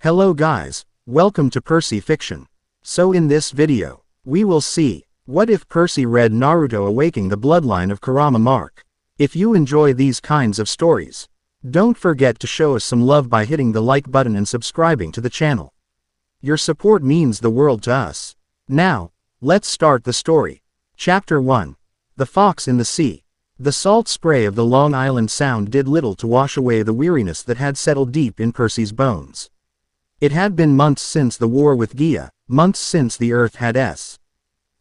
Hello guys, welcome to Percy Fiction. So in this video, we will see, what if Percy read Naruto Awakening the Bloodline of Kurama Mark. If you enjoy these kinds of stories, don't forget to show us some love by hitting the like button and subscribing to the channel. Your support means the world to us. Now, let's start the story. Chapter 1. The Fox in the Sea. The salt spray of the Long Island Sound did little to wash away the weariness that had settled deep in Percy's bones. It had been months since the war with Gia, months since the earth had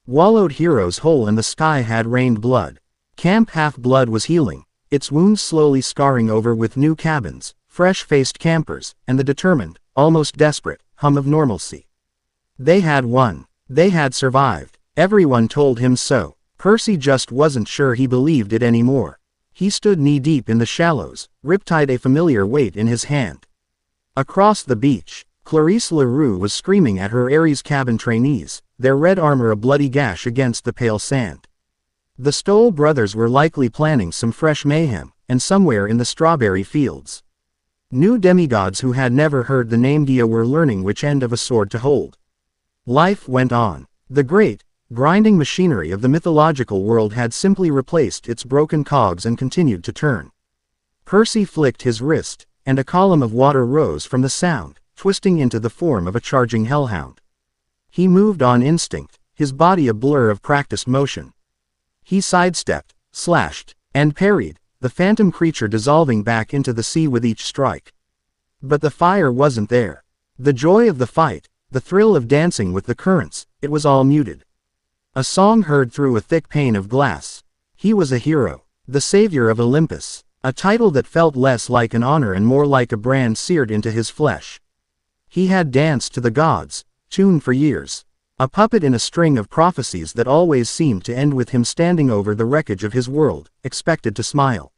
wallowed heroes whole and the sky had rained blood. Camp Half-Blood was healing, its wounds slowly scarring over with new cabins, fresh-faced campers, and the determined, almost desperate, hum of normalcy. They had won. They had survived. Everyone told him so. Percy just wasn't sure he believed it anymore. He stood knee-deep in the shallows, riptide a familiar weight in his hand. Across the beach, Clarice LaRue was screaming at her Ares cabin trainees, their red armor a bloody gash against the pale sand. The Stoll brothers were likely planning some fresh mayhem, and somewhere in the strawberry fields, new demigods who had never heard the name Gia were learning which end of a sword to hold. Life went on. The great, grinding machinery of the mythological world had simply replaced its broken cogs and continued to turn. Percy flicked his wrist, and a column of water rose from the sound, twisting into the form of a charging hellhound. He moved on instinct, his body a blur of practiced motion. He sidestepped, slashed, and parried, the phantom creature dissolving back into the sea with each strike. But the fire wasn't there. The joy of the fight, the thrill of dancing with the currents, it was all muted. A song heard through a thick pane of glass. He was a hero, the savior of Olympus, a title that felt less like an honor and more like a brand seared into his flesh. He had danced to the gods, tuned for years, a puppet in a string of prophecies that always seemed to end with him standing over the wreckage of his world, expected to smile.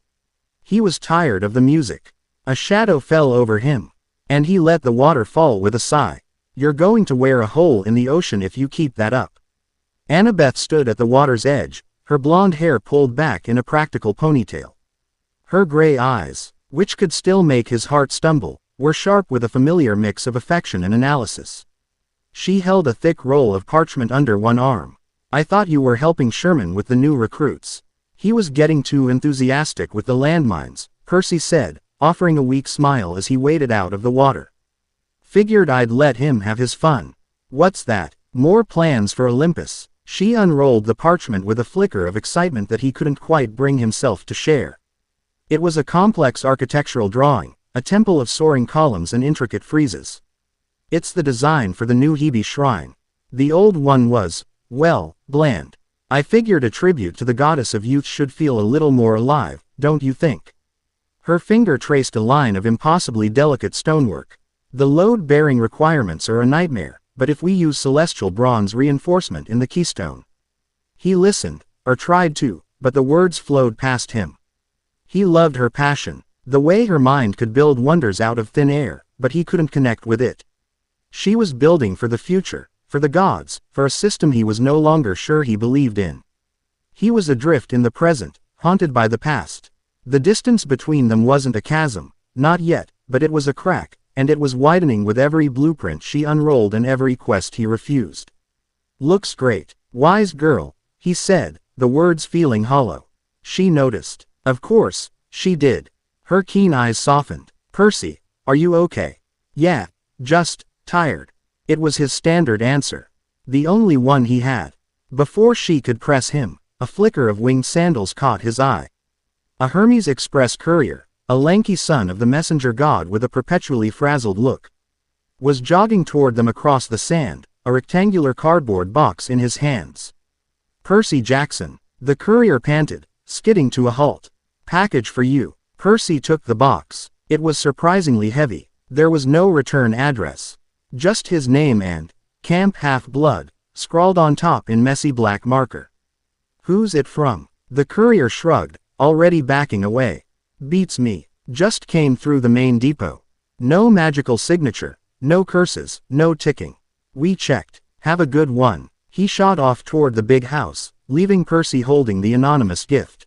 He was tired of the music. A shadow fell over him, and he let the water fall with a sigh. You're going to wear a hole in the ocean if you keep that up. Annabeth stood at the water's edge, her blonde hair pulled back in a practical ponytail. Her gray eyes, which could still make his heart stumble, were sharp with a familiar mix of affection and analysis. She held a thick roll of parchment under one arm. I thought you were helping Sherman with the new recruits. He was getting too enthusiastic with the landmines, Percy said, offering a weak smile as he waded out of the water. Figured I'd let him have his fun. What's that? More plans for Olympus? She unrolled the parchment with a flicker of excitement that he couldn't quite bring himself to share. It was a complex architectural drawing, a temple of soaring columns and intricate friezes. It's the design for the new Hebe shrine. The old one was, well, bland. I figured a tribute to the goddess of youth should feel a little more alive, don't you think? Her finger traced a line of impossibly delicate stonework. The load-bearing requirements are a nightmare, but if we use celestial bronze reinforcement in the keystone. He listened, or tried to, but the words flowed past him. He loved her passion, the way her mind could build wonders out of thin air, but he couldn't connect with it. She was building for the future, for the gods, for a system he was no longer sure he believed in. He was adrift in the present, haunted by the past. The distance between them wasn't a chasm, not yet, but it was a crack, and it was widening with every blueprint she unrolled and every quest he refused. Looks great, wise girl, he said, the words feeling hollow. She noticed. Of course, she did. Her keen eyes softened. Percy, are you okay? Yeah, just tired. It was his standard answer. The only one he had. Before she could press him, a flicker of winged sandals caught his eye. A Hermes Express courier, a lanky son of the messenger god with a perpetually frazzled look, was jogging toward them across the sand, a rectangular cardboard box in his hands. Percy Jackson, the courier panted, skidding to a halt. Package for you. Percy took the box. It was surprisingly heavy. There was no return address. Just his name and Camp Half-Blood, scrawled on top in messy black marker. Who's it from? The courier shrugged, already backing away. Beats me. Just came through the main depot. No magical signature, no curses, no ticking. We checked. Have a good one. He shot off toward the big house, leaving Percy holding the anonymous gift.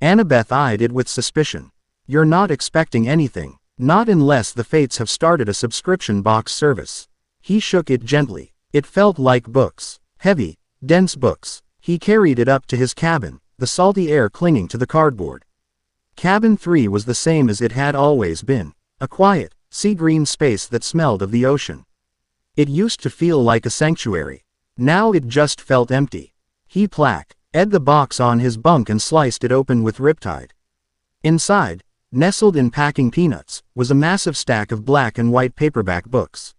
Annabeth eyed it with suspicion. You're not expecting anything, Not unless the fates have started a subscription box service. He shook it gently. It felt like books. Heavy, dense books. He carried it up to his cabin, the salty air clinging to the cardboard. Cabin 3 was the same as it had always been. A quiet, sea-green space that smelled of the ocean. It used to feel like a sanctuary. Now it just felt empty. He ed the box on his bunk and sliced it open with Riptide. Inside, nestled in packing peanuts, was a massive stack of black and white paperback books.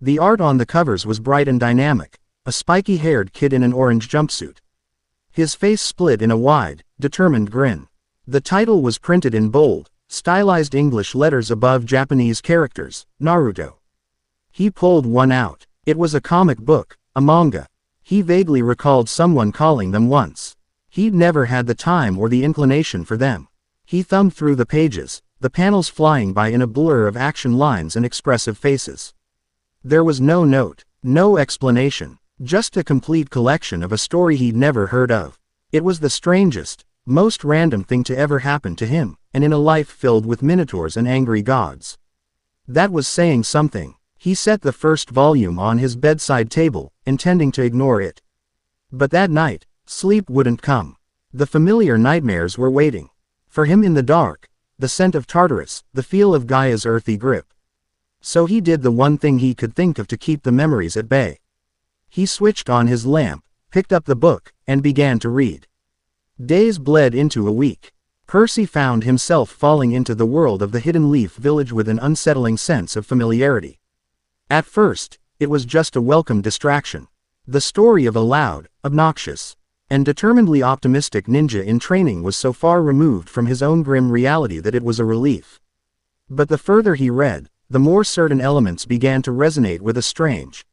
The art on the covers was bright and dynamic, a spiky-haired kid in an orange jumpsuit. His face split in a wide, determined grin. The title was printed in bold, stylized English letters above Japanese characters, Naruto. He pulled one out. It was a comic book, a manga. He vaguely recalled someone calling them once. He'd never had the time or the inclination for them. He thumbed through the pages, the panels flying by in a blur of action lines and expressive faces. There was no note, no explanation, just a complete collection of a story he'd never heard of. It was the strangest, most random thing to ever happen to him, and in a life filled with minotaurs and angry gods. That was saying something. He set the first volume on his bedside table, intending to ignore it. But that night, sleep wouldn't come. The familiar nightmares were waiting. For him in the dark, the scent of Tartarus, the feel of Gaia's earthy grip. So he did the one thing he could think of to keep the memories at bay. He switched on his lamp, picked up the book, and began to read. Days bled into a week. Percy found himself falling into the world of the Hidden Leaf Village with an unsettling sense of familiarity. At first, it was just a welcome distraction. The story of a loud, obnoxious, and determinedly optimistic ninja in training was so far removed from his own grim reality that it was a relief. But the further he read, the more certain elements began to resonate with a strange,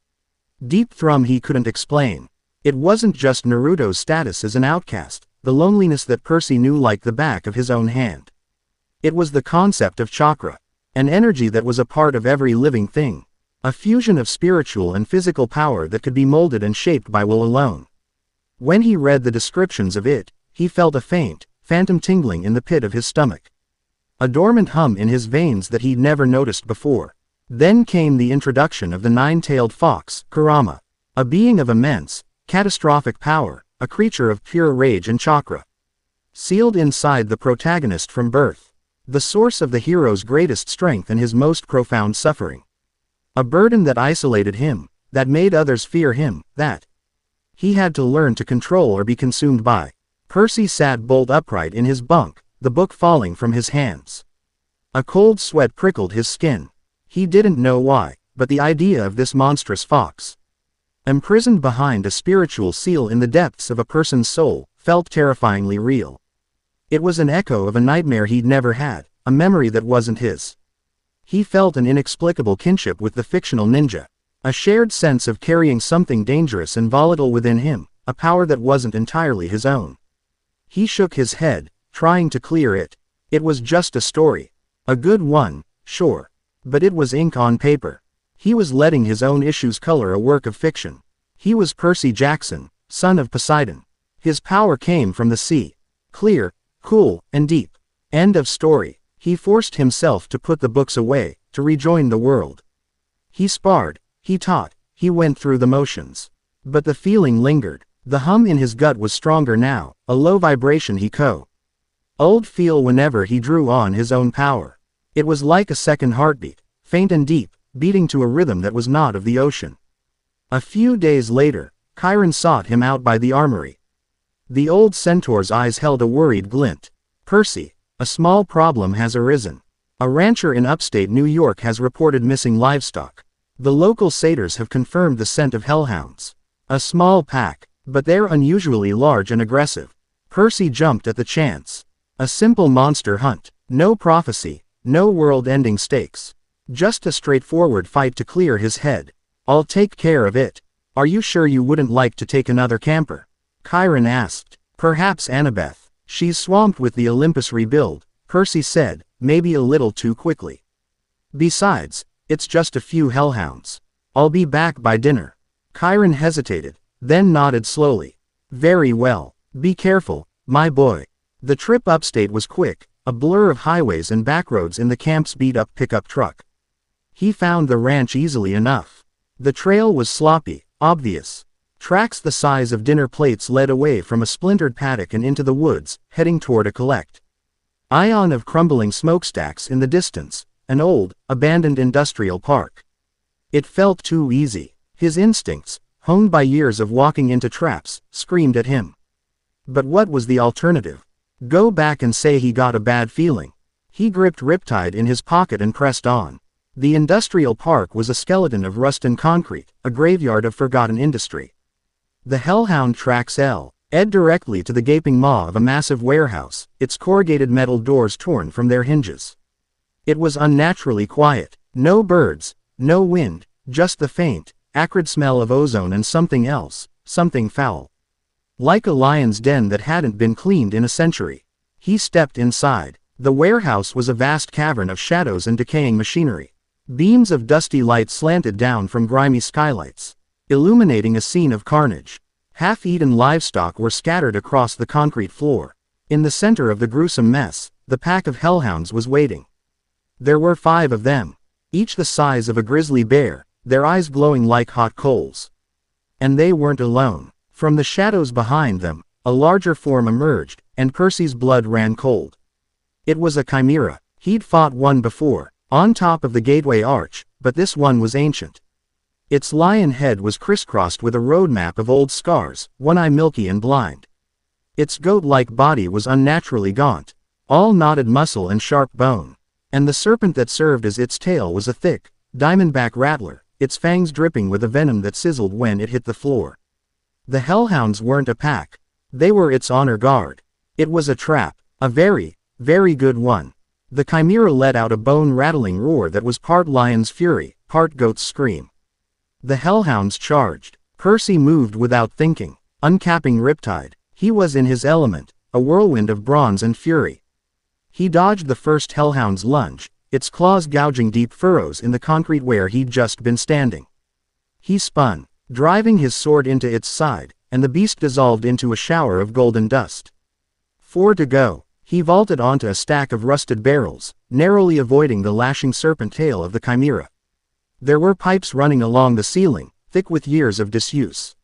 deep thrum he couldn't explain. It wasn't just Naruto's status as an outcast, the loneliness that Percy knew like the back of his own hand. It was the concept of chakra, an energy that was a part of every living thing. A fusion of spiritual and physical power that could be molded and shaped by will alone. When he read the descriptions of it, he felt a faint, phantom tingling in the pit of his stomach. A dormant hum in his veins that he'd never noticed before. Then came the introduction of the nine-tailed fox, Kurama. A being of immense, catastrophic power, a creature of pure rage and chakra. Sealed inside the protagonist from birth. The source of the hero's greatest strength and his most profound suffering. A burden that isolated him, that made others fear him, that he had to learn to control or be consumed by. Percy sat bolt upright in his bunk, the book falling from his hands. A cold sweat prickled his skin. He didn't know why, but the idea of this monstrous fox, imprisoned behind a spiritual seal in the depths of a person's soul, felt terrifyingly real. It was an echo of a nightmare he'd never had, a memory that wasn't his. He felt an inexplicable kinship with the fictional ninja. A shared sense of carrying something dangerous and volatile within him, a power that wasn't entirely his own. He shook his head, trying to clear it. It was just a story. A good one, sure. But it was ink on paper. He was letting his own issues color a work of fiction. He was Percy Jackson, son of Poseidon. His power came from the sea. Clear, cool, and deep. End of story. He forced himself to put the books away, to rejoin the world. He sparred, he taught, he went through the motions. But the feeling lingered. The hum in his gut was stronger now, a low vibration he old feel whenever he drew on his own power. It was like a second heartbeat, faint and deep, beating to a rhythm that was not of the ocean. A few days later, Chiron sought him out by the armory. The old centaur's eyes held a worried glint. Percy, a small problem has arisen. A rancher in upstate New York has reported missing livestock. The local satyrs have confirmed the scent of hellhounds. A small pack, but they're unusually large and aggressive. Percy jumped at the chance. A simple monster hunt. No prophecy, no world-ending stakes. Just a straightforward fight to clear his head. I'll take care of it. Are you sure you wouldn't like to take another camper? Chiron asked. Perhaps Annabeth. She's swamped with the Olympus rebuild, Percy said, maybe a little too quickly. Besides, it's just a few hellhounds. I'll be back by dinner. Chiron hesitated, then nodded slowly. Very well. Be careful, my boy. The trip upstate was quick, a blur of highways and backroads in the camp's beat-up pickup truck. He found the ranch easily enough. The trail was sloppy, obvious. Tracks the size of dinner plates led away from a splintered paddock and into the woods, heading toward a collect. Ion of crumbling smokestacks in the distance, an old, abandoned industrial park. It felt too easy. His instincts, honed by years of walking into traps, screamed at him. But what was the alternative? Go back and say he got a bad feeling. He gripped Riptide in his pocket and pressed on. The industrial park was a skeleton of rust and concrete, a graveyard of forgotten industry. The hellhound tracks led directly to the gaping maw of a massive warehouse, its corrugated metal doors torn from their hinges. It was unnaturally quiet. No birds, no wind, just the faint, acrid smell of ozone and something else, something foul. Like a lion's den that hadn't been cleaned in a century. He stepped inside. The warehouse was a vast cavern of shadows and decaying machinery. Beams of dusty light slanted down from grimy skylights, illuminating a scene of carnage. Half-eaten livestock were scattered across the concrete floor. In the center of the gruesome mess, the pack of hellhounds was waiting. There were 5 of them, each the size of a grizzly bear, their eyes glowing like hot coals. And they weren't alone. From the shadows behind them, a larger form emerged, and Percy's blood ran cold. It was a chimera. He'd fought one before, on top of the gateway arch, but this one was ancient. Its lion head was crisscrossed with a roadmap of old scars, one eye milky and blind. Its goat-like body was unnaturally gaunt, all knotted muscle and sharp bone. And the serpent that served as its tail was a thick, diamondback rattler, its fangs dripping with a venom that sizzled when it hit the floor. The hellhounds weren't a pack. They were its honor guard. It was a trap, a very, very good one. The chimera let out a bone-rattling roar that was part lion's fury, part goat's scream. The hellhounds charged. Percy moved without thinking, uncapping Riptide. He was in his element, a whirlwind of bronze and fury. He dodged the first hellhound's lunge, its claws gouging deep furrows in the concrete where he'd just been standing. He spun, driving his sword into its side, and the beast dissolved into a shower of golden dust. 4 to go. He vaulted onto a stack of rusted barrels, narrowly avoiding the lashing serpent tail of the chimera. There were pipes running along the ceiling, thick with years of disuse.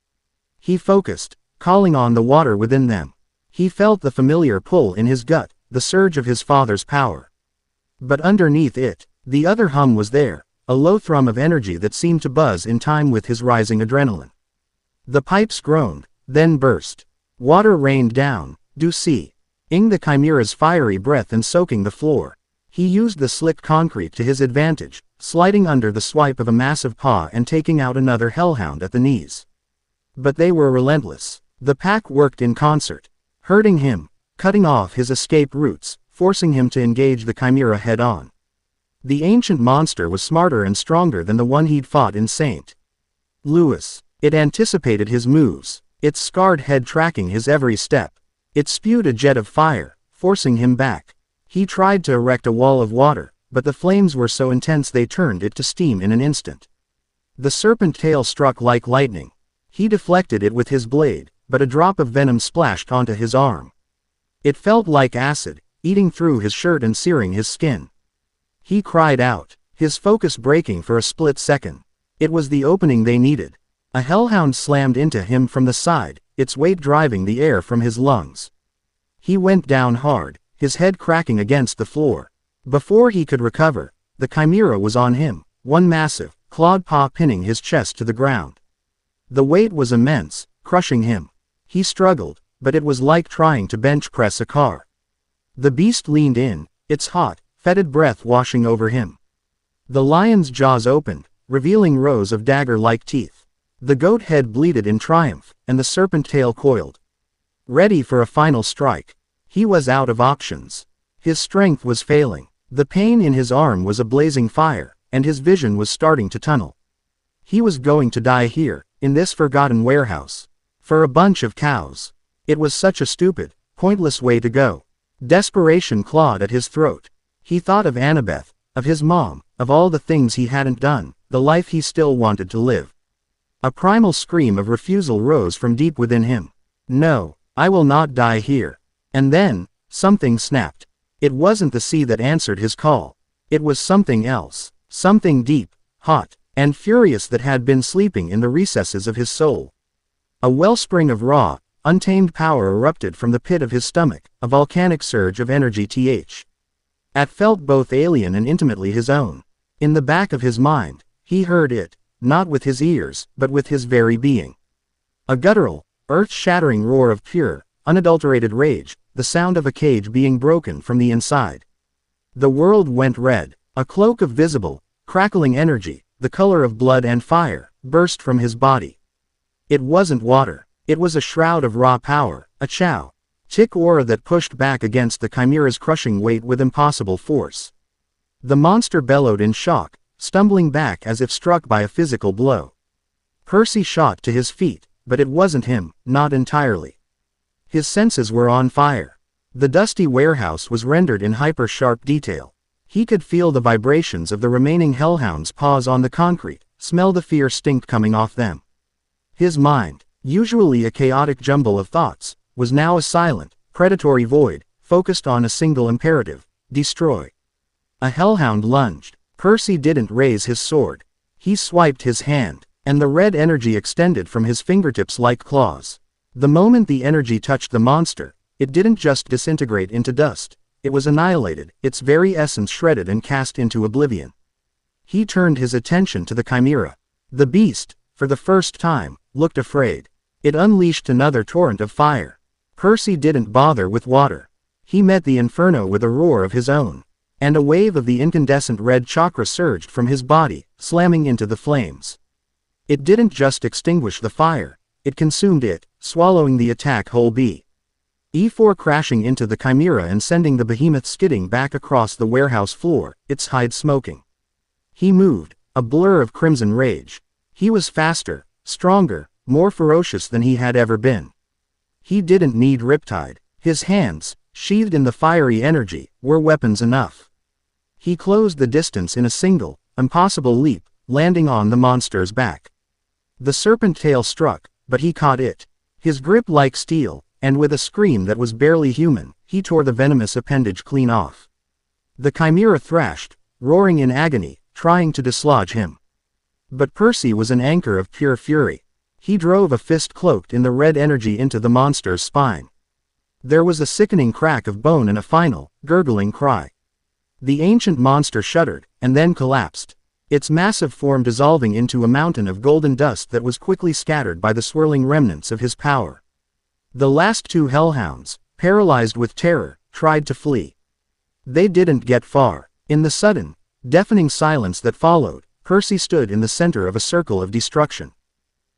He focused, calling on the water within them. He felt the familiar pull in his gut, the surge of his father's power. But underneath it, the other hum was there, a low thrum of energy that seemed to buzz in time with his rising adrenaline. The pipes groaned, then burst. Water rained down, ing the chimera's fiery breath and soaking the floor. He used the slick concrete to his advantage, sliding under the swipe of a massive paw and taking out another hellhound at the knees. But they were relentless. The pack worked in concert, hurting him, cutting off his escape routes, forcing him to engage the chimera head-on. The ancient monster was smarter and stronger than the one he'd fought in St. Louis. It anticipated his moves, its scarred head tracking his every step. It spewed a jet of fire, forcing him back. He tried to erect a wall of water, but the flames were so intense they turned it to steam in an instant. The serpent tail struck like lightning. He deflected it with his blade, but a drop of venom splashed onto his arm. It felt like acid, eating through his shirt and searing his skin. He cried out, his focus breaking for a split second. It was the opening they needed. A hellhound slammed into him from the side, its weight driving the air from his lungs. He went down hard, his head cracking against the floor. Before he could recover, the chimera was on him, one massive, clawed paw pinning his chest to the ground. The weight was immense, crushing him. He struggled, but it was like trying to bench press a car. The beast leaned in, its hot, fetid breath washing over him. The lion's jaws opened, revealing rows of dagger-like teeth. The goat head bleated in triumph, and the serpent tail coiled. Ready for a final strike. He was out of options. His strength was failing. The pain in his arm was a blazing fire, and his vision was starting to tunnel. He was going to die here, in this forgotten warehouse. For a bunch of cows. It was such a stupid, pointless way to go. Desperation clawed at his throat. He thought of Annabeth, of his mom, of all the things he hadn't done, the life he still wanted to live. A primal scream of refusal rose from deep within him. No, I will not die here. And then, something snapped. It wasn't the sea that answered his call. It was something else, something deep, hot, and furious that had been sleeping in the recesses of his soul. A wellspring of raw, untamed power erupted from the pit of his stomach, a volcanic surge of energy that felt both alien and intimately his own. In the back of his mind, he heard it, not with his ears, but with his very being. A guttural, earth-shattering roar of pure, unadulterated rage, the sound of a cage being broken from the inside. The world went red. A cloak of visible, crackling energy, the color of blood and fire, burst from his body. It wasn't water. It was a shroud of raw power, a tick aura that pushed back against the chimera's crushing weight with impossible force. The monster bellowed in shock, stumbling back as if struck by a physical blow. Percy shot to his feet, but it wasn't him, not entirely. His senses were on fire. The dusty warehouse was rendered in hyper-sharp detail. He could feel the vibrations of the remaining hellhounds' paws on the concrete, smell the fear stink coming off them. His mind, usually a chaotic jumble of thoughts, was now a silent, predatory void, focused on a single imperative: destroy. A hellhound lunged. Percy didn't raise his sword. He swiped his hand, and the red energy extended from his fingertips like claws. The moment the energy touched the monster, it didn't just disintegrate into dust, it was annihilated, its very essence shredded and cast into oblivion. He turned his attention to the chimera. The beast, for the first time, looked afraid. It unleashed another torrent of fire. Percy didn't bother with water. He met the inferno with a roar of his own, and a wave of the incandescent red chakra surged from his body, slamming into the flames. It didn't just extinguish the fire, it consumed it, swallowing the attack whole. E4 crashing into the chimera and sending the behemoth skidding back across the warehouse floor, its hide smoking. He moved, a blur of crimson rage. He was faster, stronger, more ferocious than he had ever been. He didn't need Riptide. His hands, sheathed in the fiery energy, were weapons enough. He closed the distance in a single, impossible leap, landing on the monster's back. The serpent tail struck, but he caught it. His grip like steel, and with a scream that was barely human, he tore the venomous appendage clean off. The chimera thrashed, roaring in agony, trying to dislodge him. But Percy was an anchor of pure fury. He drove a fist cloaked in the red energy into the monster's spine. There was a sickening crack of bone and a final, gurgling cry. The ancient monster shuddered, and then collapsed, its massive form dissolving into a mountain of golden dust that was quickly scattered by the swirling remnants of his power. The last two hellhounds, paralyzed with terror, tried to flee. They didn't get far. In the sudden, deafening silence that followed, Percy stood in the center of a circle of destruction.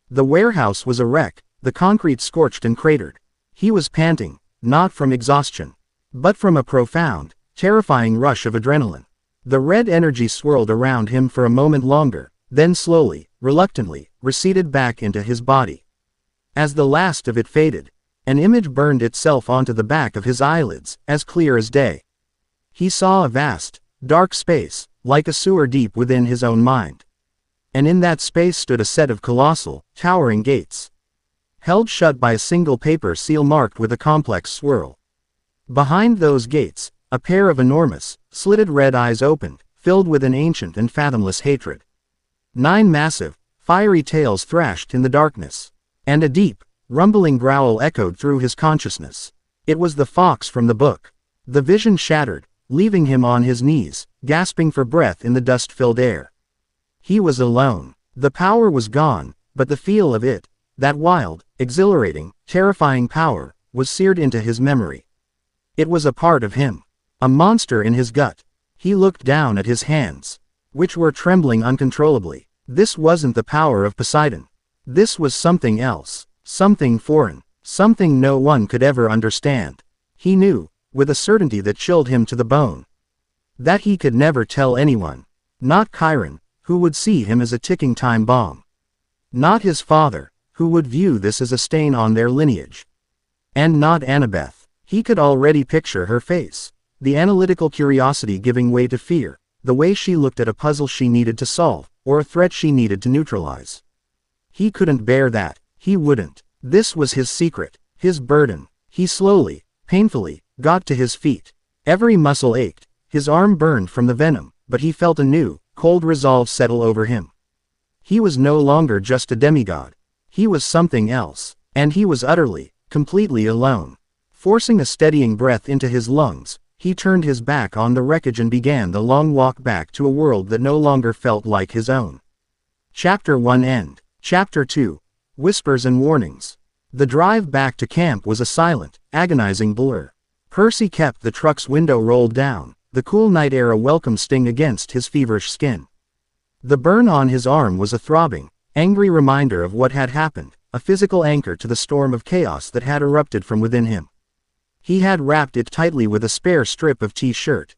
The warehouse was a wreck, the concrete scorched and cratered. He was panting, not from exhaustion, but from a profound, terrifying rush of adrenaline. The red energy swirled around him for a moment longer, then slowly, reluctantly, receded back into his body. As the last of it faded, an image burned itself onto the back of his eyelids, as clear as day. He saw a vast, dark space, like a sewer deep within his own mind. And in that space stood a set of colossal, towering gates, held shut by a single paper seal marked with a complex swirl. Behind those gates, a pair of enormous, slitted red eyes opened, filled with an ancient and fathomless hatred. 9 massive, fiery tails thrashed in the darkness, and a deep, rumbling growl echoed through his consciousness. It was the fox from the book. The vision shattered, leaving him on his knees, gasping for breath in the dust-filled air. He was alone. The power was gone, but the feel of it, that wild, exhilarating, terrifying power, was seared into his memory. It was a part of him. A monster in his gut. He looked down at his hands, which were trembling uncontrollably. This wasn't the power of Poseidon. This was something else, something foreign, something no one could ever understand. He knew, with a certainty that chilled him to the bone, that he could never tell anyone. Not Chiron, who would see him as a ticking time bomb. Not his father, who would view this as a stain on their lineage. And not Annabeth. He could already picture her face. The analytical curiosity giving way to fear, the way she looked at a puzzle she needed to solve, or a threat she needed to neutralize. He couldn't bear that. He wouldn't. This was his secret, his burden. He slowly, painfully, got to his feet. Every muscle ached, his arm burned from the venom, but he felt a new, cold resolve settle over him. He was no longer just a demigod. He was something else, and he was utterly, completely alone. Forcing a steadying breath into his lungs, he turned his back on the wreckage and began the long walk back to a world that no longer felt like his own. Chapter 1 End. Chapter 2. Whispers and Warnings. The drive back to camp was a silent, agonizing blur. Percy kept the truck's window rolled down, the cool night air a welcome sting against his feverish skin. The burn on his arm was a throbbing, angry reminder of what had happened, a physical anchor to the storm of chaos that had erupted from within him. He had wrapped it tightly with a spare strip of t-shirt.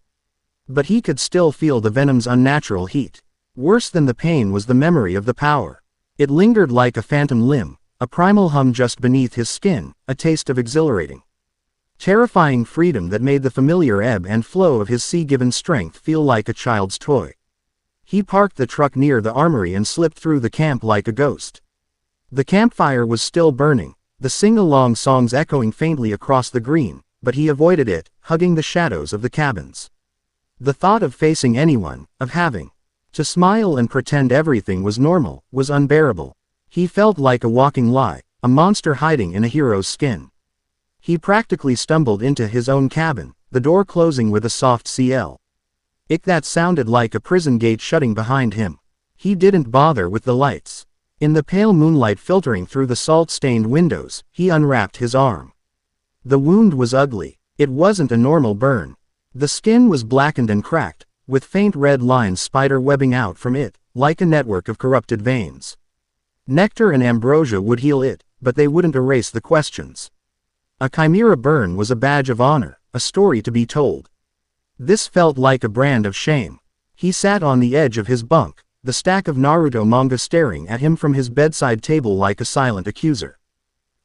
But he could still feel the venom's unnatural heat. Worse than the pain was the memory of the power. It lingered like a phantom limb, a primal hum just beneath his skin, a taste of exhilarating, terrifying freedom that made the familiar ebb and flow of his sea-given strength feel like a child's toy. He parked the truck near the armory and slipped through the camp like a ghost. The campfire was still burning, the sing-along songs echoing faintly across the green, but he avoided it, hugging the shadows of the cabins. The thought of facing anyone, of having to smile and pretend everything was normal, was unbearable. He felt like a walking lie, a monster hiding in a hero's skin. He practically stumbled into his own cabin, the door closing with a soft cl. Ick that sounded like a prison gate shutting behind him. He didn't bother with the lights. In the pale moonlight filtering through the salt-stained windows, he unwrapped his arm. The wound was ugly. It wasn't a normal burn. The skin was blackened and cracked, with faint red lines spider-webbing out from it, like a network of corrupted veins. Nectar and ambrosia would heal it, but they wouldn't erase the questions. A chimera burn was a badge of honor, a story to be told. This felt like a brand of shame. He sat on the edge of his bunk, the stack of Naruto manga staring at him from his bedside table like a silent accuser.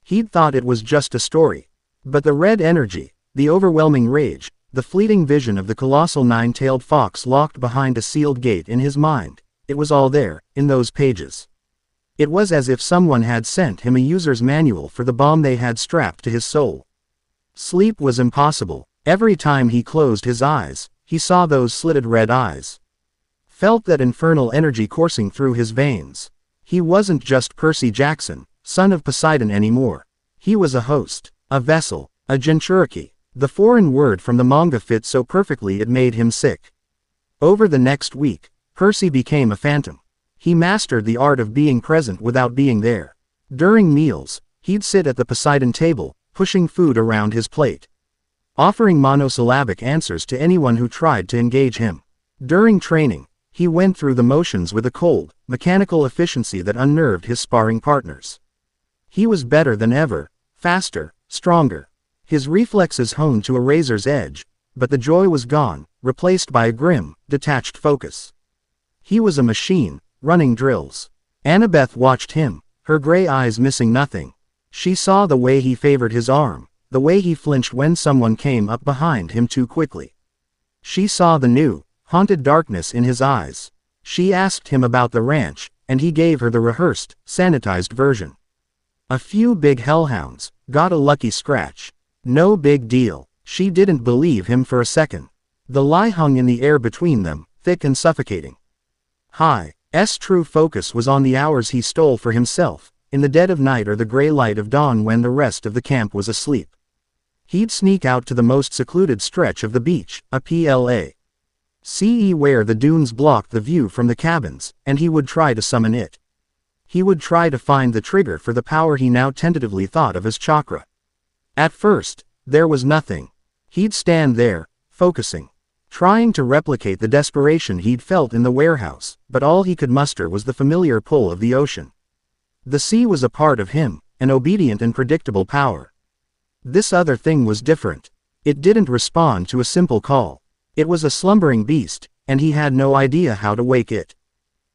He'd thought it was just a story. But the red energy, the overwhelming rage, the fleeting vision of the colossal nine-tailed fox locked behind a sealed gate in his mind, it was all there, in those pages. It was as if someone had sent him a user's manual for the bomb they had strapped to his soul. Sleep was impossible. Every time he closed his eyes, he saw those slitted red eyes. Felt that infernal energy coursing through his veins. He wasn't just Percy Jackson, son of Poseidon anymore. He was a host, a vessel, a Jinchuriki. The foreign word from the manga fit so perfectly it made him sick. Over the next week, Percy became a phantom. He mastered the art of being present without being there. During meals, he'd sit at the Poseidon table, pushing food around his plate, offering monosyllabic answers to anyone who tried to engage him. During training, he went through the motions with a cold, mechanical efficiency that unnerved his sparring partners. He was better than ever, faster, stronger. His reflexes honed to a razor's edge, but the joy was gone, replaced by a grim, detached focus. He was a machine, running drills. Annabeth watched him, her gray eyes missing nothing. She saw the way he favored his arm, the way he flinched when someone came up behind him too quickly. She saw the new, haunted darkness in his eyes. She asked him about the ranch, and he gave her the rehearsed, sanitized version. A few big hellhounds, got a lucky scratch. No big deal. She didn't believe him for a second. The lie hung in the air between them, thick and suffocating. High's true focus was on the hours he stole for himself, in the dead of night or the gray light of dawn when the rest of the camp was asleep. He'd sneak out to the most secluded stretch of the beach, a place where the dunes blocked the view from the cabins, and he would try to summon it. He would try to find the trigger for the power he now tentatively thought of as chakra. At first, there was nothing. He'd stand there, focusing, trying to replicate the desperation he'd felt in the warehouse, but all he could muster was the familiar pull of the ocean. The sea was a part of him, an obedient and predictable power. This other thing was different. It didn't respond to a simple call. It was a slumbering beast, and he had no idea how to wake it.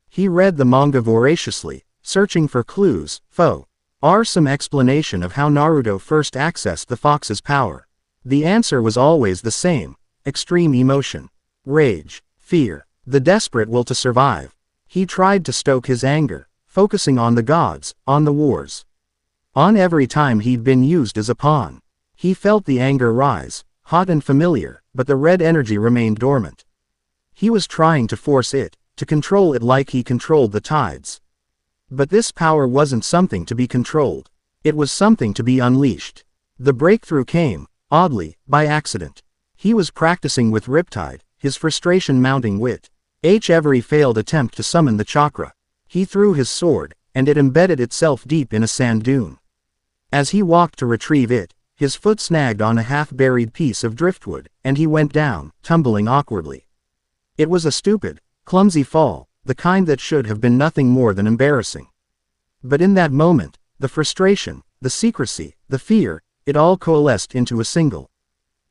He read the manga voraciously, searching for clues, some explanation of how Naruto first accessed the fox's power. The answer was always the same: extreme emotion, rage, fear, the desperate will to survive. He tried to stoke his anger, focusing on the gods, on the wars, on every time he'd been used as a pawn. He felt the anger rise, hot and familiar, but the red energy remained dormant. He was trying to force it, to control it like he controlled the tides. But this power wasn't something to be controlled. It was something to be unleashed. The breakthrough came, oddly, by accident. He was practicing with Riptide, his frustration mounting with every failed attempt to summon the chakra. He threw his sword, and it embedded itself deep in a sand dune. As he walked to retrieve it, his foot snagged on a half-buried piece of driftwood, and he went down, tumbling awkwardly. It was a stupid, clumsy fall, the kind that should have been nothing more than embarrassing. But in that moment, the frustration, the secrecy, the fear, it all coalesced into a single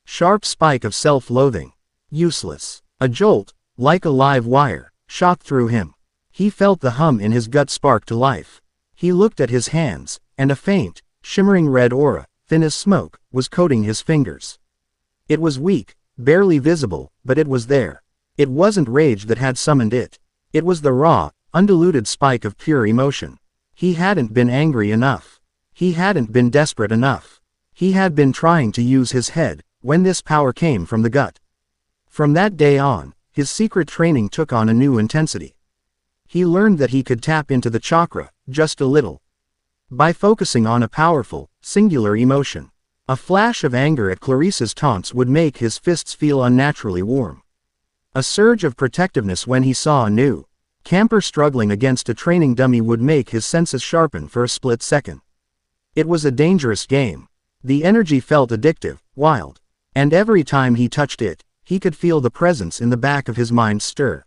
sharp spike of self-loathing. Useless. A jolt, like a live wire, shot through him. He felt the hum in his gut spark to life. He looked at his hands, and a faint, shimmering red aura, thin as smoke, was coating his fingers. It was weak, barely visible, but it was there. It wasn't rage that had summoned it. It was the raw, undiluted spike of pure emotion. He hadn't been angry enough. He hadn't been desperate enough. He had been trying to use his head, when this power came from the gut. From that day on, his secret training took on a new intensity. He learned that he could tap into the chakra, just a little. By focusing on a powerful, singular emotion. A flash of anger at Clarissa's taunts would make his fists feel unnaturally warm. A surge of protectiveness when he saw a new camper struggling against a training dummy would make his senses sharpen for a split second. It was a dangerous game. The energy felt addictive, wild. And every time he touched it, he could feel the presence in the back of his mind stir.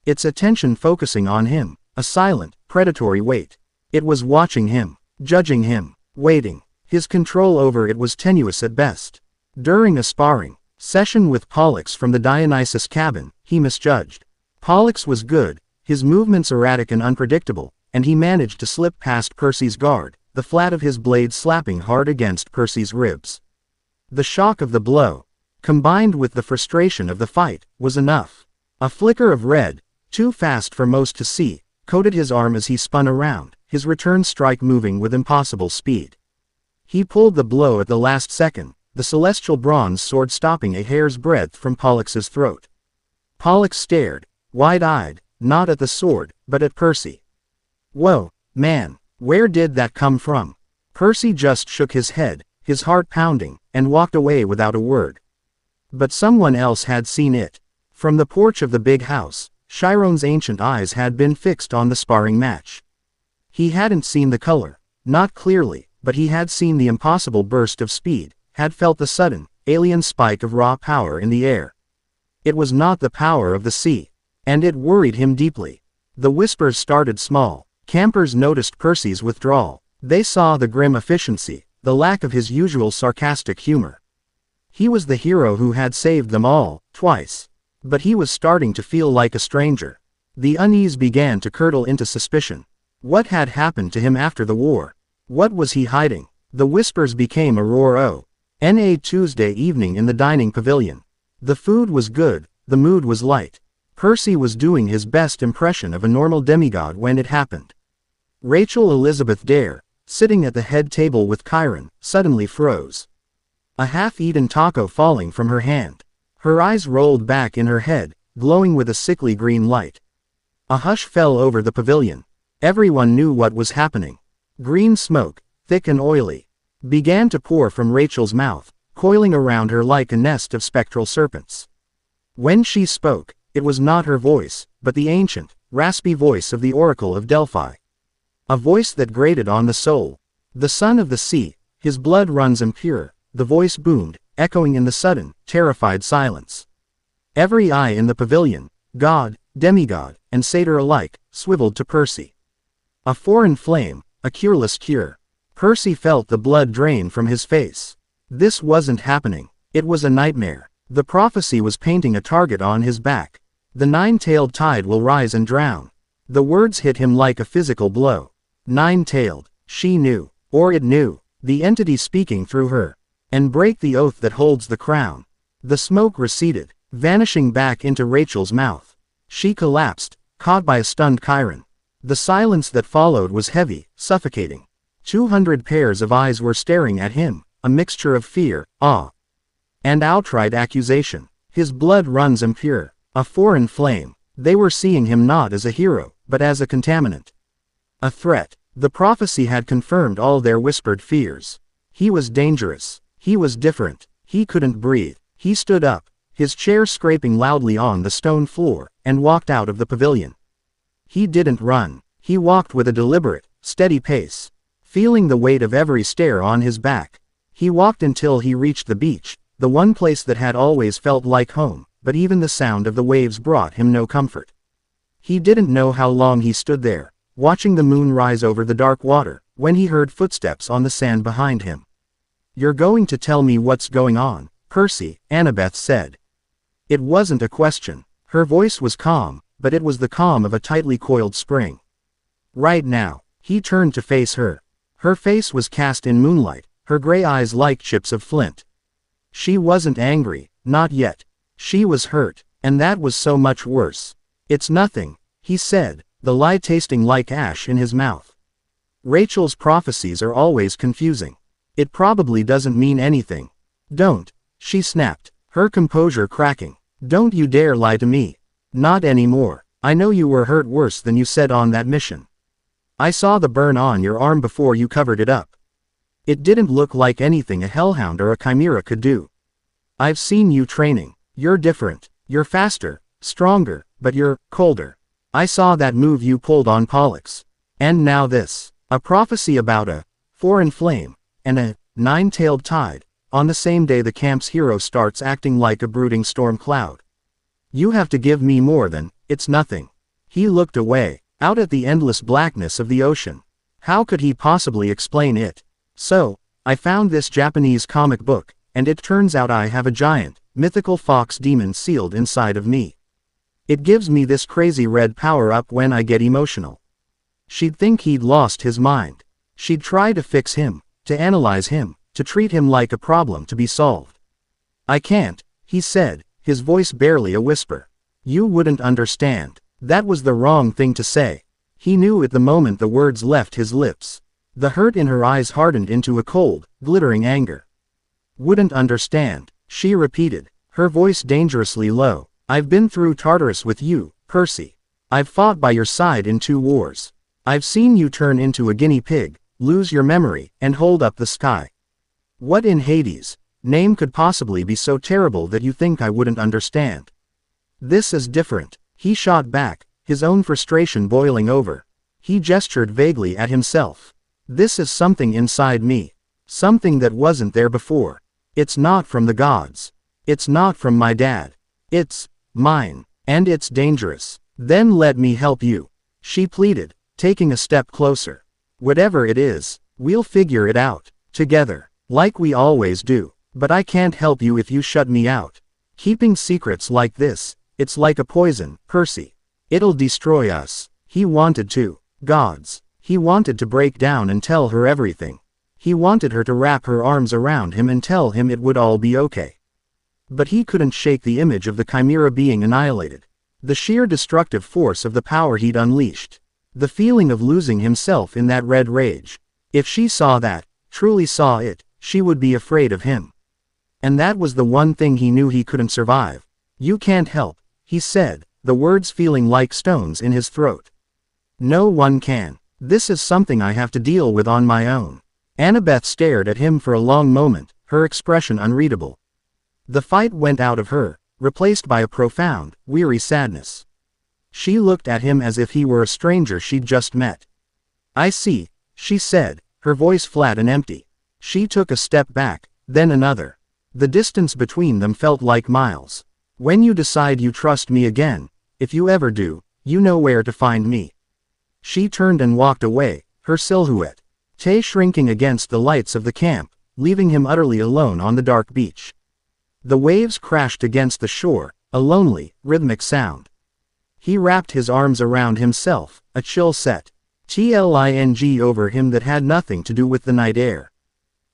Its attention focusing on him, a silent, predatory weight. It was watching him, judging him, waiting. His control over it was tenuous at best. During a sparring session with Pollux from the Dionysus cabin, he misjudged. Pollux was good, his movements erratic and unpredictable, and he managed to slip past Percy's guard, the flat of his blade slapping hard against Percy's ribs. The shock of the blow, combined with the frustration of the fight, was enough. A flicker of red, too fast for most to see, coated his arm as he spun around, his return strike moving with impossible speed. He pulled the blow at the last second, the celestial bronze sword stopping a hair's breadth from Pollux's throat. Pollux stared, wide-eyed, not at the sword, but at Percy. "Whoa, man, where did that come from?" Percy just shook his head, his heart pounding, and walked away without a word. But someone else had seen it. From the porch of the big house, Chiron's ancient eyes had been fixed on the sparring match. He hadn't seen the color, not clearly, but he had seen the impossible burst of speed, had felt the sudden, alien spike of raw power in the air. It was not the power of the sea, and it worried him deeply. The whispers started small. Campers noticed Percy's withdrawal. They saw the grim efficiency, the lack of his usual sarcastic humor. He was the hero who had saved them all, twice. But he was starting to feel like a stranger. The unease began to curdle into suspicion. What had happened to him after the war? What was he hiding? The whispers became a roar. Tuesday evening in the dining pavilion. The food was good, the mood was light. Percy was doing his best impression of a normal demigod when it happened. Rachel Elizabeth Dare, sitting at the head table with Chiron, suddenly froze. A half-eaten taco falling from her hand. Her eyes rolled back in her head, glowing with a sickly green light. A hush fell over the pavilion. Everyone knew what was happening. Green smoke, thick and oily, began to pour from Rachel's mouth, coiling around her like a nest of spectral serpents. When she spoke, it was not her voice, but the ancient, raspy voice of the Oracle of Delphi. A voice that grated on the soul. The son of the sea, his blood runs impure, the voice boomed, echoing in the sudden, terrified silence. Every eye in the pavilion, god, demigod, and satyr alike, swiveled to Percy. A foreign flame, a cureless cure. Percy felt the blood drain from his face. This wasn't happening. It was a nightmare. The prophecy was painting a target on his back. The nine-tailed tide will rise and drown. The words hit him like a physical blow. Nine-tailed, she knew, or it knew, the entity speaking through her. And break the oath that holds the crown. The smoke receded, vanishing back into Rachel's mouth. She collapsed, caught by a stunned Chiron. The silence that followed was heavy, suffocating. 200 pairs of eyes were staring at him, a mixture of fear, awe, And outright accusation. His blood runs impure. A foreign flame. They were seeing him not as a hero, but as a contaminant. A threat. The prophecy had confirmed all their whispered fears. He was dangerous. He was different. He couldn't breathe. He stood up, his chair scraping loudly on the stone floor, and walked out of the pavilion. He didn't run. He walked with a deliberate, steady pace, feeling the weight of every stare on his back. He walked until he reached the beach, the one place that had always felt like home, but even the sound of the waves brought him no comfort. He didn't know how long he stood there, watching the moon rise over the dark water, when he heard footsteps on the sand behind him. "You're going to tell me what's going on, Percy," Annabeth said. It wasn't a question. Her voice was calm, but it was the calm of a tightly coiled spring. Right now. He turned to face her. Her face was cast in moonlight, her gray eyes like chips of flint. She wasn't angry, not yet. She was hurt, and that was so much worse. "It's nothing," he said, the lie tasting like ash in his mouth. "Rachel's prophecies are always confusing. It probably doesn't mean anything." "Don't," she snapped, her composure cracking. "Don't you dare lie to me. Not anymore. I know you were hurt worse than you said on that mission. I saw the burn on your arm before you covered it up. It didn't look like anything a hellhound or a chimera could do. I've seen you training. You're different. You're faster, stronger, but you're colder. I saw that move you pulled on Pollux. And now this. A prophecy about a foreign flame and a nine-tailed tide, on the same day the camp's hero starts acting like a brooding storm cloud. You have to give me more than, it's nothing." He looked away, out at the endless blackness of the ocean. How could he possibly explain it? "So, I found this Japanese comic book, and it turns out I have a giant, mythical fox demon sealed inside of me. It gives me this crazy red power-up when I get emotional." She'd think he'd lost his mind. She'd try to fix him, to analyze him, to treat him like a problem to be solved. "I can't," he said, his voice barely a whisper. "You wouldn't understand." That was the wrong thing to say. He knew it the moment the words left his lips. The hurt in her eyes hardened into a cold, glittering anger. "Wouldn't understand," she repeated, her voice dangerously low. "I've been through Tartarus with you, Percy. I've fought by your side in 2 wars. I've seen you turn into a guinea pig, lose your memory, and hold up the sky. What in Hades' name could possibly be so terrible that you think I wouldn't understand? This is different." He shot back, his own frustration boiling over. He gestured vaguely at himself. "This is something inside me. Something that wasn't there before. It's not from the gods. It's not from my dad. It's mine, and it's dangerous. Then let me help you," she pleaded, taking a step closer. "Whatever it is, we'll figure it out, together, like we always do. But I can't help you if you shut me out. Keeping secrets like this, it's like a poison, Percy. It'll destroy us." He wanted to. Gods. He wanted to break down and tell her everything. He wanted her to wrap her arms around him and tell him it would all be okay. But he couldn't shake the image of the chimera being annihilated. The sheer destructive force of the power he'd unleashed. The feeling of losing himself in that red rage. If she saw that, truly saw it, she would be afraid of him. And that was the one thing he knew he couldn't survive. "You can't help," he said, the words feeling like stones in his throat. "No one can. This is something I have to deal with on my own." Annabeth stared at him for a long moment, her expression unreadable. The fight went out of her, replaced by a profound, weary sadness. She looked at him as if he were a stranger she'd just met. "I see," she said, her voice flat and empty. She took a step back, then another. The distance between them felt like miles. "When you decide you trust me again, if you ever do, you know where to find me." She turned and walked away, her silhouette shrinking against the lights of the camp, leaving him utterly alone on the dark beach. The waves crashed against the shore, a lonely, rhythmic sound. He wrapped his arms around himself, a chill set feeling over him that had nothing to do with the night air.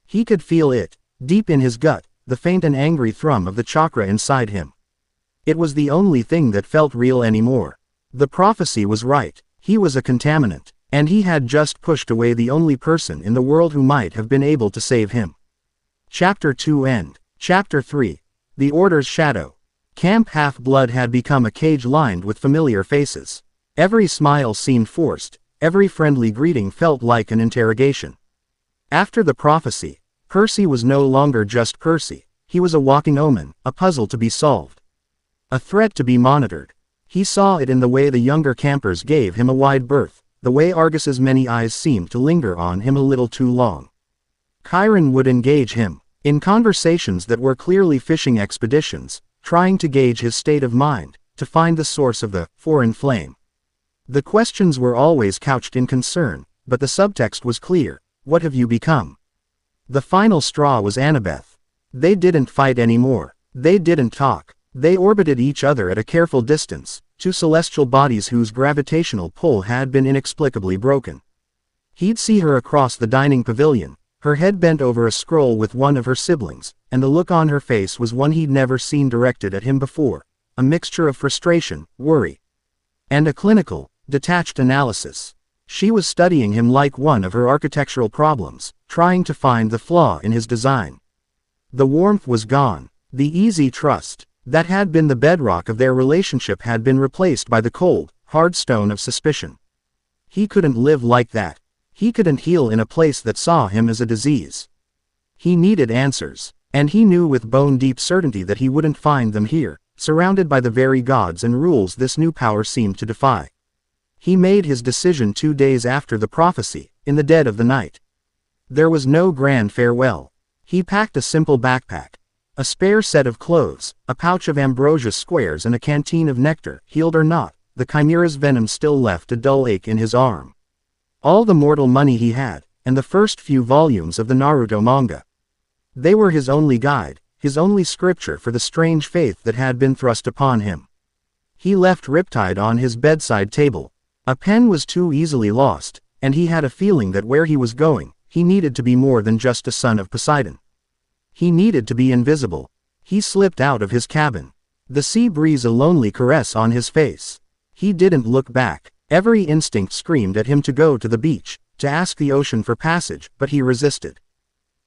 He could feel it, deep in his gut, the faint and angry thrum of the chakra inside him. It was the only thing that felt real anymore. The prophecy was right. He was a contaminant, and he had just pushed away the only person in the world who might have been able to save him. Chapter 2 End. Chapter 3. The Order's shadow. Camp Half-Blood had become a cage lined with familiar faces. Every smile seemed forced, every friendly greeting felt like an interrogation. After the prophecy, Percy was no longer just Percy. He was a walking omen, a puzzle to be solved. A threat to be monitored. He saw it in the way the younger campers gave him a wide berth, the way Argus's many eyes seemed to linger on him a little too long. Chiron would engage him in conversations that were clearly fishing expeditions, trying to gauge his state of mind, to find the source of the foreign flame. The questions were always couched in concern, but the subtext was clear. What have you become? The final straw was Annabeth. They didn't fight anymore. They didn't talk. They orbited each other at a careful distance, two celestial bodies whose gravitational pull had been inexplicably broken. He'd see her across the dining pavilion, her head bent over a scroll with one of her siblings, and the look on her face was one he'd never seen directed at him before, a mixture of frustration, worry, and a clinical, detached analysis. She was studying him like one of her architectural problems, trying to find the flaw in his design. The warmth was gone. The easy trust that had been the bedrock of their relationship had been replaced by the cold, hard stone of suspicion. He couldn't live like that. He couldn't heal in a place that saw him as a disease. He needed answers, and he knew with bone-deep certainty that he wouldn't find them here, surrounded by the very gods and rules this new power seemed to defy. He made his decision 2 days after the prophecy, in the dead of the night. There was no grand farewell. He packed a simple backpack, a spare set of clothes, a pouch of ambrosia squares and a canteen of nectar. Healed or not, the chimera's venom still left a dull ache in his arm. All the mortal money he had, and the first few volumes of the Naruto manga. They were his only guide, his only scripture for the strange faith that had been thrust upon him. He left Riptide on his bedside table. A pen was too easily lost, and he had a feeling that where he was going, he needed to be more than just a son of Poseidon. He needed to be invisible. He slipped out of his cabin. The sea breeze a lonely caress on his face. He didn't look back. Every instinct screamed at him to go to the beach, to ask the ocean for passage, but he resisted.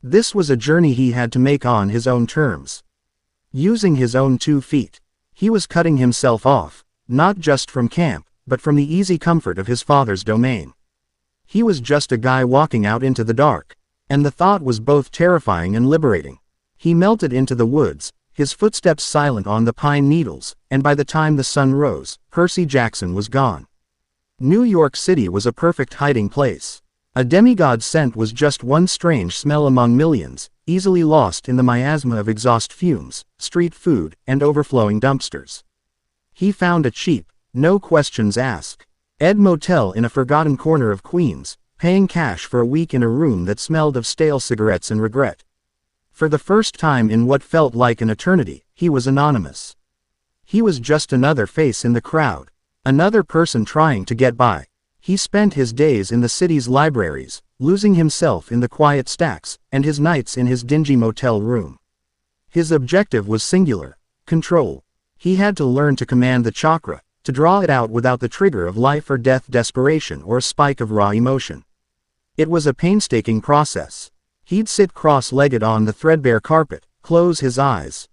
This was a journey he had to make on his own terms. Using his own 2 feet. He was cutting himself off, not just from camp, but from the easy comfort of his father's domain. He was just a guy walking out into the dark, and the thought was both terrifying and liberating. He melted into the woods, his footsteps silent on the pine needles, and by the time the sun rose, Percy Jackson was gone. New York City was a perfect hiding place. A demigod scent was just one strange smell among millions, easily lost in the miasma of exhaust fumes, street food, and overflowing dumpsters. He found a cheap, no questions asked, Ed motel in a forgotten corner of Queens, paying cash for a week in a room that smelled of stale cigarettes and regret. For the first time in what felt like an eternity, he was anonymous. He was just another face in the crowd, another person trying to get by. He spent his days in the city's libraries, losing himself in the quiet stacks, and his nights in his dingy motel room. His objective was singular: control. He had to learn to command the chakra, to draw it out without the trigger of life or death desperation or a spike of raw emotion. It was a painstaking process. He'd sit cross-legged on the threadbare carpet, close his eyes,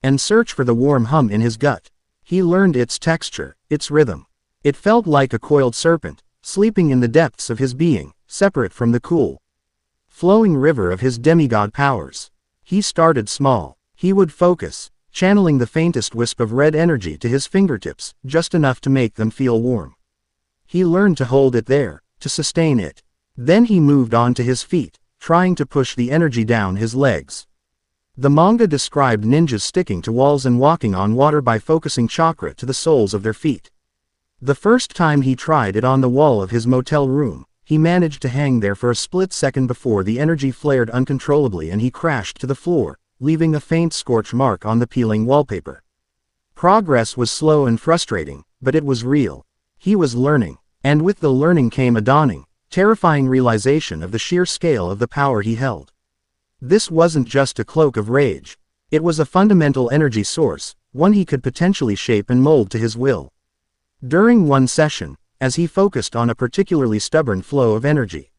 and search for the warm hum in his gut. He learned its texture, its rhythm. It felt like a coiled serpent, sleeping in the depths of his being, separate from the cool, flowing river of his demigod powers. He started small. He would focus, channeling the faintest wisp of red energy to his fingertips, just enough to make them feel warm. He learned to hold it there, to sustain it. Then he moved on to his feet, trying to push the energy down his legs. The manga described ninjas sticking to walls and walking on water by focusing chakra to the soles of their feet. The first time he tried it on the wall of his motel room, he managed to hang there for a split second before the energy flared uncontrollably and he crashed to the floor, leaving a faint scorch mark on the peeling wallpaper. Progress was slow and frustrating, but it was real. He was learning, and with the learning came a dawning, terrifying realization of the sheer scale of the power he held. This wasn't just a cloak of rage. It was a fundamental energy source, one he could potentially shape and mold to his will. During one session, as he focused on a particularly stubborn flow of energy,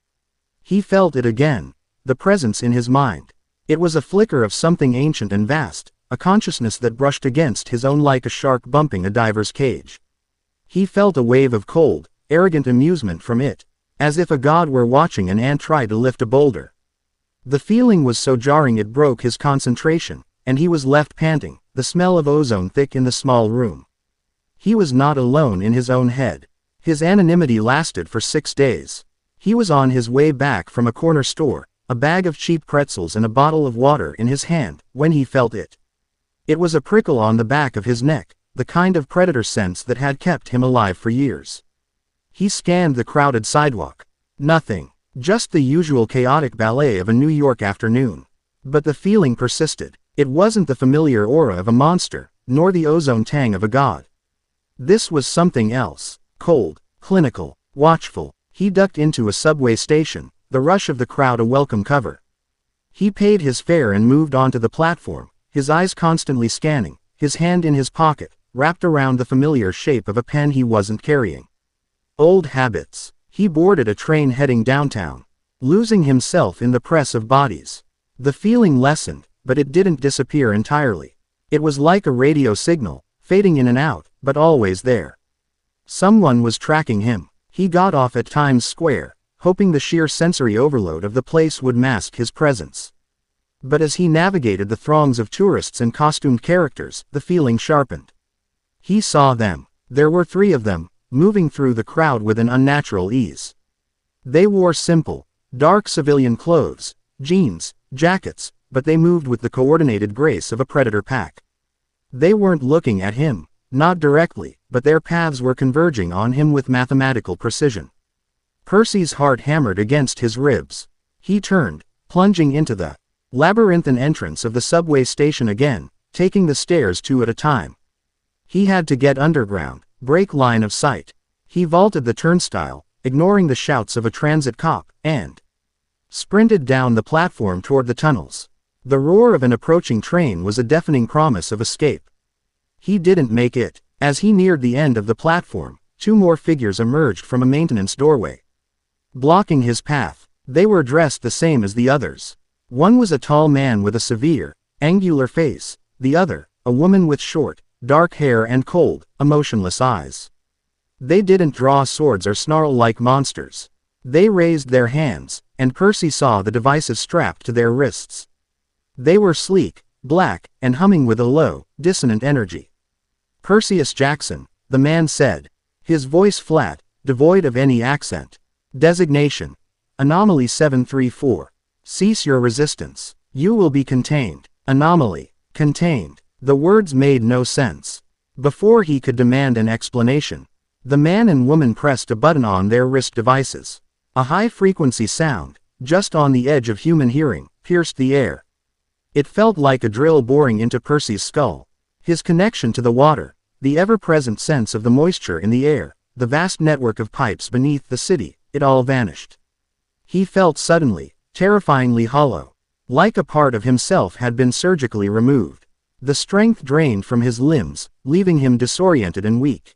he felt it again, the presence in his mind. It was a flicker of something ancient and vast, a consciousness that brushed against his own like a shark bumping a diver's cage. He felt a wave of cold, arrogant amusement from it, as if a god were watching an ant try to lift a boulder. The feeling was so jarring it broke his concentration, and he was left panting, the smell of ozone thick in the small room. He was not alone in his own head. His anonymity lasted for 6 days. He was on his way back from a corner store, a bag of cheap pretzels and a bottle of water in his hand, when he felt it. It was a prickle on the back of his neck, the kind of predator sense that had kept him alive for years. He scanned the crowded sidewalk. Nothing. Just the usual chaotic ballet of a New York afternoon. But the feeling persisted. It wasn't the familiar aura of a monster, nor the ozone tang of a god. This was something else. Cold, clinical, watchful. He ducked into a subway station, the rush of the crowd a welcome cover. He paid his fare and moved onto the platform, his eyes constantly scanning, his hand in his pocket, wrapped around the familiar shape of a pen he wasn't carrying. Old habits. He boarded a train heading downtown, losing himself in the press of bodies. The feeling lessened, but it didn't disappear entirely. It was like a radio signal, fading in and out, but always there. Someone was tracking him. He got off at Times Square, hoping the sheer sensory overload of the place would mask his presence. But as he navigated the throngs of tourists and costumed characters, the feeling sharpened. He saw them. There were 3 of them, moving through the crowd with an unnatural ease. They wore simple, dark civilian clothes, jeans, jackets, but they moved with the coordinated grace of a predator pack. They weren't looking at him, not directly, but their paths were converging on him with mathematical precision. Percy's heart hammered against his ribs. He turned, plunging into the labyrinthine entrance of the subway station again, taking the stairs 2 at a time. He had to get underground, break line of sight. He vaulted the turnstile, ignoring the shouts of a transit cop, and sprinted down the platform toward the tunnels. The roar of an approaching train was a deafening promise of escape. He didn't make it. As he neared the end of the platform, 2 more figures emerged from a maintenance doorway, blocking his path. They were dressed the same as the others. One was a tall man with a severe, angular face, the other, a woman with short, dark hair and cold, emotionless eyes. They didn't draw swords or snarl like monsters. They raised their hands, and Percy saw the devices strapped to their wrists. They were sleek, black, and humming with a low, dissonant energy. "Perseus Jackson," the man said, his voice flat, devoid of any accent. "Designation: Anomaly 734. Cease your resistance. You will be contained." Anomaly. Contained. The words made no sense. Before he could demand an explanation, the man and woman pressed a button on their wrist devices. A high-frequency sound, just on the edge of human hearing, pierced the air. It felt like a drill boring into Percy's skull. His connection to the water, the ever-present sense of the moisture in the air, the vast network of pipes beneath the city, it all vanished. He felt suddenly, terrifyingly hollow, like a part of himself had been surgically removed. The strength drained from his limbs, leaving him disoriented and weak.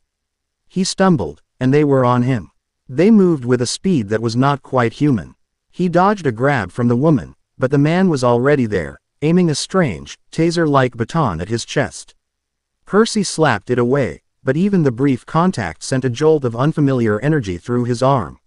He stumbled, and they were on him. They moved with a speed that was not quite human. He dodged a grab from the woman, but the man was already there, aiming a strange, taser-like baton at his chest. Percy slapped it away, but even the brief contact sent a jolt of unfamiliar energy through his arm,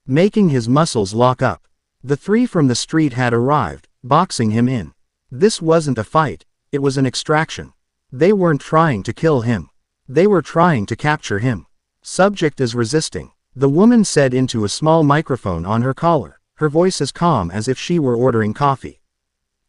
making his muscles lock up. The 3 from the street had arrived, boxing him in. This wasn't a fight, it was an extraction. They weren't trying to kill him. They were trying to capture him. "Subject is resisting," the woman said into a small microphone on her collar, her voice as calm as if she were ordering coffee.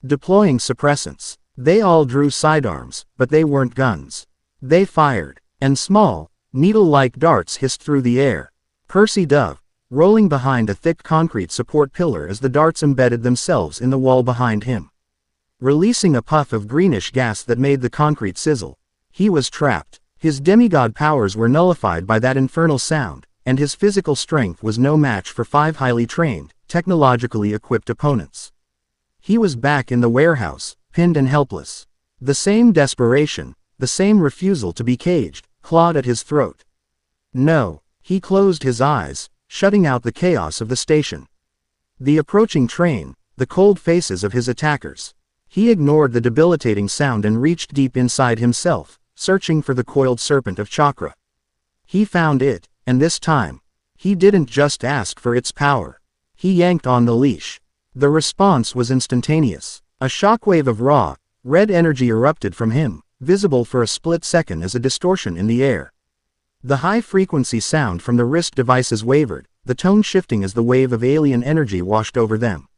"Deploying suppressants." They all drew sidearms, but they weren't guns. They fired, and small, needle-like darts hissed through the air. Percy dove, rolling behind a thick concrete support pillar as the darts embedded themselves in the wall behind him, releasing a puff of greenish gas that made the concrete sizzle. He was trapped. His demigod powers were nullified by that infernal sound, and his physical strength was no match for 5 highly trained, technologically equipped opponents. He was back in the warehouse, pinned and helpless. The same desperation, the same refusal to be caged, clawed at his throat. No. He closed his eyes, shutting out the chaos of the station. The approaching train, the cold faces of his attackers. He ignored the debilitating sound and reached deep inside himself, searching for the coiled serpent of chakra. He found it, and this time, he didn't just ask for its power. He yanked on the leash. The response was instantaneous. A shockwave of raw, red energy erupted from him, visible for a split second as a distortion in the air. The high-frequency sound from the wrist devices wavered, the tone shifting as the wave of alien energy washed over them.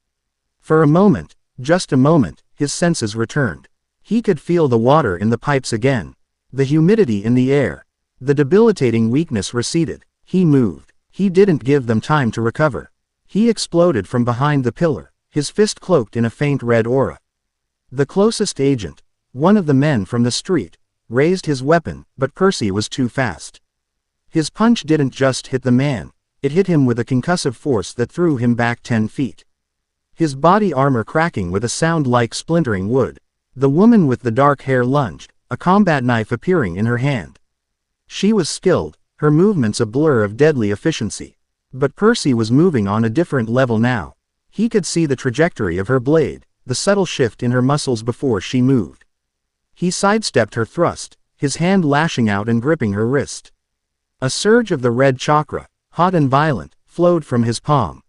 For a moment, just a moment, his senses returned. He could feel the water in the pipes again, the humidity in the air. The debilitating weakness receded. He moved. He didn't give them time to recover. He exploded from behind the pillar, his fist cloaked in a faint red aura. The closest agent, one of the men from the street, raised his weapon, but Percy was too fast. His punch didn't just hit the man, it hit him with a concussive force that threw him back 10 feet. His body armor cracking with a sound like splintering wood. The woman with the dark hair lunged, a combat knife appearing in her hand. She was skilled, her movements a blur of deadly efficiency. But Percy was moving on a different level now. He could see the trajectory of her blade, the subtle shift in her muscles before she moved. He sidestepped her thrust, his hand lashing out and gripping her wrist. A surge of the red chakra, hot and violent, flowed from his palm.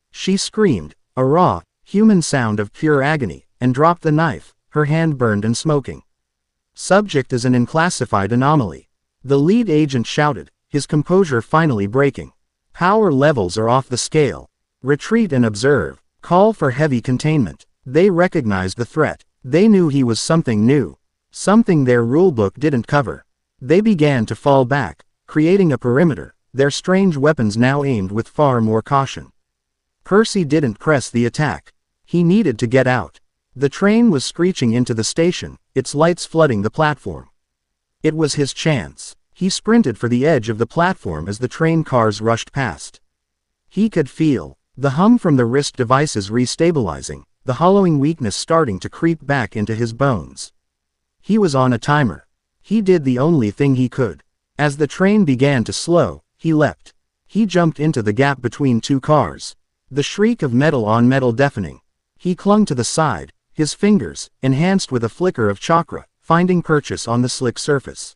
She screamed, a raw, human sound of pure agony, and dropped the knife, her hand burned and smoking. Subject is an unclassified anomaly. The lead agent shouted, his composure finally breaking. Power levels are off the scale. Retreat and observe. Call for heavy containment. They recognized the threat. They knew he was something new. Something their rulebook didn't cover. They began to fall back, creating a perimeter, their strange weapons now aimed with far more caution. Percy didn't press the attack. He needed to get out. The train was screeching into the station, its lights flooding the platform. It was his chance. He sprinted for the edge of the platform as the train cars rushed past. He could feel the hum from the wrist devices restabilizing, the hollowing weakness starting to creep back into his bones. He was on a timer. He did the only thing he could. As the train began to slow, he leapt. He jumped into the gap between two cars. The shriek of metal on metal deafening. He clung to the side, his fingers, enhanced with a flicker of chakra, finding purchase on the slick surface.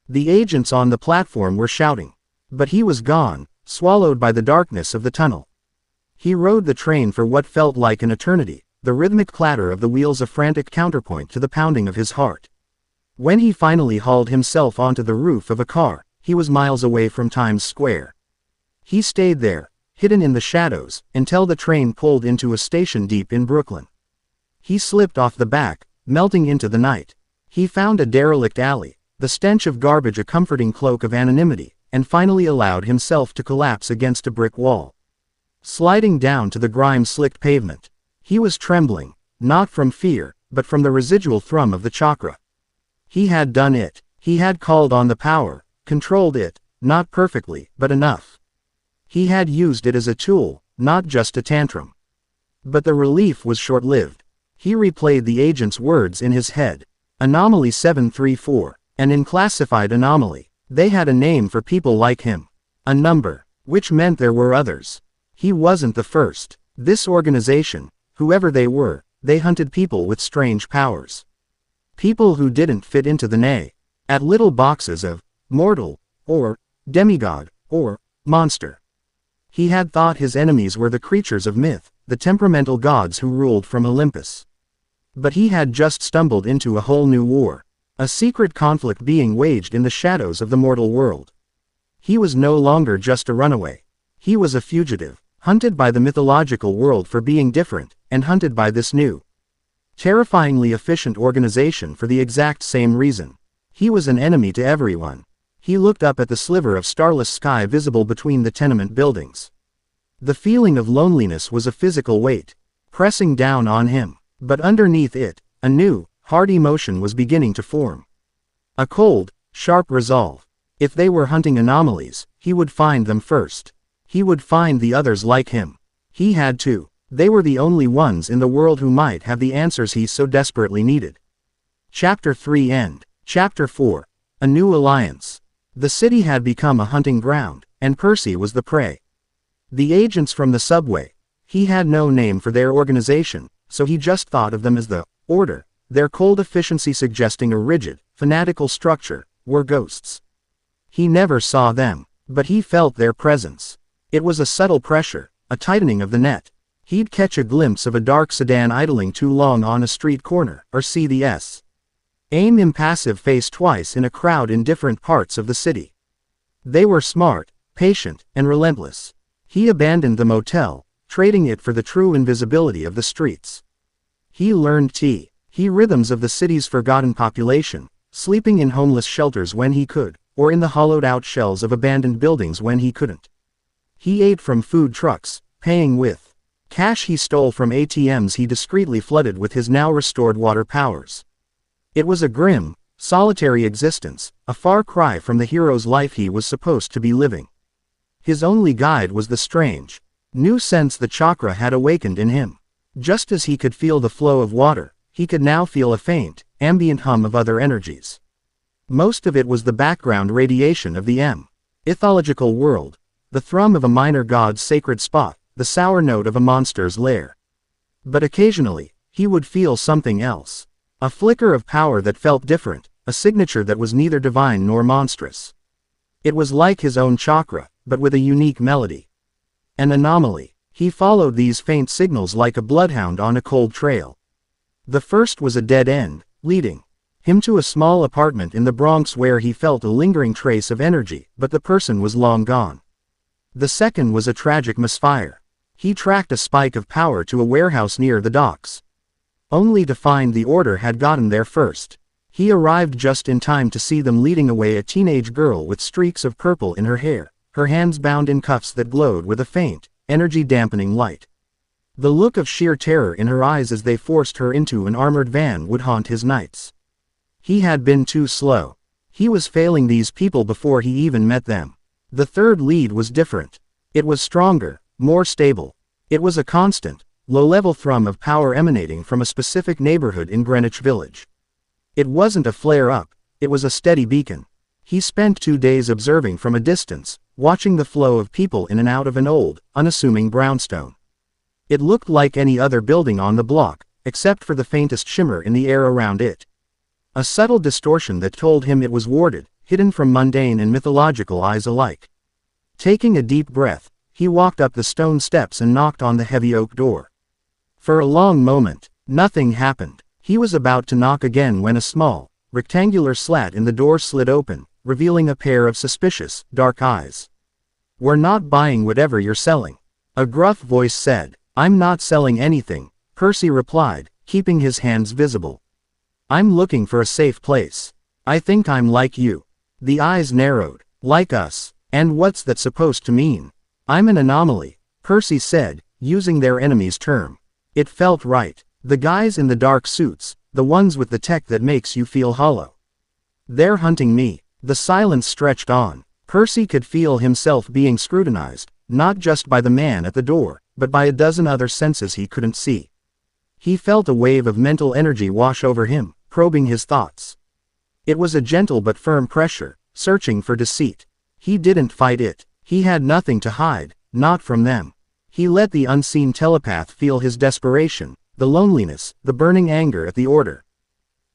The agents on the platform were shouting. But he was gone, swallowed by the darkness of the tunnel. He rode the train for what felt like an eternity, the rhythmic clatter of the wheels a frantic counterpoint to the pounding of his heart. When he finally hauled himself onto the roof of a car, he was miles away from Times Square. He stayed there, hidden in the shadows, until the train pulled into a station deep in Brooklyn. He slipped off the back, melting into the night. He found a derelict alley, the stench of garbage a comforting cloak of anonymity, and finally allowed himself to collapse against a brick wall. Sliding down to the grime-slicked pavement, he was trembling, not from fear, but from the residual thrum of the chakra. He had done it. He had called on the power, controlled it, not perfectly, but enough. He had used it as a tool, not just a tantrum. But the relief was short-lived. He replayed the agent's words in his head. Anomaly 734, an unclassified anomaly. They had a name for people like him. A number, which meant there were others. He wasn't the first. This organization, whoever they hunted people with strange powers. People who didn't fit into the at little boxes of mortal, or demigod, or monster. He had thought his enemies were the creatures of myth, the temperamental gods who ruled from Olympus. But he had just stumbled into a whole new war, a secret conflict being waged in the shadows of the mortal world. He was no longer just a runaway. He was a fugitive, hunted by the mythological world for being different, and hunted by this new, terrifyingly efficient organization for the exact same reason. He was an enemy to everyone. He looked up at the sliver of starless sky visible between the tenement buildings. The feeling of loneliness was a physical weight, pressing down on him. But underneath it, a new, hard emotion was beginning to form. A cold, sharp resolve. If they were hunting anomalies, he would find them first. He would find the others like him. He had to. They were the only ones in the world who might have the answers he so desperately needed. Chapter 3 End. Chapter 4. A New Alliance. The city had become a hunting ground, and Percy was the prey. The agents from the subway. He had no name for their organization, so he just thought of them as the order, their cold efficiency suggesting a rigid, fanatical structure, were ghosts. He never saw them, but he felt their presence. It was a subtle pressure, a tightening of the net. He'd catch a glimpse of a dark sedan idling too long on a street corner, or see the same impassive face twice in a crowd in different parts of the city. They were smart, patient, and relentless. He abandoned the motel, trading it for the true invisibility of the streets. He learned rhythms of the city's forgotten population, sleeping in homeless shelters when he could, or in the hollowed-out shells of abandoned buildings when he couldn't. He ate from food trucks, paying with cash he stole from ATMs he discreetly flooded with his now restored water powers. It was a grim, solitary existence, a far cry from the hero's life he was supposed to be living. His only guide was the strange, new sense the chakra had awakened in him. Just as he could feel the flow of water, he could now feel a faint, ambient hum of other energies. Most of it was the background radiation of the mythological world, the thrum of a minor god's sacred spot, the sour note of a monster's lair. But occasionally, he would feel something else. A flicker of power that felt different, a signature that was neither divine nor monstrous. It was like his own chakra, but with a unique melody. An anomaly. He followed these faint signals like a bloodhound on a cold trail. The first was a dead end, leading him to a small apartment in the Bronx where he felt a lingering trace of energy, but the person was long gone. The second was a tragic misfire. He tracked a spike of power to a warehouse near the docks, only to find the order had gotten there first. He arrived just in time to see them leading away a teenage girl with streaks of purple in her hair, her hands bound in cuffs that glowed with a faint, energy-dampening light. The look of sheer terror in her eyes as they forced her into an armored van would haunt his nights. He had been too slow. He was failing these people before he even met them. The third lead was different. It was stronger, more stable. It was a constant, low-level thrum of power emanating from a specific neighborhood in Greenwich Village. It wasn't a flare-up, it was a steady beacon. He spent 2 days observing from a distance, watching the flow of people in and out of an old, unassuming brownstone. It looked like any other building on the block, except for the faintest shimmer in the air around it. A subtle distortion that told him it was warded, hidden from mundane and mythological eyes alike. Taking a deep breath, he walked up the stone steps and knocked on the heavy oak door. For a long moment, nothing happened. He was about to knock again when a small, rectangular slat in the door slid open, revealing a pair of suspicious, dark eyes. "We're not buying whatever you're selling," a gruff voice said. "I'm not selling anything," Percy replied, keeping his hands visible. "I'm looking for a safe place. I think I'm like you." The eyes narrowed. "Like us? And what's that supposed to mean?" "I'm an anomaly," Percy said, using their enemy's term. It felt right. The guys in the dark suits, the ones with the tech that makes you feel hollow. "They're hunting me." The silence stretched on. Percy could feel himself being scrutinized, not just by the man at the door, but by a dozen other senses he couldn't see. He felt a wave of mental energy wash over him, probing his thoughts. It was a gentle but firm pressure, searching for deceit. He didn't fight it. He had nothing to hide, not from them. He let the unseen telepath feel his desperation, the loneliness, the burning anger at the order.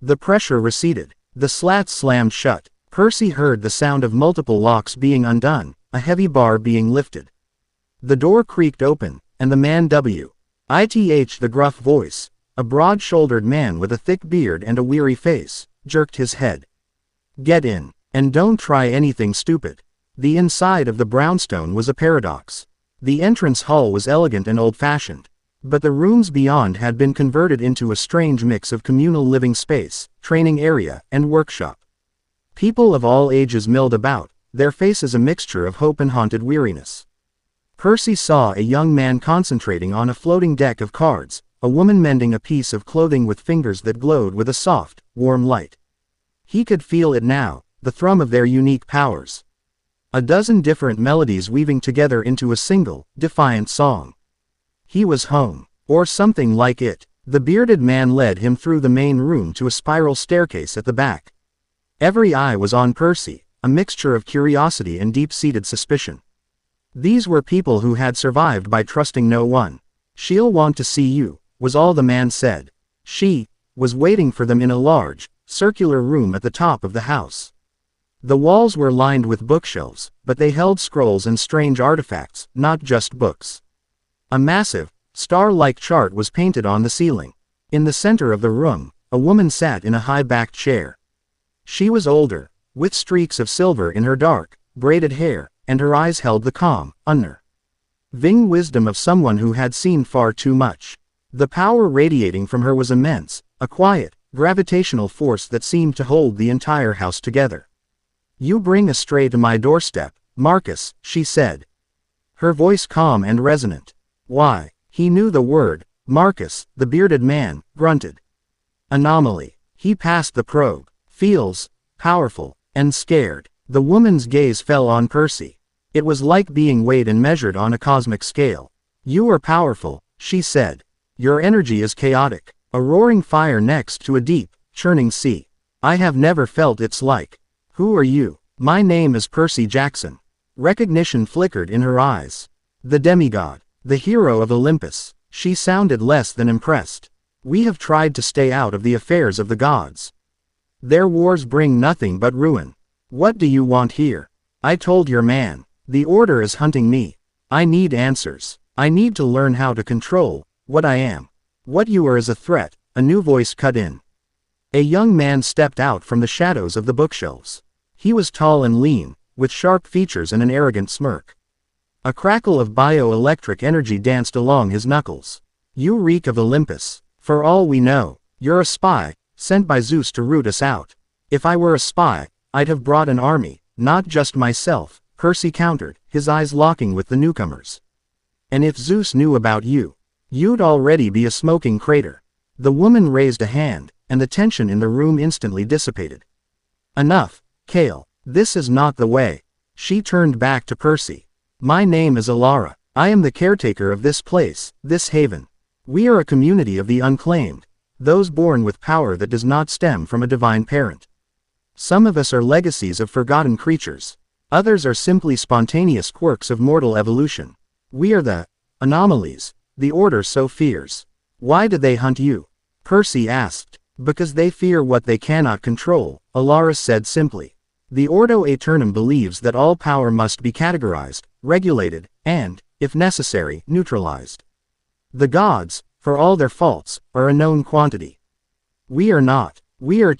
The pressure receded. The slats slammed shut. Percy heard the sound of multiple locks being undone, a heavy bar being lifted. The door creaked open, and the man the gruff voice, a broad-shouldered man with a thick beard and a weary face, jerked his head. "Get in, and don't try anything stupid." The inside of the brownstone was a paradox. The entrance hall was elegant and old-fashioned, but the rooms beyond had been converted into a strange mix of communal living space, training area, and workshop. People of all ages milled about, their faces a mixture of hope and haunted weariness. Percy saw a young man concentrating on a floating deck of cards, a woman mending a piece of clothing with fingers that glowed with a soft, warm light. He could feel it now, the thrum of their unique powers. A dozen different melodies weaving together into a single, defiant song. He was home, or something like it. The bearded man led him through the main room to a spiral staircase at the back. Every eye was on Percy, a mixture of curiosity and deep-seated suspicion. These were people who had survived by trusting no one. "She'll want to see you," was all the man said. was waiting for them in a large, circular room at the top of the house. The walls were lined with bookshelves, but they held scrolls and strange artifacts, not just books. A massive, star-like chart was painted on the ceiling. In the center of the room, a woman sat in a high-backed chair. She was older, with streaks of silver in her dark, braided hair, and her eyes held the calm, unnerving wisdom of someone who had seen far too much. The power radiating from her was immense, a quiet, gravitational force that seemed to hold the entire house together. "You bring a stray to my doorstep, Marcus," she said. Her voice calm and resonant. "Why?" He knew the word. Marcus, the bearded man, grunted. "Anomaly." He passed the probe. "Feels powerful and scared." The woman's gaze fell on Percy. It was like being weighed and measured on a cosmic scale. "You are powerful," she said. "Your energy is chaotic, a roaring fire next to a deep, churning sea. I have never felt its like." "Who are you?" "My name is Percy Jackson." Recognition flickered in her eyes. "The demigod, the hero of Olympus." She sounded less than impressed. "We have tried to stay out of the affairs of the gods. Their wars bring nothing but ruin. What do you want here?" "I told your man. The order is hunting me. I need answers. I need to learn how to control what I am." "What you are is a threat," a new voice cut in. A young man stepped out from the shadows of the bookshelves. He was tall and lean, with sharp features and an arrogant smirk. A crackle of bioelectric energy danced along his knuckles. "You reek of Olympus. For all we know, you're a spy, sent by Zeus to root us out." "If I were a spy, I'd have brought an army, not just myself," Percy countered, his eyes locking with the newcomers. "And if Zeus knew about you, you'd already be a smoking crater." The woman raised a hand, and the tension in the room instantly dissipated. "Enough, Kale. This is not the way." She turned back to Percy. "My name is Alara. I am the caretaker of this place, this haven. We are a community of the unclaimed, those born with power that does not stem from a divine parent. Some of us are legacies of forgotten creatures. Others are simply spontaneous quirks of mortal evolution. We are the anomalies the Order so fears." "Why do they hunt you?" Percy asked. "Because they fear what they cannot control," Alara said simply. "The Ordo Aeternum believes that all power must be categorized, regulated, and, if necessary, neutralized. The gods, for all their faults, are a known quantity. We are not. We are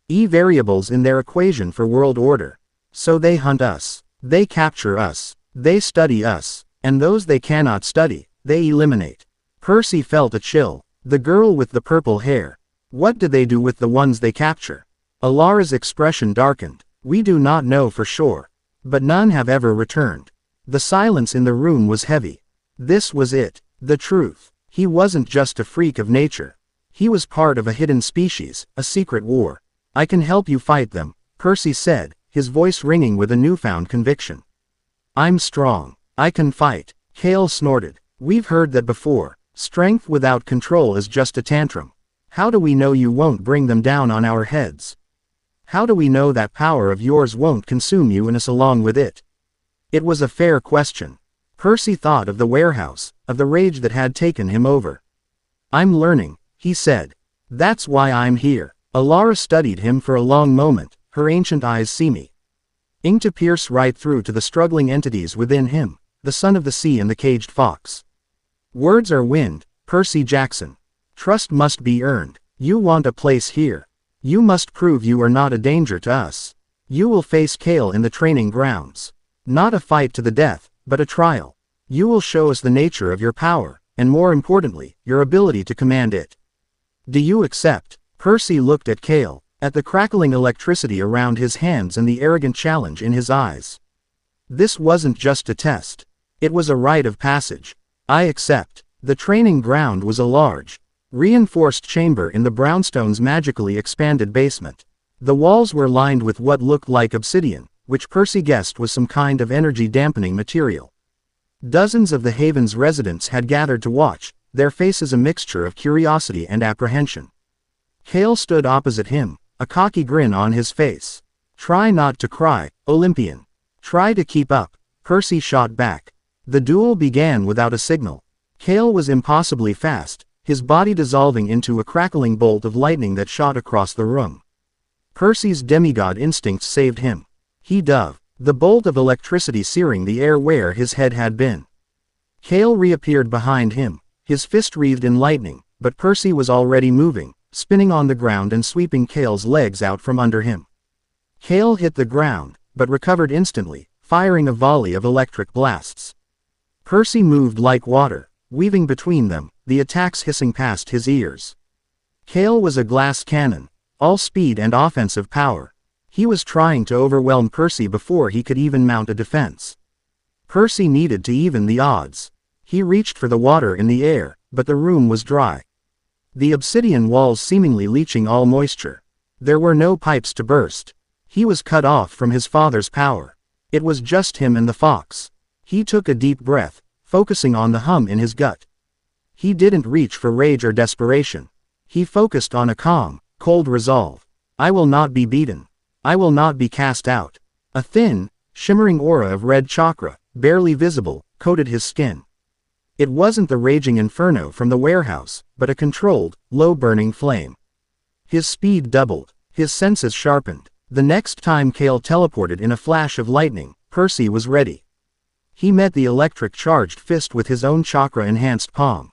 E variables in their equation for world order. So they hunt us. They capture us. They study us. And those they cannot study, they eliminate." Percy felt a chill. The girl with the purple hair. "What do they do with the ones they capture?" Alara's expression darkened. "We do not know for sure. But none have ever returned." The silence in the room was heavy. This was it. The truth. He wasn't just a freak of nature. He was part of a hidden species, a secret war. "I can help you fight them," Percy said, his voice ringing with a newfound conviction. "I'm strong. I can fight." Kale snorted. "We've heard that before. Strength without control is just a tantrum. How do we know you won't bring them down on our heads? How do we know that power of yours won't consume you and us along with it?" It was a fair question. Percy thought of the warehouse, of the rage that had taken him over. "I'm learning," he said. "That's why I'm here." Alara studied him for a long moment, her ancient eyes seamy ing to pierce right through to the struggling entities within him, the son of the sea and the caged fox. "Words are wind, Percy Jackson. Trust must be earned. You want a place here. You must prove you are not a danger to us. You will face Kale in the training grounds. Not a fight to the death, but a trial. You will show us the nature of your power, and more importantly, your ability to command it. Do you accept?" Percy looked at Kale, at the crackling electricity around his hands and the arrogant challenge in his eyes. This wasn't just a test. It was a rite of passage. "I accept." The training ground was a large, reinforced chamber in the brownstone's magically expanded basement. The walls were lined with what looked like obsidian, which Percy guessed was some kind of energy-dampening material. Dozens of the haven's residents had gathered to watch, their faces a mixture of curiosity and apprehension. Kale stood opposite him, a cocky grin on his face. "Try not to cry, Olympian. Try to keep up," Percy shot back. The duel began without a signal. Kale was impossibly fast, his body dissolving into a crackling bolt of lightning that shot across the room. Percy's demigod instincts saved him. He dove, the bolt of electricity searing the air where his head had been. Kale reappeared behind him, his fist wreathed in lightning, but Percy was already moving, spinning on the ground and sweeping Kale's legs out from under him. Kale hit the ground, but recovered instantly, firing a volley of electric blasts. Percy moved like water, weaving between them, the attacks hissing past his ears. Kale was a glass cannon, all speed and offensive power. He was trying to overwhelm Percy before he could even mount a defense. Percy needed to even the odds. He reached for the water in the air, but the room was dry. The obsidian walls seemingly leaching all moisture. There were no pipes to burst. He was cut off from his father's power. It was just him and the fox. He took a deep breath, focusing on the hum in his gut. He didn't reach for rage or desperation. He focused on a calm, cold resolve. I will not be beaten. I will not be cast out. A thin, shimmering aura of red chakra, barely visible, coated his skin. It wasn't the raging inferno from the warehouse, but a controlled, low-burning flame. His speed doubled, his senses sharpened. The next time Kale teleported in a flash of lightning, Percy was ready. He met the electric-charged fist with his own chakra-enhanced palm.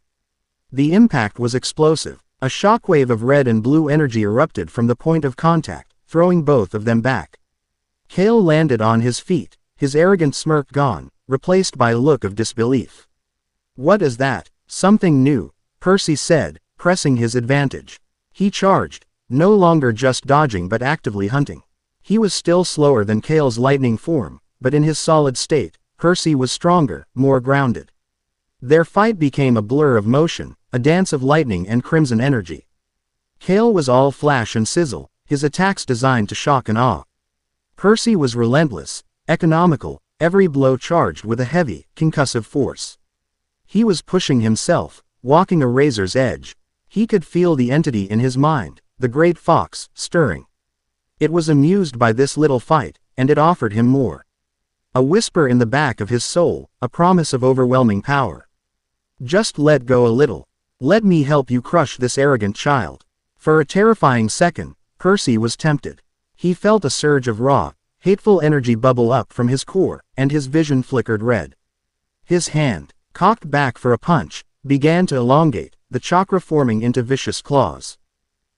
The impact was explosive. A shockwave of red and blue energy erupted from the point of contact, throwing both of them back. Kale landed on his feet, his arrogant smirk gone, replaced by a look of disbelief. What is that? Something new, Percy said, pressing his advantage. He charged, no longer just dodging but actively hunting. He was still slower than Kale's lightning form, but in his solid state, Percy was stronger, more grounded. Their fight became a blur of motion, a dance of lightning and crimson energy. Kale was all flash and sizzle, his attacks designed to shock and awe. Percy was relentless, economical, every blow charged with a heavy, concussive force. He was pushing himself, walking a razor's edge. He could feel the entity in his mind, the great fox, stirring. It was amused by this little fight, and it offered him more. A whisper in the back of his soul, a promise of overwhelming power. Just let go a little. Let me help you crush this arrogant child. For a terrifying second, Percy was tempted. He felt a surge of raw, hateful energy bubble up from his core, and his vision flickered red. His hand, cocked back for a punch, began to elongate, the chakra forming into vicious claws.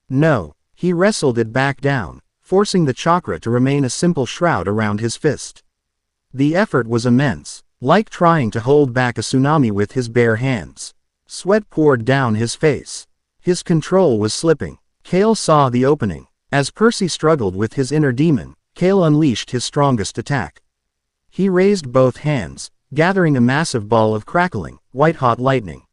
No, he wrestled it back down, forcing the chakra to remain a simple shroud around his fist. The effort was immense, like trying to hold back a tsunami with his bare hands. Sweat poured down his face. His control was slipping. Kale saw the opening. As Percy struggled with his inner demon, Kale unleashed his strongest attack. He raised both hands, gathering a massive ball of crackling, white-hot lightning.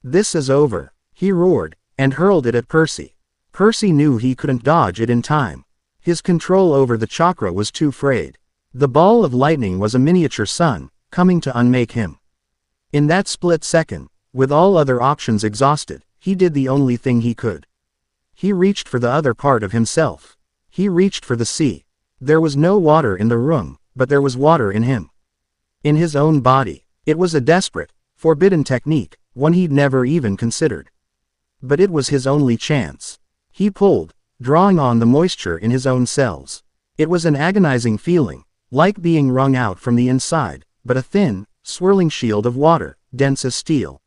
This is over, he roared, and hurled it at Percy. Percy knew he couldn't dodge it in time. His control over the chakra was too frayed. The ball of lightning was a miniature sun, coming to unmake him. In that split second, with all other options exhausted, he did the only thing he could. He reached for the other part of himself. He reached for the sea. There was no water in the room, but there was water in him. In his own body. It was a desperate, forbidden technique, one he'd never even considered. But it was his only chance. He pulled, drawing on the moisture in his own cells. It was an agonizing feeling, like being wrung out from the inside, but a thin, swirling shield of water, dense as steel,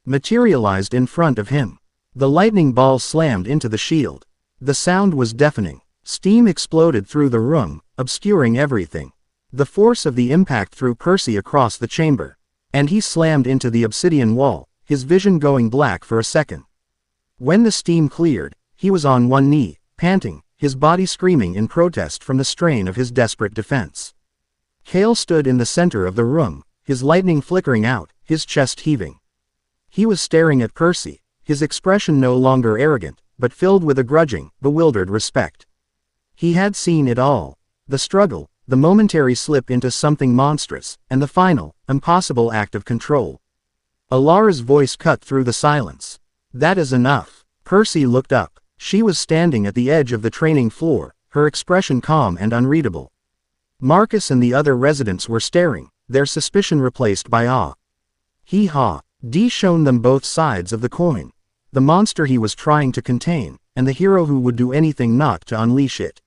materialized in front of him. The lightning ball slammed into the shield. The sound was deafening. Steam exploded through the room, obscuring everything. The force of the impact threw Percy across the chamber, and he slammed into the obsidian wall, his vision going black for a second. When the steam cleared, he was on one knee, panting, his body screaming in protest from the strain of his desperate defense. Kale stood in the center of the room, his lightning flickering out, his chest heaving. He was staring at Percy, his expression no longer arrogant, but filled with a grudging, bewildered respect. He had seen it all. The struggle, the momentary slip into something monstrous, and the final, impossible act of control. Alara's voice cut through the silence. That is enough. Percy looked up. She was standing at the edge of the training floor, her expression calm and unreadable. Marcus and the other residents were staring, their suspicion replaced by awe. Hee-haw. Dee shown them both sides of the coin. the monster he was trying to contain, and the hero who would do anything not to unleash it.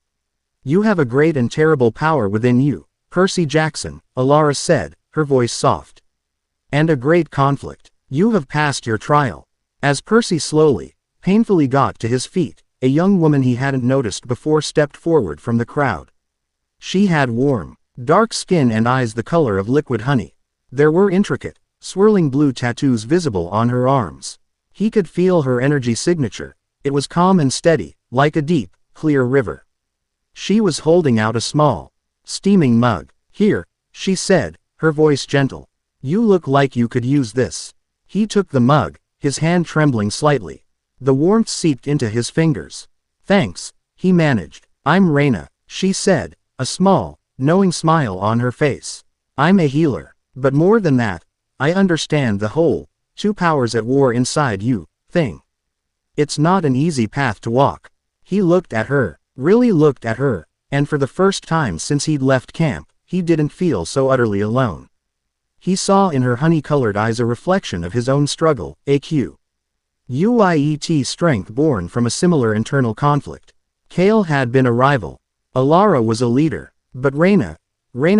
"You have a great and terrible power within you, Percy Jackson," Alara said, her voice soft. "And a great conflict. You have passed your trial." As Percy slowly, painfully got to his feet, a young woman he hadn't noticed before stepped forward from the crowd. She had warm, dark skin and eyes the color of liquid honey. There were intricate, swirling blue tattoos visible on her arms. He could feel her energy signature. It was calm and steady, like a deep, clear river. She was holding out a small, steaming mug. "Here," she said, her voice gentle. "You look like you could use this." He took the mug, his hand trembling slightly. The warmth seeped into his fingers. "Thanks," he managed. "I'm Reina," she said, a small, knowing smile on her face. "I'm a healer. But more than that, I understand the whole, two powers at war inside you, thing. It's not an easy path to walk." He looked at her, really looked at her, and for the first time since he'd left camp, he didn't feel so utterly alone. He saw in her honey-colored eyes a reflection of his own struggle, UIET strength born from a similar internal conflict. Kale had been a rival. Alara was a leader. But Reina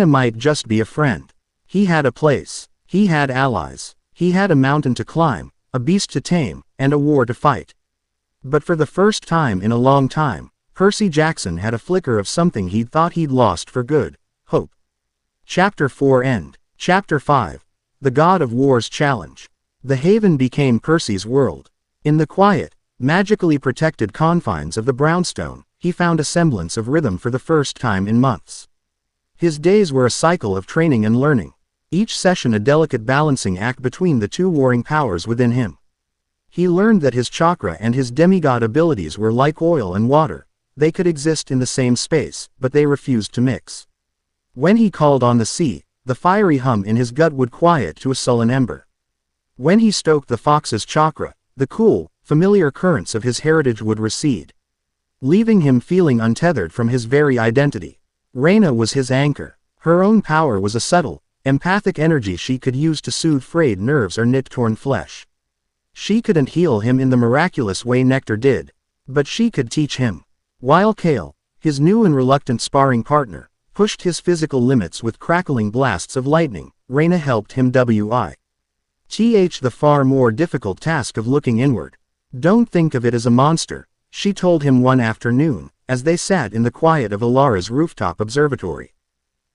might just be a friend. He had a place. He had allies. He had a mountain to climb, a beast to tame, and a war to fight. But for the first time in a long time, Percy Jackson had a flicker of something he'd thought he'd lost for good: hope. Chapter 4 End. Chapter 5. The God of War's Challenge. The Haven became Percy's world. In the quiet, magically protected confines of the brownstone, he found a semblance of rhythm for the first time in months. His days were a cycle of training and learning, each session a delicate balancing act between the two warring powers within him. He learned that his chakra and his demigod abilities were like oil and water. They could exist in the same space, but they refused to mix. When he called on the sea, the fiery hum in his gut would quiet to a sullen ember. When he stoked the fox's chakra, the cool, familiar currents of his heritage would recede, leaving him feeling untethered from his very identity. Reina was his anchor. Her own power was a subtle, empathic energy she could use to soothe frayed nerves or knit torn flesh. She couldn't heal him in the miraculous way Nectar did, but she could teach him. While Kale, his new and reluctant sparring partner, pushed his physical limits with crackling blasts of lightning, Reina helped him the far more difficult task of looking inward. "Don't think of it as a monster," she told him one afternoon, as they sat in the quiet of Alara's rooftop observatory.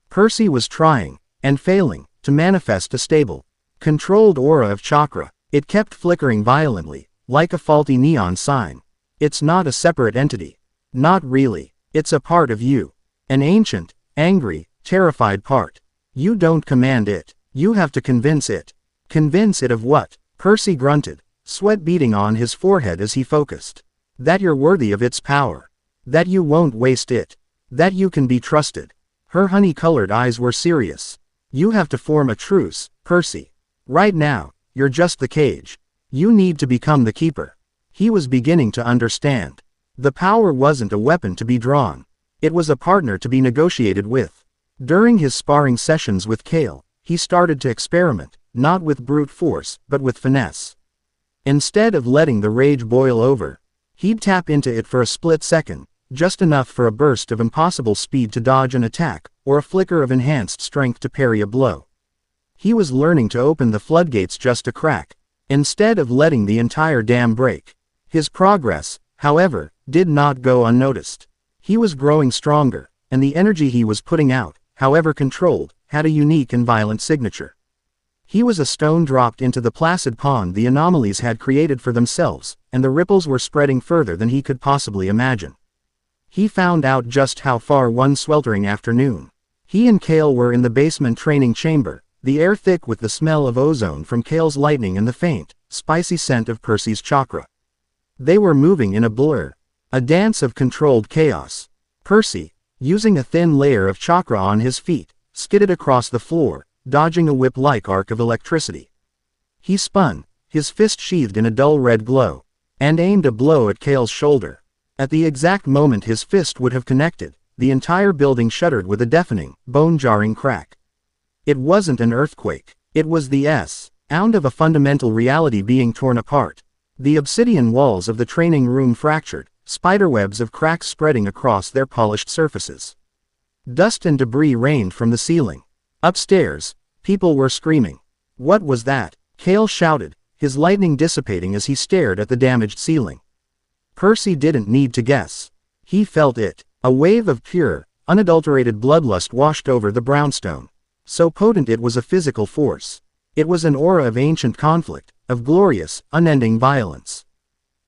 Percy was trying, and failing, to manifest a stable, controlled aura of chakra. It kept flickering violently, like a faulty neon sign. "It's not a separate entity. Not really. It's a part of you. An ancient, angry, terrified part. You don't command it. You have to convince it." "Convince it of what?" Percy grunted, sweat beading on his forehead as he focused. "That you're worthy of its power. That you won't waste it. That you can be trusted." Her honey-colored eyes were serious. "You have to form a truce, Percy. Right now, you're just the cage. You need to become the keeper." He was beginning to understand. The power wasn't a weapon to be drawn. It was a partner to be negotiated with. During his sparring sessions with Kale, he started to experiment, not with brute force, but with finesse. Instead of letting the rage boil over, he'd tap into it for a split second, just enough for a burst of impossible speed to dodge an attack, or a flicker of enhanced strength to parry a blow. He was learning to open the floodgates just a crack, instead of letting the entire dam break. His progress, however, did not go unnoticed. He was growing stronger, and the energy he was putting out, however controlled, had a unique and violent signature. He was a stone dropped into the placid pond the anomalies had created for themselves, and the ripples were spreading further than he could possibly imagine. He found out just how far one sweltering afternoon. He and Kale were in the basement training chamber, the air thick with the smell of ozone from Kale's lightning and the faint, spicy scent of Percy's chakra. They were moving in a blur, a dance of controlled chaos. Percy, using a thin layer of chakra on his feet, skidded across the floor, dodging a whip-like arc of electricity. He spun, his fist sheathed in a dull red glow, and aimed a blow at Kale's shoulder. At the exact moment his fist would have connected, the entire building shuddered with a deafening, bone-jarring crack. It wasn't an earthquake. It was the sound of a fundamental reality being torn apart. The obsidian walls of the training room fractured, spiderwebs of cracks spreading across their polished surfaces. Dust and debris rained from the ceiling. Upstairs, people were screaming. What was that? Kale shouted, his lightning dissipating as he stared at the damaged ceiling. Percy didn't need to guess. He felt it. A wave of pure, unadulterated bloodlust washed over the brownstone. So potent it was a physical force. It was an aura of ancient conflict, of glorious, unending violence.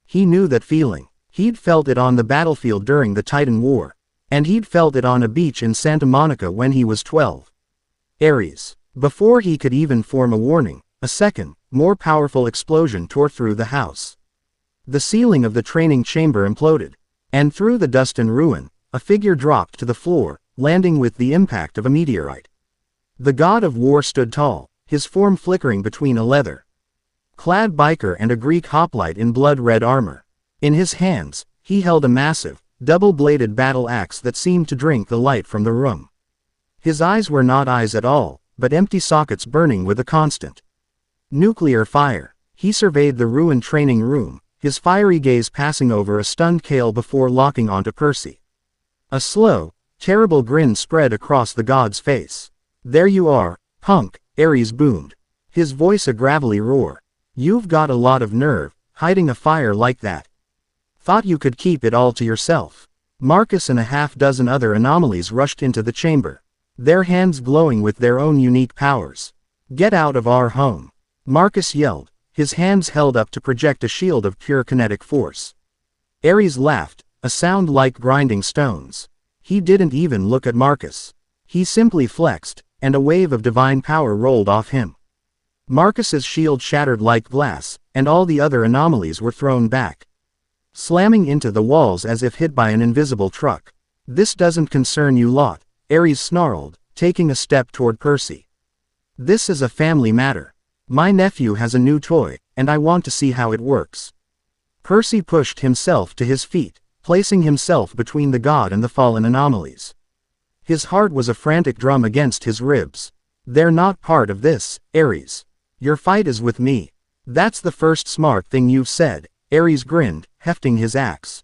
He knew that feeling. He'd felt it on the battlefield during the Titan War. And he'd felt it on a beach in Santa Monica when he was 12. Ares. Before he could even form a warning, a second, more powerful explosion tore through the house. The ceiling of the training chamber imploded. And through the dust and ruin, a figure dropped to the floor, landing with the impact of a meteorite. The god of war stood tall, his form flickering between a leather-clad biker and a Greek hoplite in blood-red armor. In his hands, he held a massive, double-bladed battle axe that seemed to drink the light from the room. His eyes were not eyes at all, but empty sockets burning with a constant nuclear fire. He surveyed the ruined training room, his fiery gaze passing over a stunned Kale before locking onto Percy. A slow, terrible grin spread across the god's face. "There you are, punk," Ares boomed, his voice a gravelly roar. "You've got a lot of nerve, hiding a fire like that. Thought you could keep it all to yourself." Marcus and a half-dozen other anomalies rushed into the chamber, their hands glowing with their own unique powers. "Get out of our home," Marcus yelled, his hands held up to project a shield of pure kinetic force. Ares laughed, a sound like grinding stones. He didn't even look at Marcus. He simply flexed, and a wave of divine power rolled off him. Marcus's shield shattered like glass, and all the other anomalies were thrown back, slamming into the walls as if hit by an invisible truck. "This doesn't concern you lot," Ares snarled, taking a step toward Percy. "This is a family matter. My nephew has a new toy, and I want to see how it works." Percy pushed himself to his feet, placing himself between the god and the fallen anomalies. His heart was a frantic drum against his ribs. "They're not part of this, Ares. Your fight is with me." "That's the first smart thing you've said," Ares grinned, hefting his axe.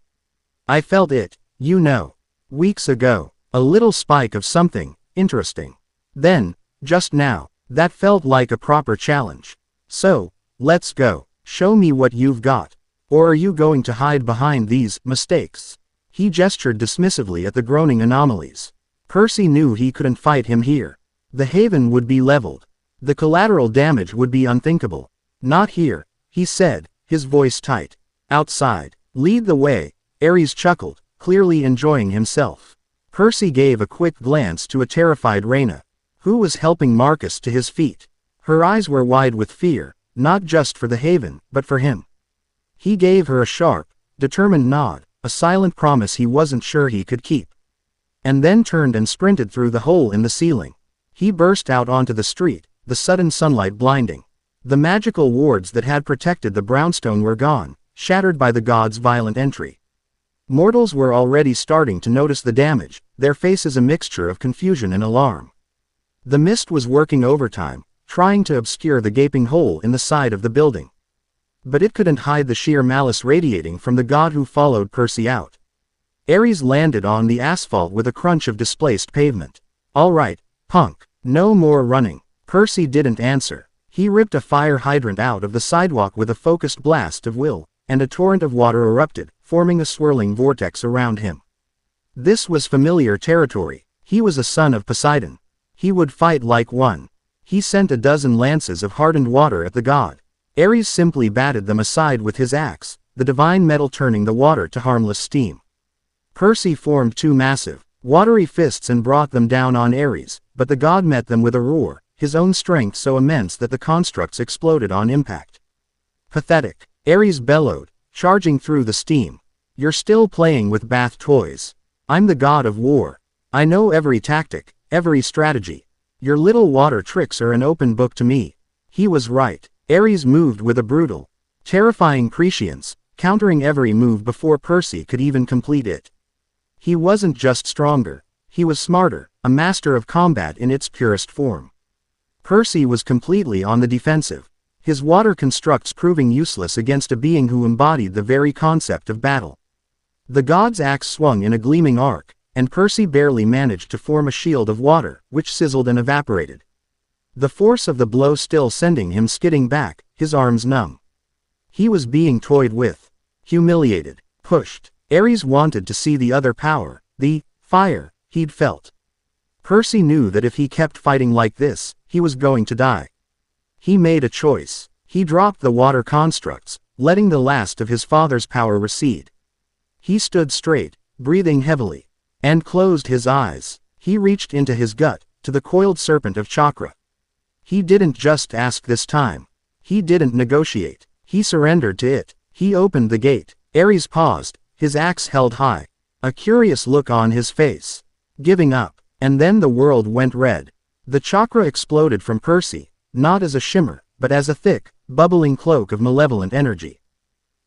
"I felt it, you know. Weeks ago. A little spike of something interesting. Then, just now, that felt like a proper challenge. So, let's go. Show me what you've got. Or are you going to hide behind these mistakes?" He gestured dismissively at the groaning anomalies. Percy knew he couldn't fight him here. The haven would be leveled. The collateral damage would be unthinkable. "Not here," he said, his voice tight. "Outside. Lead the way," Ares chuckled, clearly enjoying himself. Percy gave a quick glance to a terrified Reyna, who was helping Marcus to his feet. Her eyes were wide with fear, not just for the haven, but for him. He gave her a sharp, determined nod, a silent promise he wasn't sure he could keep. And then turned and sprinted through the hole in the ceiling. He burst out onto the street, the sudden sunlight blinding. The magical wards that had protected the brownstone were gone, shattered by the god's violent entry. Mortals were already starting to notice the damage, their faces a mixture of confusion and alarm. The mist was working overtime, trying to obscure the gaping hole in the side of the building. But it couldn't hide the sheer malice radiating from the god who followed Percy out. Ares landed on the asphalt with a crunch of displaced pavement. "All right, punk, no more running." Percy didn't answer. He ripped a fire hydrant out of the sidewalk with a focused blast of will, and a torrent of water erupted, forming a swirling vortex around him. This was familiar territory. He was a son of Poseidon. He would fight like one. He sent a dozen lances of hardened water at the god. Ares simply batted them aside with his axe, the divine metal turning the water to harmless steam. Percy formed two massive, watery fists and brought them down on Ares, but the god met them with a roar, his own strength so immense that the constructs exploded on impact. "Pathetic," Ares bellowed, charging through the steam. "You're still playing with bath toys. I'm the god of war. I know every tactic, every strategy. Your little water tricks are an open book to me." He was right. Ares moved with a brutal, terrifying prescience, countering every move before Percy could even complete it. He wasn't just stronger. He was smarter, a master of combat in its purest form. Percy was completely on the defensive. his water constructs proving useless against a being who embodied the very concept of battle. The god's axe swung in a gleaming arc, and Percy barely managed to form a shield of water, which sizzled and evaporated. The force of the blow still sending him skidding back, his arms numb. He was being toyed with. Humiliated. Pushed. Ares wanted to see the other power, the fire he'd felt. Percy knew that if he kept fighting like this, he was going to die. He made a choice. He dropped the water constructs, letting the last of his father's power recede. He stood straight, breathing heavily, and closed his eyes. He reached into his gut, to the coiled serpent of chakra. He didn't just ask this time. He didn't negotiate. He surrendered to it. He opened the gate. Ares paused, his axe held high. A curious look on his face. Giving up. And then the world went red. The chakra exploded from Percy, not as a shimmer, but as a thick, bubbling cloak of malevolent energy.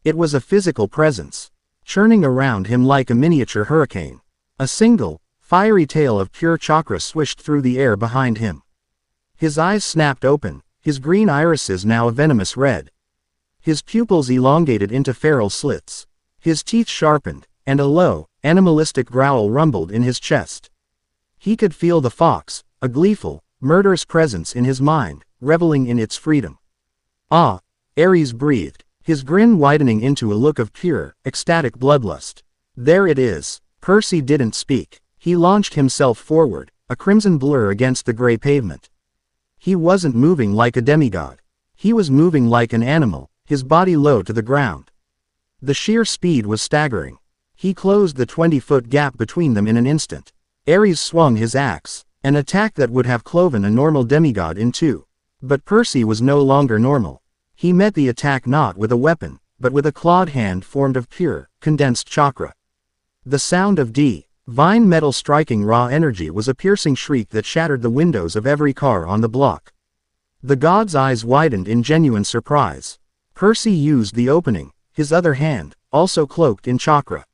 It was a physical presence, churning around him like a miniature hurricane. A single, fiery tail of pure chakra swished through the air behind him. His eyes snapped open, his green irises now a venomous red. His pupils elongated into feral slits. His teeth sharpened, and a low, animalistic growl rumbled in his chest. He could feel the fox, a gleeful, murderous presence in his mind, reveling in its freedom. Ah! Ares breathed, his grin widening into a look of pure, ecstatic bloodlust. There it is. Percy didn't speak. He launched himself forward, a crimson blur against the gray pavement. He wasn't moving like a demigod. He was moving like an animal, his body low to the ground. The sheer speed was staggering. He closed the 20-foot gap between them in an instant. Ares swung his axe, an attack that would have cloven a normal demigod in two. But Percy was no longer normal. He met the attack not with a weapon, but with a clawed hand formed of pure, condensed chakra. The sound of divine metal striking raw energy was a piercing shriek that shattered the windows of every car on the block. The god's eyes widened in genuine surprise. Percy used the opening, his other hand, also cloaked in chakra,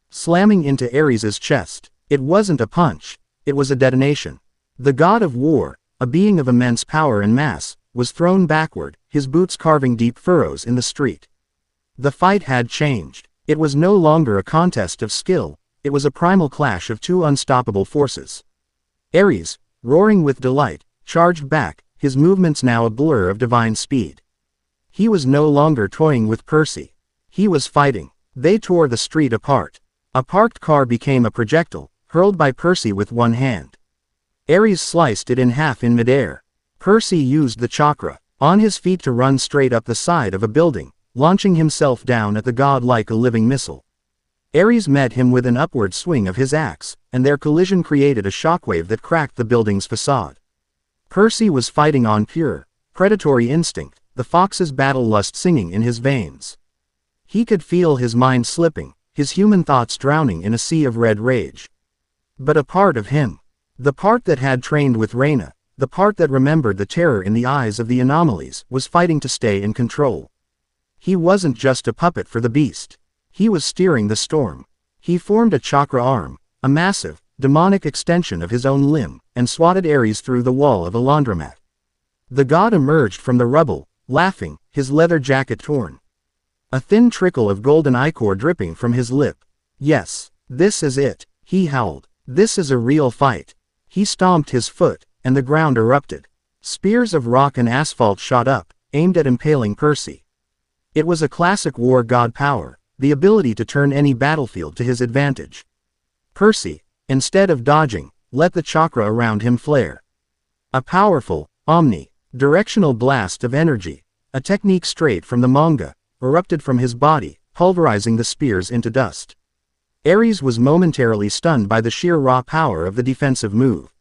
slamming into Ares's chest. It wasn't a punch, it was a detonation. The god of war, a being of immense power and mass, was thrown backward, his boots carving deep furrows in the street. The fight had changed. It was no longer a contest of skill, it was a primal clash of two unstoppable forces. Ares, roaring with delight, charged back, his movements now a blur of divine speed. He was no longer toying with Percy. He was fighting. They tore the street apart. A parked car became a projectile, hurled by Percy with one hand. Ares sliced it in half in midair. Percy used the chakra, on his feet to run straight up the side of a building, launching himself down at the god like a living missile. Ares met him with an upward swing of his axe, and their collision created a shockwave that cracked the building's facade. Percy was fighting on pure, predatory instinct, the fox's battle lust singing in his veins. He could feel his mind slipping, his human thoughts drowning in a sea of red rage. But a part of him, the part that had trained with Reyna, the part that remembered the terror in the eyes of the anomalies, was fighting to stay in control. He wasn't just a puppet for the beast. He was steering the storm. He formed a chakra arm, a massive, demonic extension of his own limb, and swatted Ares through the wall of a laundromat. The god emerged from the rubble, laughing, his leather jacket torn. A thin trickle of golden ichor dripping from his lip. Yes, this is it, he howled. This is a real fight. He stomped his foot, and the ground erupted. Spears of rock and asphalt shot up, aimed at impaling Percy. It was a classic war god power, the ability to turn any battlefield to his advantage. Percy, instead of dodging, let the chakra around him flare. A powerful, omni-directional blast of energy, a technique straight from the manga, erupted from his body, pulverizing the spears into dust. Ares was momentarily stunned by the sheer raw power of the defensive move.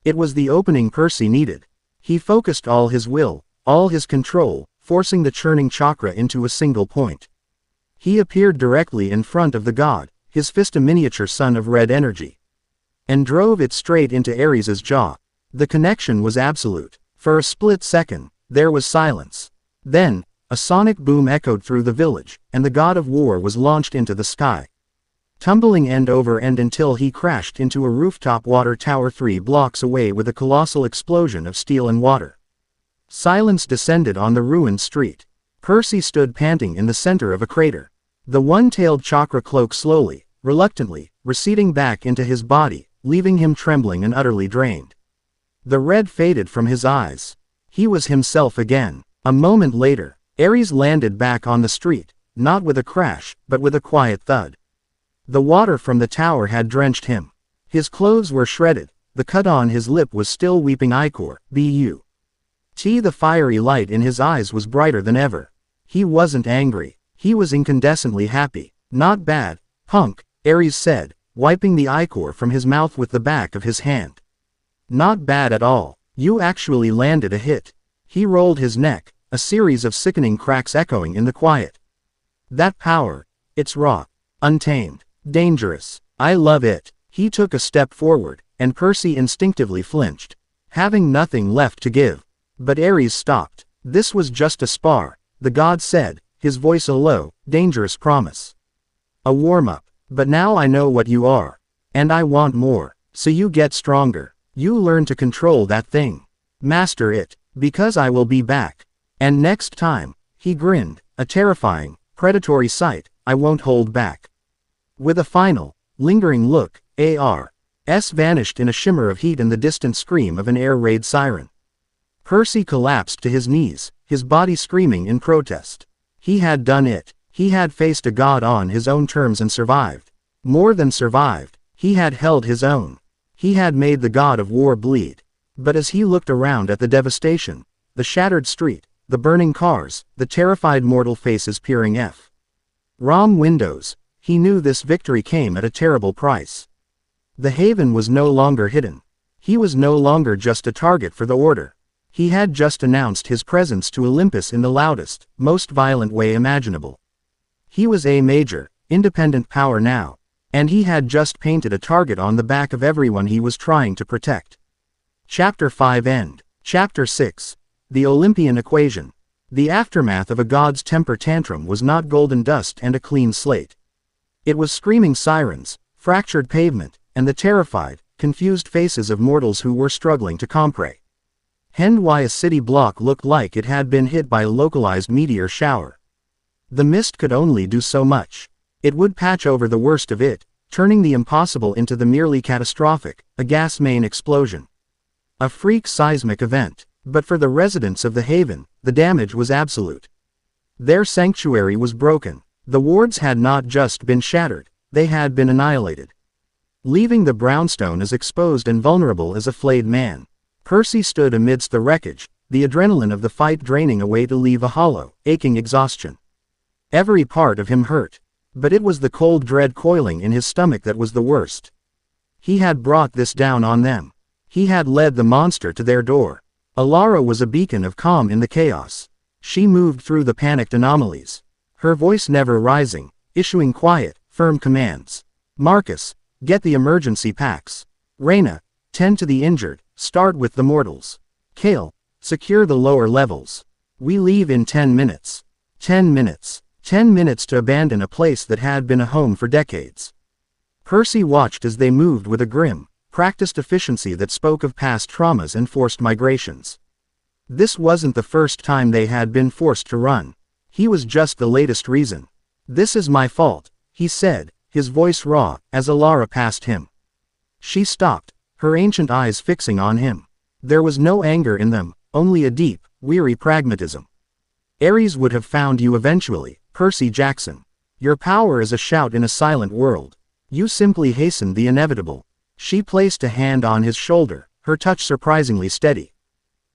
It was the opening Percy needed. He focused all his will, all his control, forcing the churning chakra into a single point. He appeared directly in front of the god, his fist a miniature sun of red energy, and drove it straight into Ares's jaw. The connection was absolute. For a split second, there was silence. Then, a sonic boom echoed through the village, and the god of war was launched into the sky, tumbling end over end until he crashed into a rooftop water tower 3 blocks away with a colossal explosion of steel and water. Silence descended on the ruined street. Percy stood panting in the center of a crater. The one-tailed chakra cloak slowly, reluctantly, receding back into his body, leaving him trembling and utterly drained. The red faded from his eyes. He was himself again. A moment later, Ares landed back on the street, not with a crash, but with a quiet thud. The water from the tower had drenched him. His clothes were shredded, the cut on his lip was still weeping ichor, but the fiery light in his eyes was brighter than ever. He wasn't angry, he was incandescently happy. Not bad, punk, Ares said, wiping the ichor from his mouth with the back of his hand. Not bad at all, you actually landed a hit. He rolled his neck, a series of sickening cracks echoing in the quiet. That power, it's raw, untamed, dangerous. I love it. He took a step forward, and Percy instinctively flinched, having nothing left to give. But Ares stopped. This was just a spar, the god said, his voice a low, dangerous promise. A warm-up. But now I know what you are. And I want more. So you get stronger. You learn to control that thing. Master it, because I will be back. And next time, he grinned, a terrifying, predatory sight, I won't hold back. With a final, lingering look, Ars vanished in a shimmer of heat and the distant scream of an air raid siren. Percy collapsed to his knees, his body screaming in protest. He had done it. He had faced a god on his own terms and survived. More than survived, he had held his own. He had made the god of war bleed. But as he looked around at the devastation, the shattered street, the burning cars, the terrified mortal faces peering from windows, he knew this victory came at a terrible price. The haven was no longer hidden. He was no longer just a target for the order. He had just announced his presence to Olympus in the loudest, most violent way imaginable. He was a major, independent power now, and he had just painted a target on the back of everyone he was trying to protect. Chapter 5 End. Chapter 6. The Olympian Equation. The aftermath of a god's temper tantrum was not golden dust and a clean slate. It was screaming sirens, fractured pavement, and the terrified, confused faces of mortals who were struggling to comprehend why a city block looked like it had been hit by a localized meteor shower. The mist could only do so much. It would patch over the worst of it, turning the impossible into the merely catastrophic, a gas main explosion. A freak seismic event, but for the residents of the haven, the damage was absolute. Their sanctuary was broken. The wards had not just been shattered, they had been annihilated, leaving the brownstone as exposed and vulnerable as a flayed man. Percy stood amidst the wreckage, the adrenaline of the fight draining away to leave a hollow, aching exhaustion. Every part of him hurt. But it was the cold dread coiling in his stomach that was the worst. He had brought this down on them. He had led the monster to their door. Alara was a beacon of calm in the chaos. She moved through the panicked anomalies, her voice never rising, issuing quiet, firm commands. Marcus, get the emergency packs. Reyna, tend to the injured, start with the mortals. Kale, secure the lower levels. We leave in 10 minutes. 10 minutes. 10 minutes to abandon a place that had been a home for decades. Percy watched as they moved with a grim, practiced efficiency that spoke of past traumas and forced migrations. This wasn't the first time they had been forced to run. He was just the latest reason. This is my fault, he said, his voice raw, as Alara passed him. She stopped, her ancient eyes fixing on him. There was no anger in them, only a deep, weary pragmatism. Ares would have found you eventually, Percy Jackson. Your power is a shout in a silent world. You simply hastened the inevitable. She placed a hand on his shoulder, her touch surprisingly steady.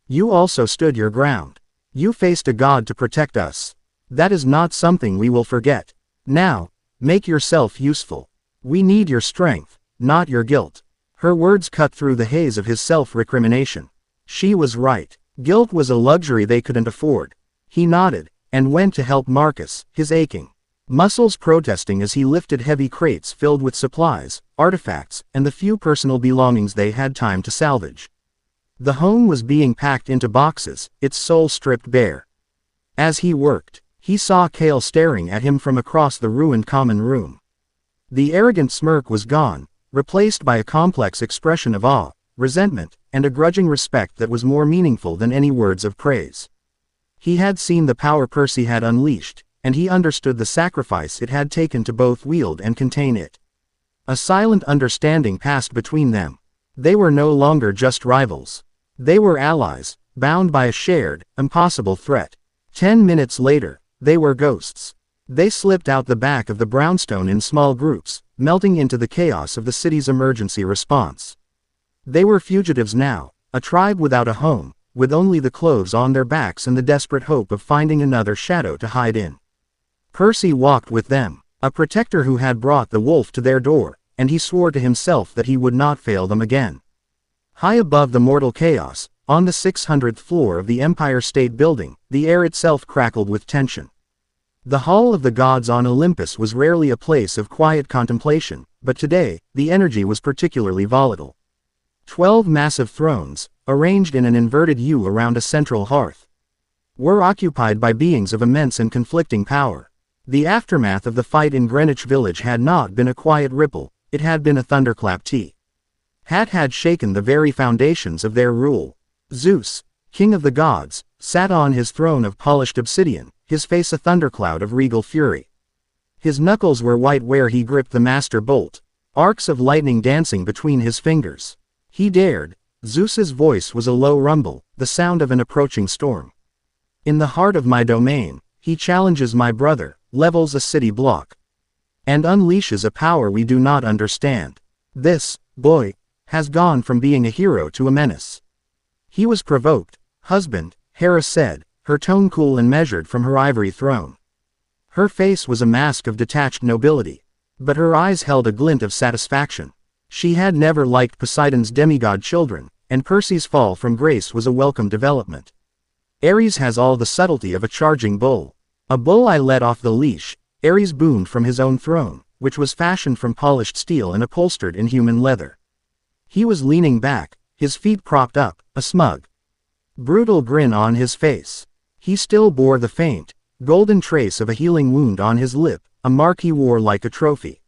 You also stood your ground. You faced a god to protect us. That is not something we will forget. Now, make yourself useful. We need your strength, not your guilt. Her words cut through the haze of his self-recrimination. She was right. Guilt was a luxury they couldn't afford. He nodded, and went to help Marcus, his aching muscles protesting as he lifted heavy crates filled with supplies, artifacts, and the few personal belongings they had time to salvage. The home was being packed into boxes, its soul stripped bare. As he worked, he saw Kale staring at him from across the ruined common room. The arrogant smirk was gone, replaced by a complex expression of awe, resentment, and a grudging respect that was more meaningful than any words of praise. He had seen the power Percy had unleashed, and he understood the sacrifice it had taken to both wield and contain it. A silent understanding passed between them. They were no longer just rivals. They were allies, bound by a shared, impossible threat. 10 minutes later, they were ghosts. They slipped out the back of the brownstone in small groups, melting into the chaos of the city's emergency response. They were fugitives now, a tribe without a home, with only the clothes on their backs and the desperate hope of finding another shadow to hide in. Percy walked with them, a protector who had brought the wolf to their door, and he swore to himself that he would not fail them again. High above the mortal chaos, on the 600th floor of the Empire State Building, the air itself crackled with tension. The Hall of the Gods on Olympus was rarely a place of quiet contemplation, but today, the energy was particularly volatile. 12 massive thrones, arranged in an inverted U around a central hearth, were occupied by beings of immense and conflicting power. The aftermath of the fight in Greenwich Village had not been a quiet ripple, it had been a thunderclap. Had shaken the very foundations of their rule. Zeus, king of the gods, sat on his throne of polished obsidian, his face a thundercloud of regal fury. His knuckles were white where he gripped the master bolt, arcs of lightning dancing between his fingers. He dared. Zeus's voice was a low rumble, the sound of an approaching storm. In the heart of my domain, he challenges my brother, levels a city block, and unleashes a power we do not understand. This boy has gone from being a hero to a menace. He was provoked, husband, Hera said, her tone cool and measured from her ivory throne. Her face was a mask of detached nobility, but her eyes held a glint of satisfaction. She had never liked Poseidon's demigod children, and Percy's fall from grace was a welcome development. Ares has all the subtlety of a charging bull. A bull I let off the leash, Ares boomed from his own throne, which was fashioned from polished steel and upholstered in human leather. He was leaning back, his feet propped up, a smug, brutal grin on his face. He still bore the faint, golden trace of a healing wound on his lip, a mark he wore like a trophy.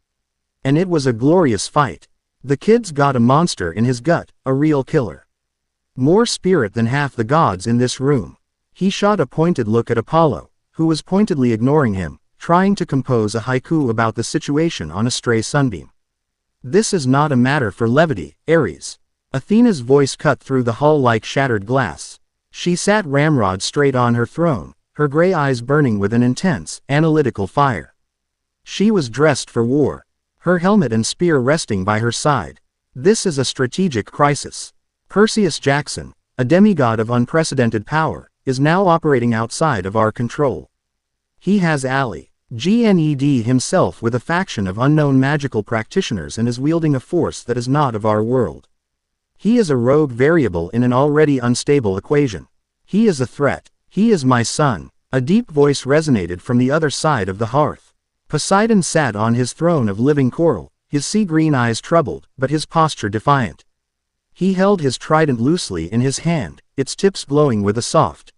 And it was a glorious fight. The kid's got a monster in his gut, a real killer. More spirit than half the gods in this room. He shot a pointed look at Apollo, who was pointedly ignoring him, trying to compose a haiku about the situation on a stray sunbeam. This is not a matter for levity, Ares. Athena's voice cut through the hall like shattered glass. She sat ramrod straight on her throne, her gray eyes burning with an intense, analytical fire. She was dressed for war, her helmet and spear resting by her side. This is a strategic crisis. Perseus Jackson, a demigod of unprecedented power, is now operating outside of our control. He has Ali Gned himself with a faction of unknown magical practitioners and is wielding a force that is not of our world. He is a rogue variable in an already unstable equation. He is a threat. He is my son. A deep voice resonated from the other side of the hearth. Poseidon sat on his throne of living coral, his sea-green eyes troubled, but his posture defiant. He held his trident loosely in his hand, its tips glowing with a soft,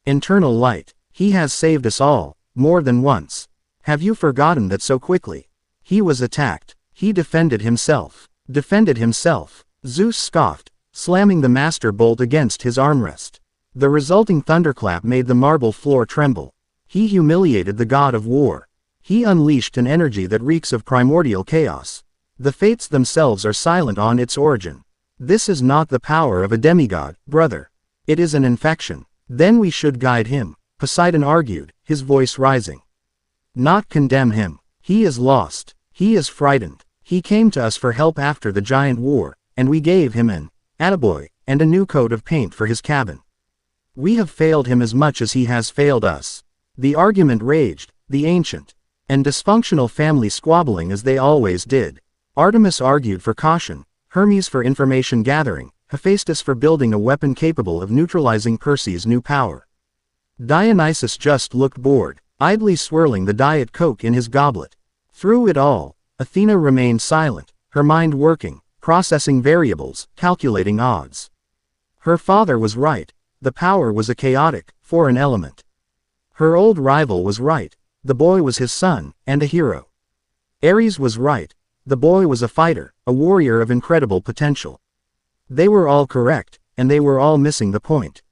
internal light. He has saved us all, more than once. Have you forgotten that so quickly? He was attacked. He defended himself. Defended himself. Zeus scoffed, slamming the master bolt against his armrest. The resulting thunderclap made the marble floor tremble. He humiliated the god of war. He unleashed an energy that reeks of primordial chaos. The fates themselves are silent on its origin. This is not the power of a demigod, brother. It is an infection. Then we should guide him, Poseidon argued, his voice rising. Not condemn him. He is lost. He is frightened. He came to us for help after the giant war, and we gave him an attaboy and a new coat of paint for his cabin. We have failed him as much as he has failed us. The argument raged, the ancient and dysfunctional family squabbling as they always did. Artemis argued for caution, Hermes for information gathering, Hephaestus for building a weapon capable of neutralizing Percy's new power. Dionysus just looked bored, idly swirling the Diet Coke in his goblet. Through it all, Athena remained silent, her mind working, processing variables, calculating odds. Her father was right. The power was a chaotic, foreign element. Her old rival was right. The boy was his son, and a hero. Ares was right. The boy was a fighter, a warrior of incredible potential. They were all correct, and they were all missing the point.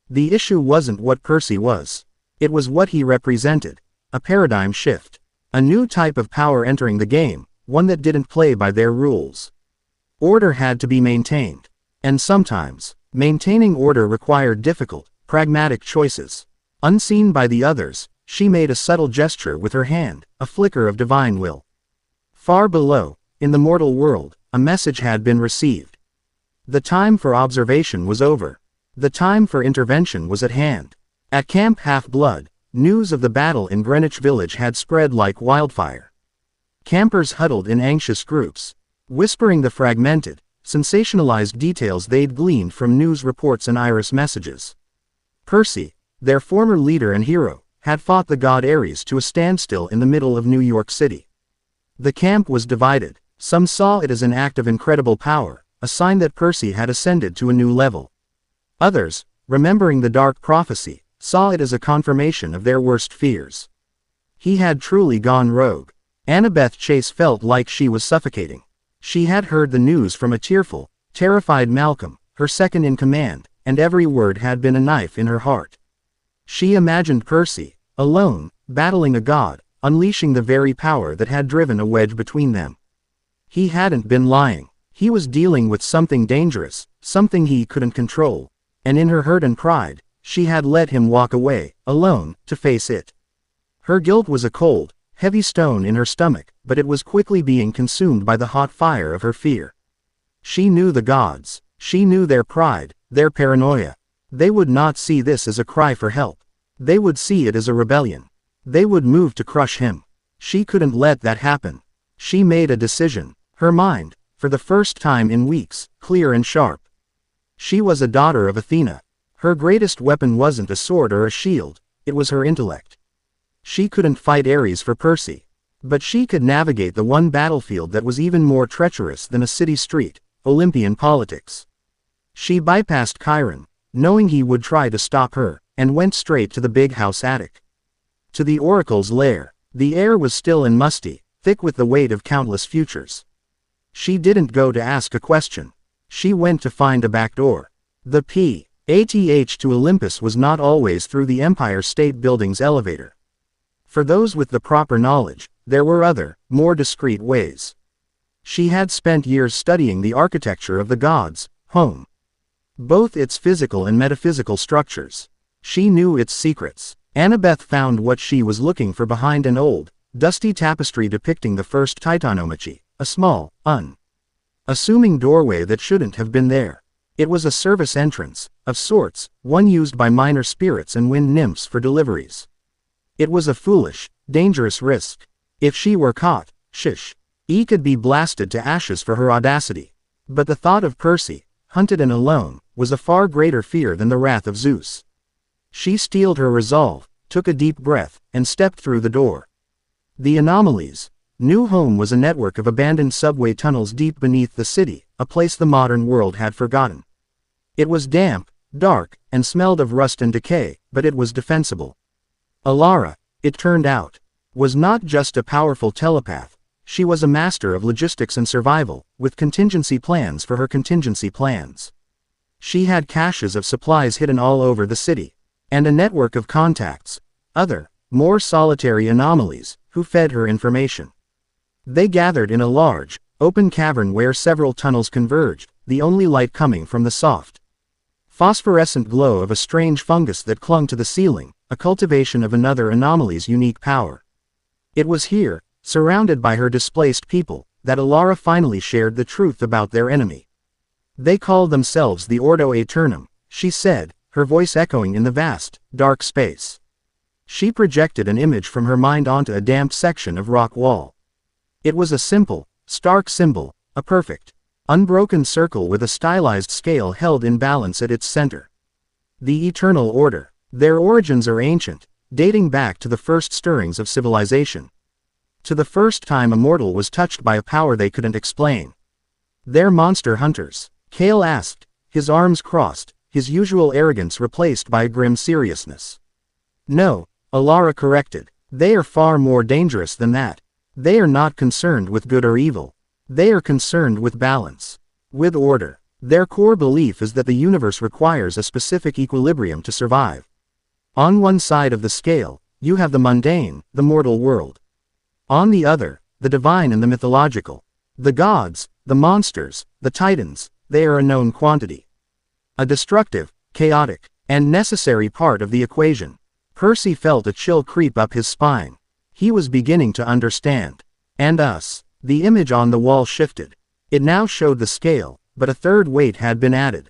The issue wasn't what Percy was. It was what he represented. A paradigm shift. A new type of power entering the game, one that didn't play by their rules. Order had to be maintained. And sometimes, maintaining order required difficult, pragmatic choices. Unseen by the others, she made a subtle gesture with her hand, a flicker of divine will. Far below, in the mortal world, a message had been received. The time for observation was over. The time for intervention was at hand. At Camp Half-Blood, news of the battle in Greenwich Village had spread like wildfire. Campers huddled in anxious groups, whispering the fragmented, sensationalized details they'd gleaned from news reports and iris messages. Percy, their former leader and hero, had fought the god Ares to a standstill in the middle of New York City. The camp was divided. Some saw it as an act of incredible power, a sign that Percy had ascended to a new level. Others, remembering the dark prophecy, saw it as a confirmation of their worst fears. He had truly gone rogue. Annabeth Chase felt like she was suffocating. She had heard the news from a tearful, terrified Malcolm, her second in command, and every word had been a knife in her heart. She imagined Percy, alone, battling a god, unleashing the very power that had driven a wedge between them. He hadn't been lying. He was dealing with something dangerous, something he couldn't control. And in her hurt and pride, she had let him walk away, alone, to face it. Her guilt was a cold, heavy stone in her stomach, but it was quickly being consumed by the hot fire of her fear. She knew the gods. She knew their pride, their paranoia. They would not see this as a cry for help. They would see it as a rebellion. They would move to crush him. She couldn't let that happen. She made a decision. Her mind, for the first time in weeks, clear and sharp. She was a daughter of Athena. Her greatest weapon wasn't a sword or a shield, it was her intellect. She couldn't fight Ares for Percy. But she could navigate the one battlefield that was even more treacherous than a city street, Olympian politics. She bypassed Chiron, knowing he would try to stop her, and went straight to the big house attic. To the oracle's lair. The air was still and musty, thick with the weight of countless futures. She didn't go to ask a question. She went to find a back door. The path to Olympus was not always through the Empire State Building's elevator. For those with the proper knowledge, there were other, more discreet ways. She had spent years studying the architecture of the gods' home. Both its physical and metaphysical structures. She knew its secrets. Annabeth found what she was looking for behind an old, dusty tapestry depicting the first Titanomachy, a small, unassuming doorway that shouldn't have been there. It was a service entrance, of sorts, one used by minor spirits and wind nymphs for deliveries. It was a foolish, dangerous risk. If she were caught, she could be blasted to ashes for her audacity. But the thought of Percy, hunted and alone, was a far greater fear than the wrath of Zeus. She steeled her resolve, took a deep breath, and stepped through the door. The Anomalies' new home was a network of abandoned subway tunnels deep beneath the city, a place the modern world had forgotten. It was damp, dark, and smelled of rust and decay, but it was defensible. Alara, it turned out, was not just a powerful telepath. She was a master of logistics and survival, with contingency plans for her contingency plans. She had caches of supplies hidden all over the city, and a network of contacts, other, more solitary anomalies, who fed her information. They gathered in a large, open cavern where several tunnels converged, the only light coming from the soft, phosphorescent glow of a strange fungus that clung to the ceiling, a cultivation of another anomaly's unique power. It was here, surrounded by her displaced people, that Alara finally shared the truth about their enemy. They called themselves the Ordo Aeternum, she said, her voice echoing in the vast, dark space. She projected an image from her mind onto a damped section of rock wall. It was a simple, stark symbol, a perfect, unbroken circle with a stylized scale held in balance at its center. The Eternal Order. Their origins are ancient, dating back to the first stirrings of civilization. To the first time a mortal was touched by a power they couldn't explain. They're monster hunters, Kale asked, his arms crossed, his usual arrogance replaced by a grim seriousness. No, Alara corrected, they are far more dangerous than that. They are not concerned with good or evil. They are concerned with balance. With order. Their core belief is that the universe requires a specific equilibrium to survive. On one side of the scale, you have the mundane, the mortal world. On the other, the divine and the mythological. The gods, the monsters, the titans, they are a known quantity. A destructive, chaotic, and necessary part of the equation. Percy felt a chill creep up his spine. He was beginning to understand. And us. The image on the wall shifted. It now showed the scale, but a third weight had been added,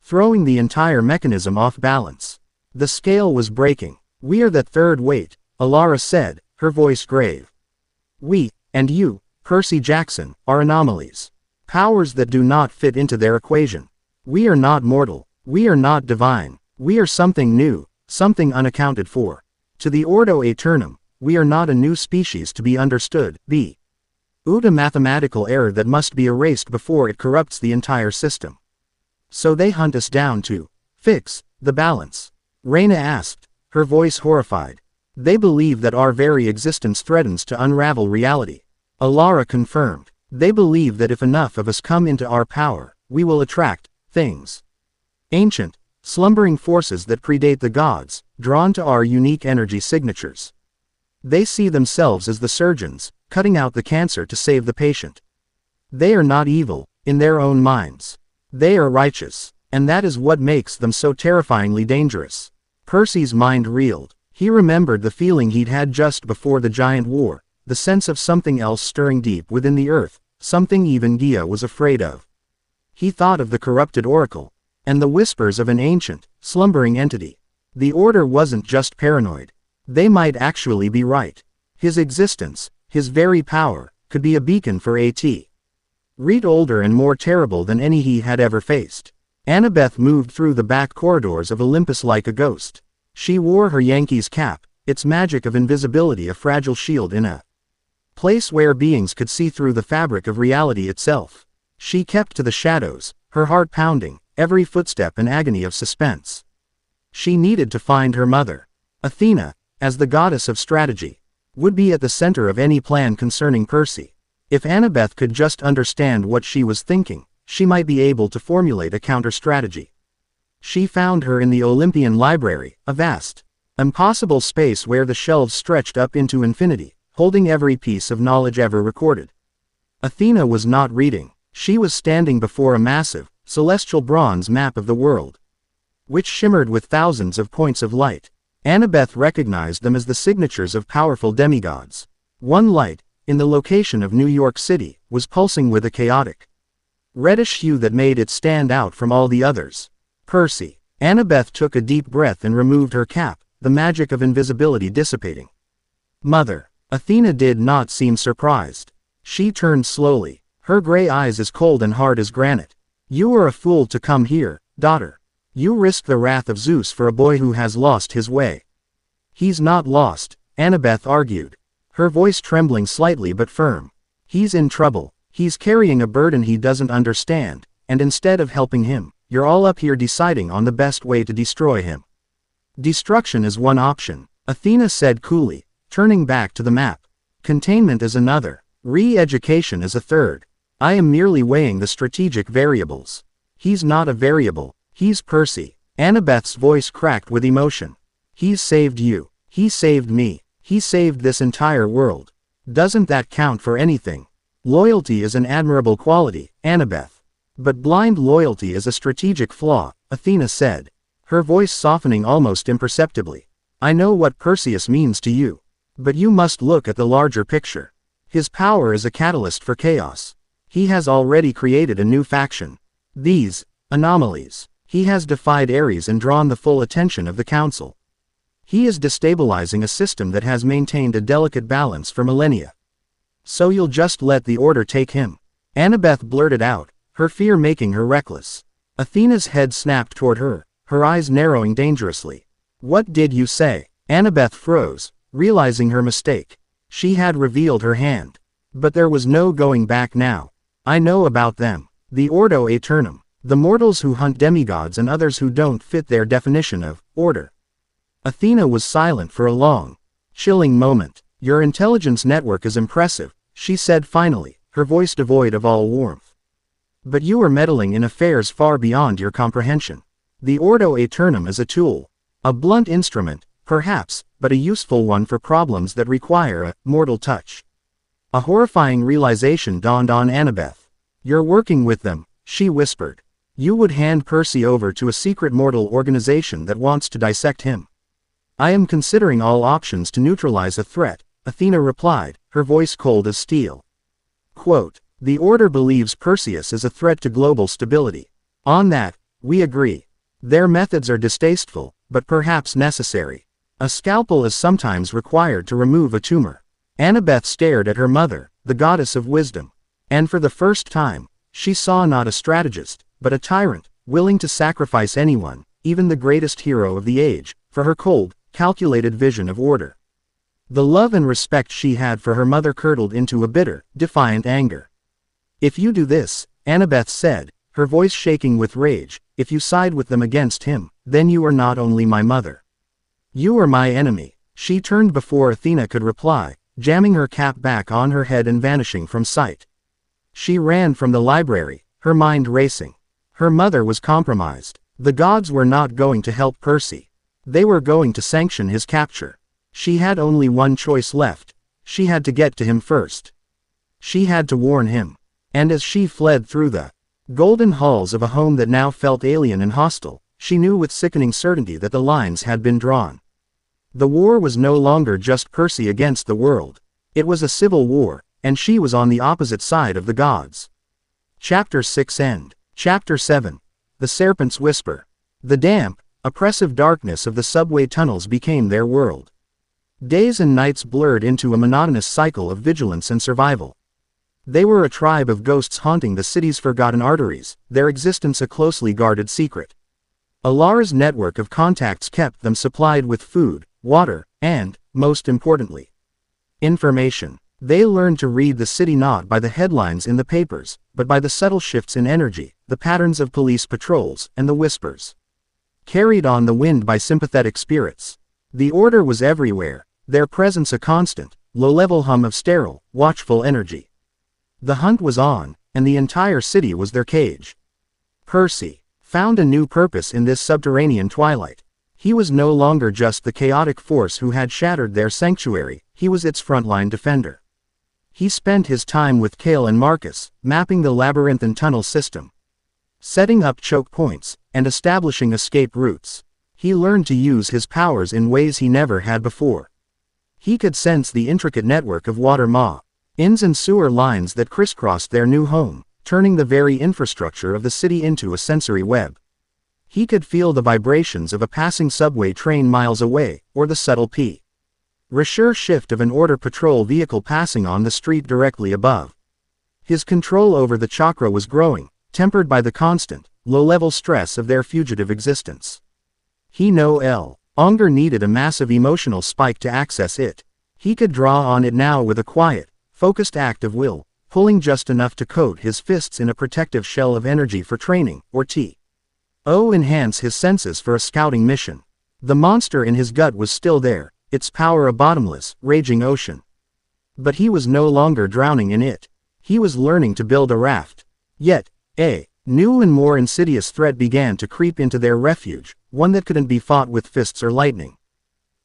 throwing the entire mechanism off balance. The scale was breaking. "We are that third weight," Alara said, her voice grave. "We, and you, Percy Jackson, are anomalies. Powers that do not fit into their equation. We are not mortal. We are not divine. We are something new, something unaccounted for. To the Ordo Aeternum, we are not a new species to be understood, the a mathematical error that must be erased before it corrupts the entire system. So they hunt us down to fix the balance." Reyna asked, her voice horrified. "They believe that our very existence threatens to unravel reality." Alara confirmed. "They believe that if enough of us come into our power, we will attract things. Ancient, slumbering forces that predate the gods, drawn to our unique energy signatures. They see themselves as the surgeons, cutting out the cancer to save the patient. They are not evil, in their own minds. They are righteous, and that is what makes them so terrifyingly dangerous." Percy's mind reeled. He remembered the feeling he'd had just before the giant war, the sense of something else stirring deep within the earth, something even Gia was afraid of. He thought of the corrupted oracle, and the whispers of an ancient, slumbering entity. The Order wasn't just paranoid. They might actually be right. His existence, his very power, could be a beacon for A.T. Reed, older and more terrible than any he had ever faced. Annabeth moved through the back corridors of Olympus like a ghost. She wore her Yankees cap, its magic of invisibility a fragile shield in a place where beings could see through the fabric of reality itself. She kept to the shadows, her heart pounding, every footstep an agony of suspense. She needed to find her mother. Athena, as the goddess of strategy, would be at the center of any plan concerning Percy. If Annabeth could just understand what she was thinking, she might be able to formulate a counter-strategy. She found her in the Olympian Library, a vast, impossible space where the shelves stretched up into infinity, holding every piece of knowledge ever recorded. Athena was not reading. She was standing before a massive, celestial bronze map of the world, which shimmered with thousands of points of light. Annabeth recognized them as the signatures of powerful demigods. One light, in the location of New York City, was pulsing with a chaotic, reddish hue that made it stand out from all the others. Percy. Annabeth took a deep breath and removed her cap, the magic of invisibility dissipating. "Mother." Athena did not seem surprised. She turned slowly, her gray eyes as cold and hard as granite. "You were a fool to come here, daughter. You risked the wrath of Zeus for a boy who has lost his way." "He's not lost," Annabeth argued, her voice trembling slightly but firm. "He's in trouble. He's carrying a burden he doesn't understand, and instead of helping him, you're all up here deciding on the best way to destroy him." "Destruction is one option," Athena said coolly, turning back to the map. "Containment is another. Re-education is a third. I am merely weighing the strategic variables." "He's not a variable. He's Percy." Annabeth's voice cracked with emotion. "He's saved you. He saved me. He saved this entire world. Doesn't that count for anything? Loyalty is an admirable quality, Annabeth. But blind loyalty is a strategic flaw," Athena said, her voice softening almost imperceptibly. "I know what Perseus means to you. But you must look at the larger picture. His power is a catalyst for chaos. He has already created a new faction. These anomalies. He has defied Ares and drawn the full attention of the council. He is destabilizing a system that has maintained a delicate balance for millennia. So you'll just let the Order take him?" Annabeth blurted out, her fear making her reckless. Athena's head snapped toward her, her eyes narrowing dangerously. "What did you say?" Annabeth froze, realizing her mistake. She had revealed her hand. But there was no going back now. "I know about them. The Ordo Aeternum. The mortals who hunt demigods and others who don't fit their definition of order." Athena was silent for a long, chilling moment. "Your intelligence network is impressive," she said finally, her voice devoid of all warmth. But you are meddling in affairs far beyond your comprehension. The Ordo Aeternum is a tool. A blunt instrument, perhaps, but a useful one for problems that require a mortal touch. A horrifying realization dawned on Annabeth. You're working with them, she whispered. You would hand Percy over to a secret mortal organization that wants to dissect him. I am considering all options to neutralize a threat, Athena replied, her voice cold as steel. Quote, the Order believes Perseus is a threat to global stability. On that, we agree. Their methods are distasteful, but perhaps necessary. A scalpel is sometimes required to remove a tumor. Annabeth stared at her mother, the goddess of wisdom. And for the first time, she saw not a strategist, but a tyrant, willing to sacrifice anyone, even the greatest hero of the age, for her cold, calculated vision of order. The love and respect she had for her mother curdled into a bitter, defiant anger. If you do this, Annabeth said, her voice shaking with rage, if you side with them against him, then you are not only my mother. You are my enemy. She turned before Athena could reply, jamming her cap back on her head and vanishing from sight. She ran from the library, her mind racing. Her mother was compromised. The gods were not going to help Percy. They were going to sanction his capture. She had only one choice left. She had to get to him first. She had to warn him. And as she fled through the golden halls of a home that now felt alien and hostile, she knew with sickening certainty that the lines had been drawn. The war was no longer just Percy against the world. It was a civil war, and she was on the opposite side of the gods. Chapter 6 End. Chapter 7. The Serpent's Whisper. The damp, oppressive darkness of the subway tunnels became their world. Days and nights blurred into a monotonous cycle of vigilance and survival. They were a tribe of ghosts haunting the city's forgotten arteries, their existence a closely guarded secret. Alara's network of contacts kept them supplied with food, water, and, most importantly, information. They learned to read the city not by the headlines in the papers, but by the subtle shifts in energy, the patterns of police patrols, and the whispers carried on the wind by sympathetic spirits. The Order was everywhere, their presence a constant, low-level hum of sterile, watchful energy. The hunt was on, and the entire city was their cage. Percy found a new purpose in this subterranean twilight. He was no longer just the chaotic force who had shattered their sanctuary, he was its frontline defender. He spent his time with Kale and Marcus, mapping the labyrinthine tunnel system, setting up choke points, and establishing escape routes. He learned to use his powers in ways he never had before. He could sense the intricate network of water inns and sewer lines that crisscrossed their new home, turning the very infrastructure of the city into a sensory web. He could feel the vibrations of a passing subway train miles away, or the subtle pressure shift of an Order patrol vehicle passing on the street directly above. His control over the chakra was growing, tempered by the constant, low-level stress of their fugitive existence. He no longer needed a massive emotional spike to access it. He could draw on it now with a quiet, focused act of will, pulling just enough to coat his fists in a protective shell of energy for training, or enhance his senses for a scouting mission. The monster in his gut was still there, its power a bottomless, raging ocean. But he was no longer drowning in it. He was learning to build a raft. Yet, a new and more insidious threat began to creep into their refuge, one that couldn't be fought with fists or lightning.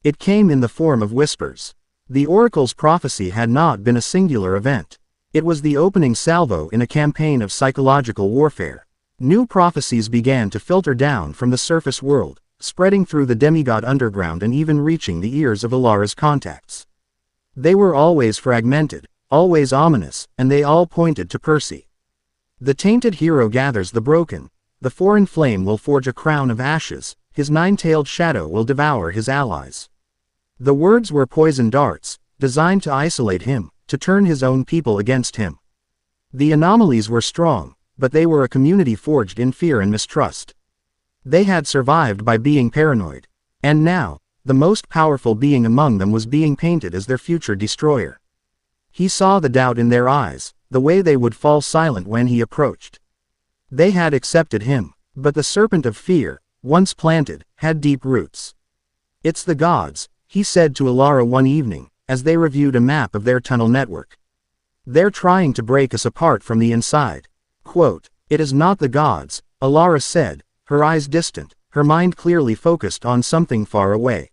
It came in the form of whispers. The Oracle's prophecy had not been a singular event. It was the opening salvo in a campaign of psychological warfare. New prophecies began to filter down from the surface world, spreading through the demigod underground and even reaching the ears of Alara's contacts. They were always fragmented, always ominous, and they all pointed to Percy. The tainted hero gathers the broken. The foreign flame will forge a crown of ashes, his nine-tailed shadow will devour his allies. The words were poison darts, designed to isolate him, to turn his own people against him. The anomalies were strong, but they were a community forged in fear and mistrust. They had survived by being paranoid. And now, the most powerful being among them was being painted as their future destroyer. He saw the doubt in their eyes, the way they would fall silent when he approached. They had accepted him, but the serpent of fear, once planted, had deep roots. It's the gods, he said to Alara one evening, as they reviewed a map of their tunnel network. They're trying to break us apart from the inside. Quote, It is not the gods, Alara said, her eyes distant, her mind clearly focused on something far away.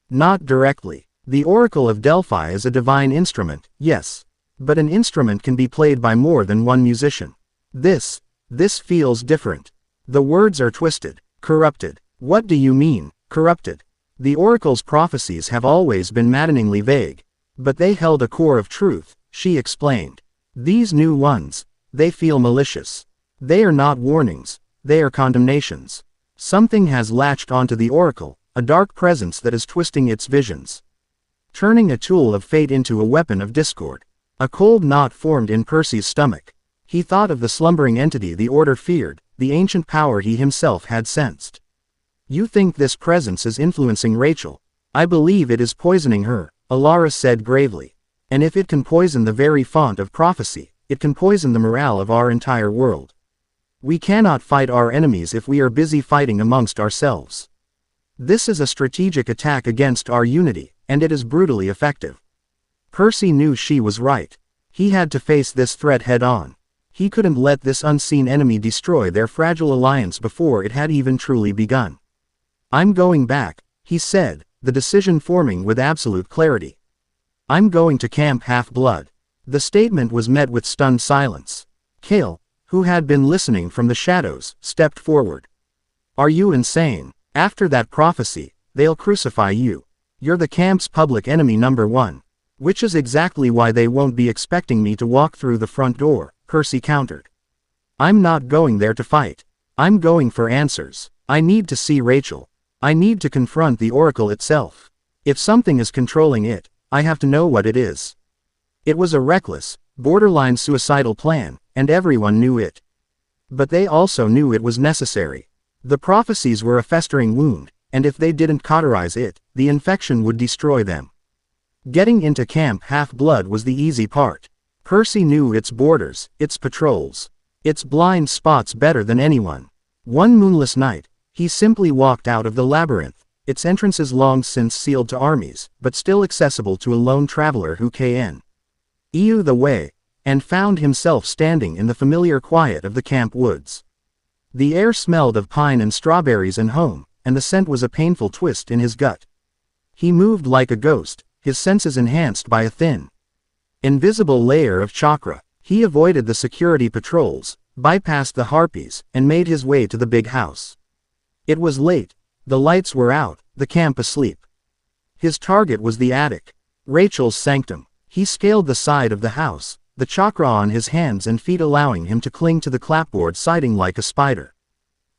Not directly. The Oracle of Delphi is a divine instrument, yes. But an instrument can be played by more than one musician. This feels different. The words are twisted, corrupted. What do you mean, corrupted? The Oracle's prophecies have always been maddeningly vague. But they held a core of truth, she explained. These new ones, they feel malicious. They are not warnings, they are condemnations. Something has latched onto the Oracle, a dark presence that is twisting its visions. Turning a tool of fate into a weapon of discord. A cold knot formed in Percy's stomach. He thought of the slumbering entity the Order feared, the ancient power he himself had sensed. You think this presence is influencing Rachel? I believe it is poisoning her, Alara said gravely. And if it can poison the very font of prophecy, it can poison the morale of our entire world. We cannot fight our enemies if we are busy fighting amongst ourselves. This is a strategic attack against our unity, and it is brutally effective. Percy knew she was right. He had to face this threat head-on. He couldn't let this unseen enemy destroy their fragile alliance before it had even truly begun. I'm going back, he said, the decision forming with absolute clarity. I'm going to Camp Half-Blood. The statement was met with stunned silence. Kale, who had been listening from the shadows, stepped forward. Are you insane? After that prophecy, they'll crucify you. You're the camp's public enemy #1. Which is exactly why they won't be expecting me to walk through the front door, Percy countered. I'm not going there to fight. I'm going for answers. I need to see Rachel. I need to confront the Oracle itself. If something is controlling it, I have to know what it is. It was a reckless, borderline suicidal plan, and everyone knew it. But they also knew it was necessary. The prophecies were a festering wound, and if they didn't cauterize it, the infection would destroy them. Getting into Camp Half-Blood was the easy part. Percy knew its borders, its patrols, its blind spots better than anyone. One moonless night, he simply walked out of the labyrinth, its entrances long since sealed to armies, but still accessible to a lone traveler who knew the way, and found himself standing in the familiar quiet of the camp woods. The air smelled of pine and strawberries and home, and the scent was a painful twist in his gut. He moved like a ghost, his senses enhanced by a thin, invisible layer of chakra. He avoided the security patrols, bypassed the harpies, and made his way to the big house. It was late, the lights were out, the camp asleep. His target was the attic, Rachel's sanctum. He scaled the side of the house, the chakra on his hands and feet allowing him to cling to the clapboard siding like a spider.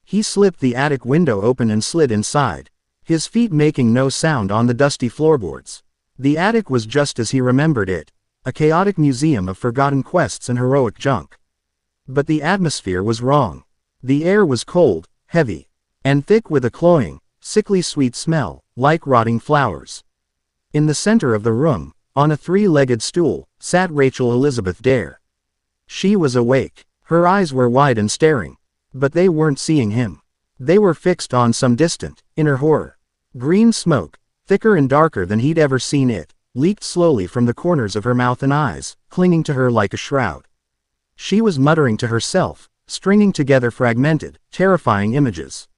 He slipped the attic window open and slid inside, his feet making no sound on the dusty floorboards. The attic was just as he remembered it, a chaotic museum of forgotten quests and heroic junk. But the atmosphere was wrong. The air was cold, heavy, and thick with a cloying, sickly sweet smell, like rotting flowers. In the center of the room, on a three-legged stool, sat Rachel Elizabeth Dare. She was awake. Her eyes were wide and staring. But they weren't seeing him. They were fixed on some distant, inner horror. Green smoke, thicker and darker than he'd ever seen it, leaked slowly from the corners of her mouth and eyes, clinging to her like a shroud. She was muttering to herself, stringing together fragmented, terrifying images.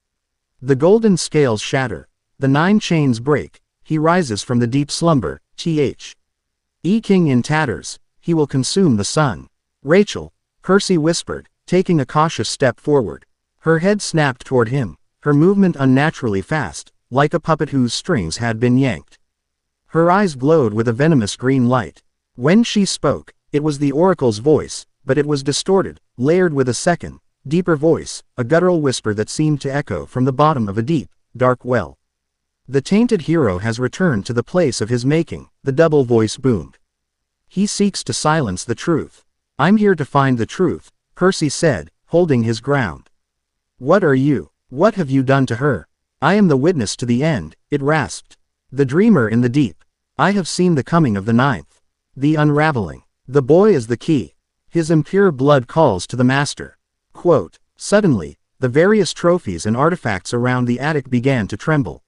The golden scales shatter. The 9 chains break. He rises from the deep slumber, King in tatters. He will consume the sun. Rachel, Percy whispered, taking a cautious step forward. Her head snapped toward him, her movement unnaturally fast, like a puppet whose strings had been yanked. Her eyes glowed with a venomous green light. When she spoke, it was the Oracle's voice, but it was distorted, layered with a second, deeper voice, a guttural whisper that seemed to echo from the bottom of a deep, dark well. The tainted hero has returned to the place of his making, the double voice boomed. He seeks to silence the truth. I'm here to find the truth, Percy said, holding his ground. What are you? What have you done to her? I am the witness to the end, it rasped. The dreamer in the deep. I have seen the coming of the 9th. The unraveling. The boy is the key. His impure blood calls to the master. Quote, suddenly, the various trophies and artifacts around the attic began to tremble.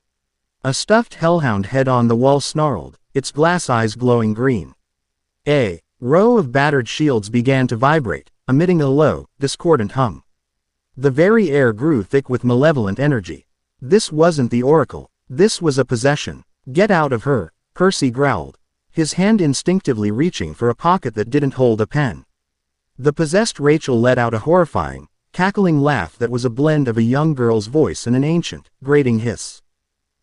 A stuffed hellhound head on the wall snarled, its glass eyes glowing green. A row of battered shields began to vibrate, emitting a low, discordant hum. The very air grew thick with malevolent energy. This wasn't the oracle. This was a possession. Get out of her, Percy growled, his hand instinctively reaching for a pocket that didn't hold a pen. The possessed Rachel let out a horrifying, cackling laugh that was a blend of a young girl's voice and an ancient, grating hiss.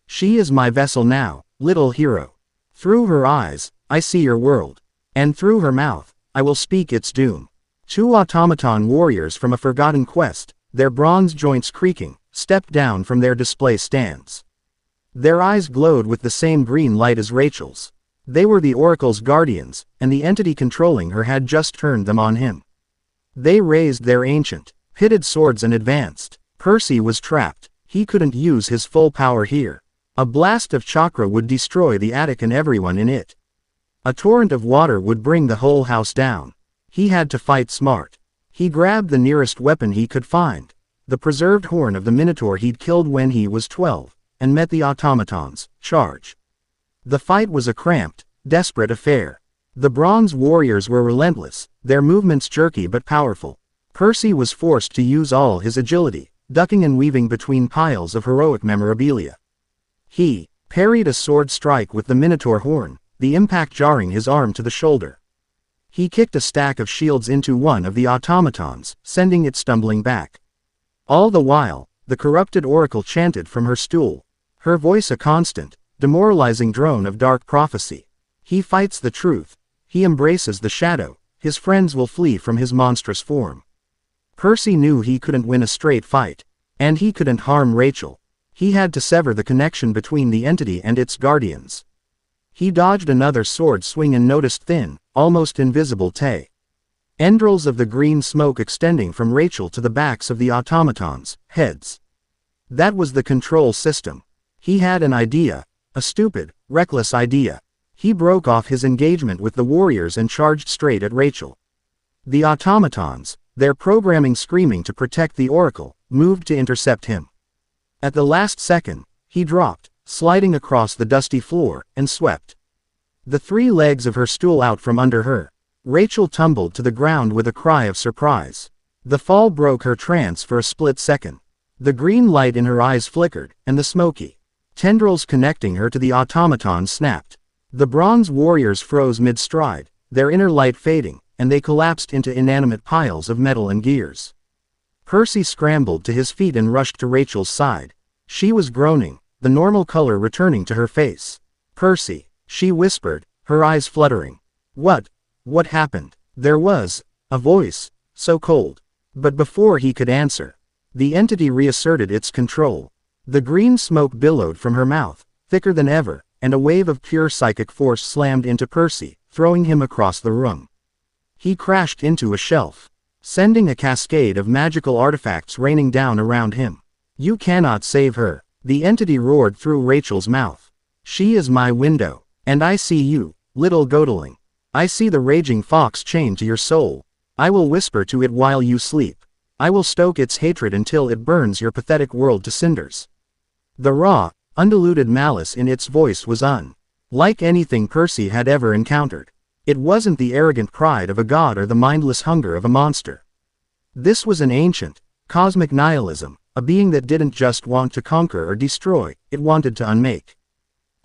She is my vessel now, little hero. Through her eyes, I see your world. And through her mouth, I will speak its doom. Two automaton warriors from a forgotten quest, their bronze joints creaking, stepped down from their display stands. Their eyes glowed with the same green light as Rachel's. They were the oracle's guardians, and the entity controlling her had just turned them on him. They raised their ancient, pitted swords and advanced. Percy was trapped. He couldn't use his full power here. A blast of chakra would destroy the attic and everyone in it. A torrent of water would bring the whole house down. He had to fight smart. He grabbed the nearest weapon he could find, the preserved horn of the minotaur he'd killed when he was 12, and met the automatons. Charge. The fight was a cramped, desperate affair. The bronze warriors were relentless, their movements jerky but powerful. Percy was forced to use all his agility, ducking and weaving between piles of heroic memorabilia. He parried a sword strike with the minotaur horn, the impact jarring his arm to the shoulder. He kicked a stack of shields into one of the automatons, sending it stumbling back. All the while, the corrupted oracle chanted from her stool, her voice a constant, demoralizing drone of dark prophecy. He fights the truth. He embraces the shadow. His friends will flee from his monstrous form. Percy knew he couldn't win a straight fight. And he couldn't harm Rachel. He had to sever the connection between the entity and its guardians. He dodged another sword swing and noticed thin, almost invisible tendrils of the green smoke extending from Rachel to the backs of the automatons' heads. That was the control system. He had an idea. A stupid, reckless idea. He broke off his engagement with the warriors and charged straight at Rachel. The automatons, their programming screaming to protect the oracle, moved to intercept him. At the last second, he dropped, sliding across the dusty floor, and swept the three legs of her stool out from under her. Rachel tumbled to the ground with a cry of surprise. The fall broke her trance for a split second. The green light in her eyes flickered, and the smoky tendrils connecting her to the automaton snapped. The bronze warriors froze mid-stride, their inner light fading, and they collapsed into inanimate piles of metal and gears. Percy scrambled to his feet and rushed to Rachel's side. She was groaning, the normal color returning to her face. "Percy," she whispered, her eyes fluttering. What happened?" There was a voice, so cold. But before he could answer, the entity reasserted its control. The green smoke billowed from her mouth, thicker than ever, and a wave of pure psychic force slammed into Percy, throwing him across the room. He crashed into a shelf, sending a cascade of magical artifacts raining down around him. "You cannot save her," the entity roared through Rachel's mouth. "She is my window, and I see you, little godling. I see the raging fox chained to your soul. I will whisper to it while you sleep. I will stoke its hatred until it burns your pathetic world to cinders." The raw, undiluted malice in its voice was unlike anything Percy had ever encountered. It wasn't the arrogant pride of a god or the mindless hunger of a monster. This was an ancient, cosmic nihilism, a being that didn't just want to conquer or destroy, it wanted to unmake.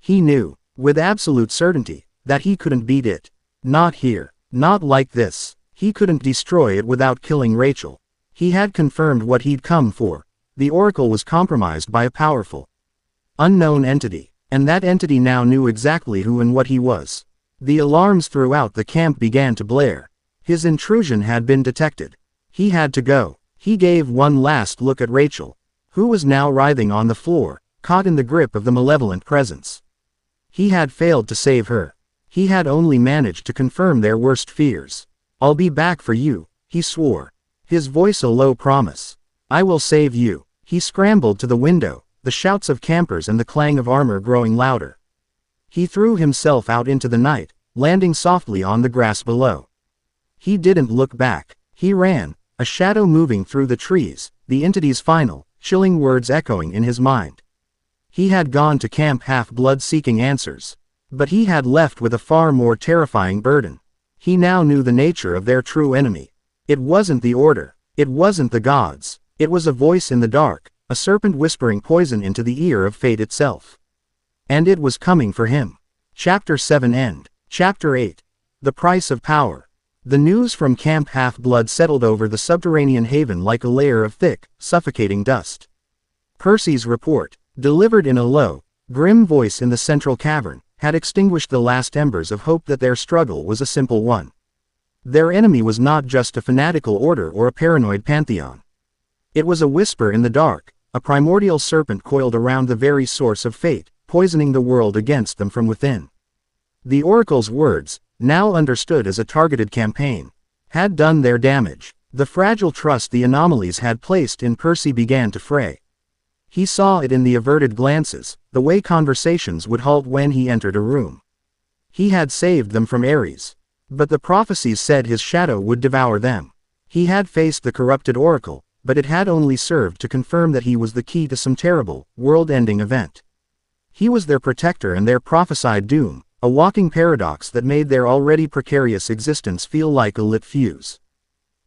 He knew, with absolute certainty, that he couldn't beat it. Not here. Not like this. He couldn't destroy it without killing Rachel. He had confirmed what he'd come for. The oracle was compromised by a powerful, unknown entity, and that entity now knew exactly who and what he was. The alarms throughout the camp began to blare. His intrusion had been detected. He had to go. He gave one last look at Rachel, who was now writhing on the floor, caught in the grip of the malevolent presence. He had failed to save her. He had only managed to confirm their worst fears. "I'll be back for you," he swore, his voice a low promise. "I will save you." He scrambled to the window, the shouts of campers and the clang of armor growing louder. He threw himself out into the night, landing softly on the grass below. He didn't look back. He ran, a shadow moving through the trees, the entity's final, chilling words echoing in his mind. He had gone to Camp Half-Blood seeking answers. But he had left with a far more terrifying burden. He now knew the nature of their true enemy. It wasn't the order. It wasn't the gods. It was a voice in the dark, a serpent whispering poison into the ear of fate itself. And it was coming for him. Chapter 7 End. Chapter 8. The Price of Power. The news from Camp Half-Blood settled over the subterranean haven like a layer of thick, suffocating dust. Percy's report, delivered in a low, grim voice in the central cavern, had extinguished the last embers of hope that their struggle was a simple one. Their enemy was not just a fanatical order or a paranoid pantheon. It was a whisper in the dark, a primordial serpent coiled around the very source of fate, poisoning the world against them from within. The oracle's words, now understood as a targeted campaign, had done their damage. The fragile trust the anomalies had placed in Percy began to fray. He saw it in the averted glances, the way conversations would halt when he entered a room. He had saved them from Ares. But the prophecies said his shadow would devour them. He had faced the corrupted oracle, but it had only served to confirm that he was the key to some terrible, world-ending event. He was their protector and their prophesied doom, a walking paradox that made their already precarious existence feel like a lit fuse.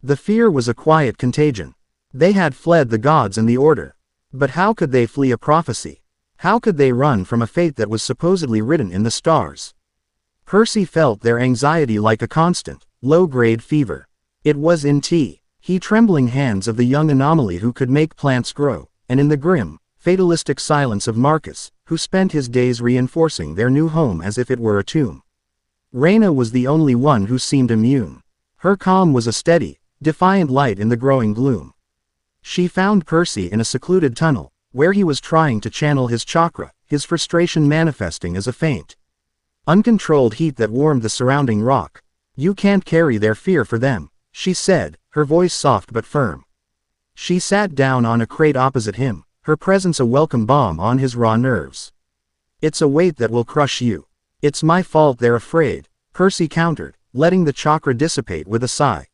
The fear was a quiet contagion. They had fled the gods and the order. But how could they flee a prophecy? How could they run from a fate that was supposedly written in the stars? Percy felt their anxiety like a constant, low-grade fever. It was in the trembling hands of the young anomaly who could make plants grow, and in the grim, fatalistic silence of Marcus, who spent his days reinforcing their new home as if it were a tomb. Reyna was the only one who seemed immune. Her calm was a steady, defiant light in the growing gloom. She found Percy in a secluded tunnel, where he was trying to channel his chakra, his frustration manifesting as a faint, uncontrolled heat that warmed the surrounding rock. "You can't carry their fear for them," she said, her voice soft but firm. She sat down on a crate opposite him, her presence a welcome balm on his raw nerves. "It's a weight that will crush you. It's my fault they're afraid," Percy countered, letting the chakra dissipate with a sigh.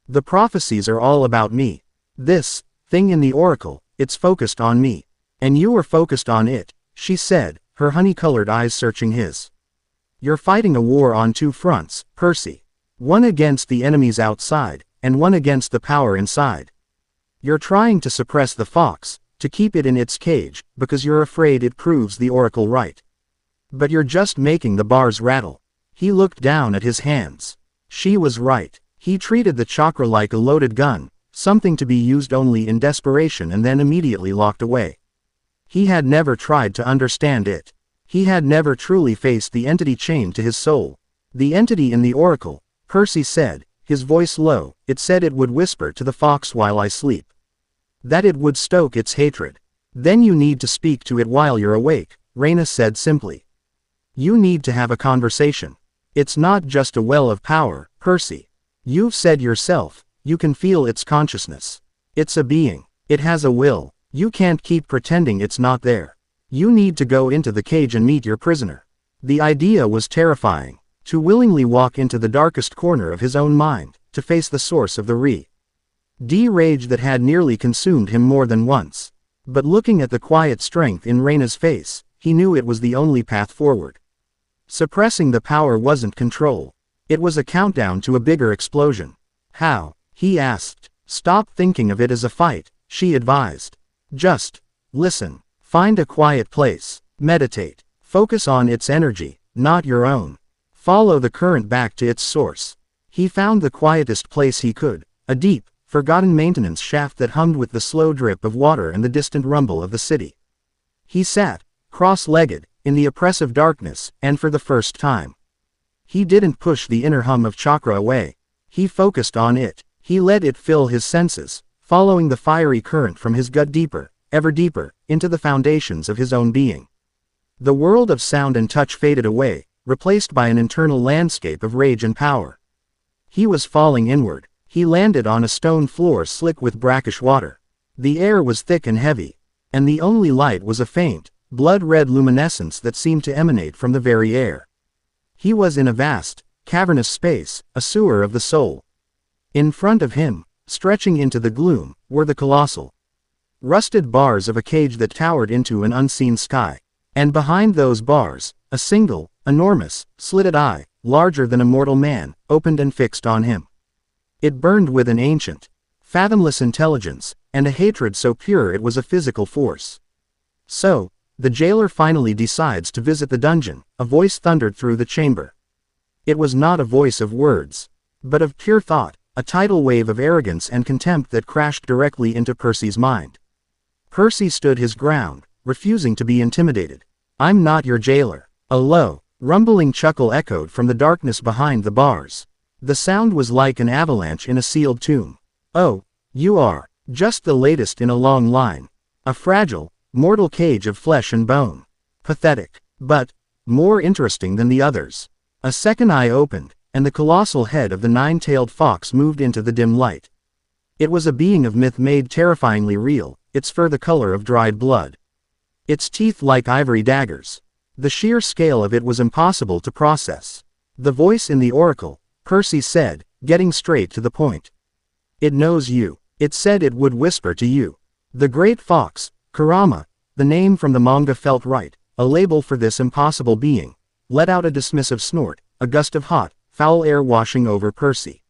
"The prophecies are all about me. This thing in the oracle, it's focused on me. And you are focused on it," she said, her honey-colored eyes searching his. "You're fighting a war on two fronts, Percy. One against the enemies outside, and one against the power inside. You're trying to suppress the fox, to keep it in its cage, because you're afraid it proves the oracle right. But you're just making the bars rattle." He looked down at his hands. She was right. He treated the chakra like a loaded gun, something to be used only in desperation and then immediately locked away. He had never tried to understand it. He had never truly faced the entity chained to his soul. "The entity in the oracle," Percy said, his voice low. "It said it would whisper to the fox while I sleep. That it would stoke its hatred. Then you need to speak to it while you're awake," Reyna said simply. "You need to have a conversation. It's not just a well of power, Percy. You've said yourself, you can feel its consciousness. It's a being. It has a will. You can't keep pretending it's not there. You need to go into the cage and meet your prisoner." The idea was terrifying. To willingly walk into the darkest corner of his own mind, to face the source of the rage that had nearly consumed him more than once. But looking at the quiet strength in Reyna's face, he knew it was the only path forward. Suppressing the power wasn't control. It was a countdown to a bigger explosion. "How?" he asked. "Stop thinking of it as a fight," she advised. "Just listen. Find a quiet place. Meditate. Focus on its energy, not your own. Follow the current back to its source." He found the quietest place he could, a deep, forgotten maintenance shaft that hummed with the slow drip of water and the distant rumble of the city. He sat, cross-legged, in the oppressive darkness, and for the first time, he didn't push the inner hum of chakra away. He focused on it. He let it fill his senses, following the fiery current from his gut deeper, ever deeper, into the foundations of his own being. The world of sound and touch faded away, replaced by an internal landscape of rage and power. He was falling inward. He landed on a stone floor slick with brackish water. The air was thick and heavy, and the only light was a faint, blood-red luminescence that seemed to emanate from the very air. He was in a vast, cavernous space, a sewer of the soul. In front of him, stretching into the gloom, were the colossal, rusted bars of a cage that towered into an unseen sky. And behind those bars, a single, enormous, slitted eye, larger than a mortal man, opened and fixed on him. It burned with an ancient, fathomless intelligence, and a hatred so pure it was a physical force. So, the jailer finally decides to visit the dungeon, a voice thundered through the chamber. It was not a voice of words, but of pure thought, a tidal wave of arrogance and contempt that crashed directly into Percy's mind. Percy stood his ground, refusing to be intimidated. "I'm not your jailer." A low, rumbling chuckle echoed from the darkness behind the bars. The sound was like an avalanche in a sealed tomb. "Oh, you are just the latest in a long line. A fragile, mortal cage of flesh and bone. Pathetic, but more interesting than the others." A second eye opened, and the colossal head of the nine-tailed fox moved into the dim light. It was a being of myth made terrifyingly real, its fur the color of dried blood, its teeth like ivory daggers. The sheer scale of it was impossible to process. "The voice in the oracle," Percy said, getting straight to the point. "It knows you. It said it would whisper to you." The great fox, Kurama, the name from the manga felt right, a label for this impossible being, let out a dismissive snort, a gust of hot, foul air washing over Percy.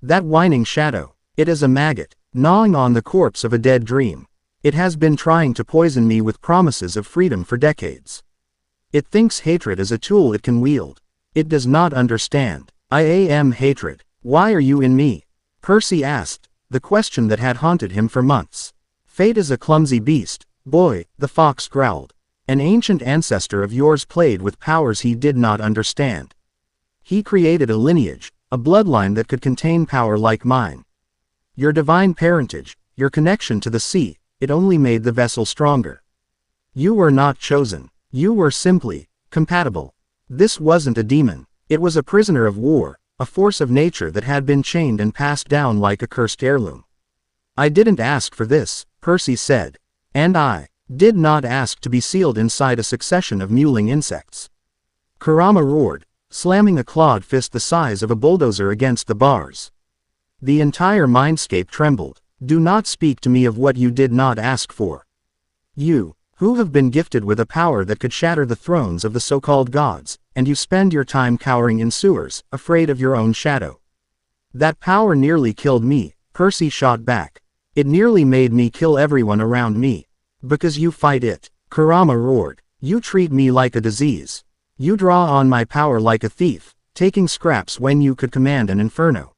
"That whining shadow. It is a maggot, gnawing on the corpse of a dead dream. It has been trying to poison me with promises of freedom for decades. It thinks hatred is a tool it can wield. It does not understand. I am hatred. Why are you in me?" Percy asked, the question that had haunted him for months. "Fate is a clumsy beast, boy," the fox growled. "An ancient ancestor of yours played with powers he did not understand. He created a lineage, a bloodline that could contain power like mine. Your divine parentage, your connection to the sea, it only made the vessel stronger. You were not chosen. You were simply compatible. This wasn't a demon. It was a prisoner of war, a force of nature that had been chained and passed down like a cursed heirloom." "I didn't ask for this," Percy said. "And I did not ask to be sealed inside a succession of mewling insects." Kurama roared, slamming a clawed fist the size of a bulldozer against the bars. The entire mindscape trembled. "Do not speak to me of what you did not ask for. You, who have been gifted with a power that could shatter the thrones of the so-called gods, and you spend your time cowering in sewers, afraid of your own shadow." "That power nearly killed me," Percy shot back. "It nearly made me kill everyone around me. Because you fight it," Kurama roared. "You treat me like a disease. You draw on my power like a thief, taking scraps when you could command an inferno.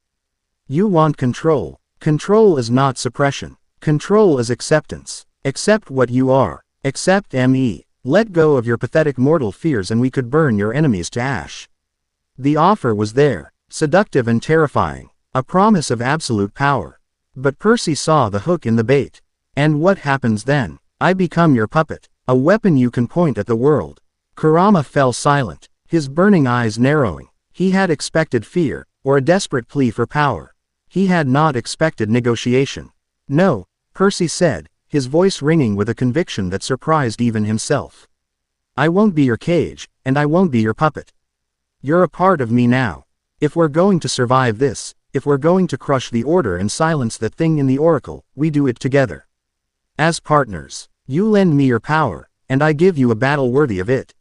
You want control. Control is not suppression. Control is acceptance. Accept what you are. Accept me. Let go of your pathetic mortal fears and we could burn your enemies to ash." The offer was there, seductive and terrifying, a promise of absolute power. But Percy saw the hook in the bait. "And what happens then? I become your puppet, a weapon you can point at the world." Kurama fell silent, his burning eyes narrowing. He had expected fear, or a desperate plea for power. He had not expected negotiation. "No," Percy said, his voice ringing with a conviction that surprised even himself. "I won't be your cage, and I won't be your puppet. You're a part of me now. If we're going to survive this, if we're going to crush the order and silence that thing in the oracle, we do it together. As partners, you lend me your power, and I give you a battle worthy of it.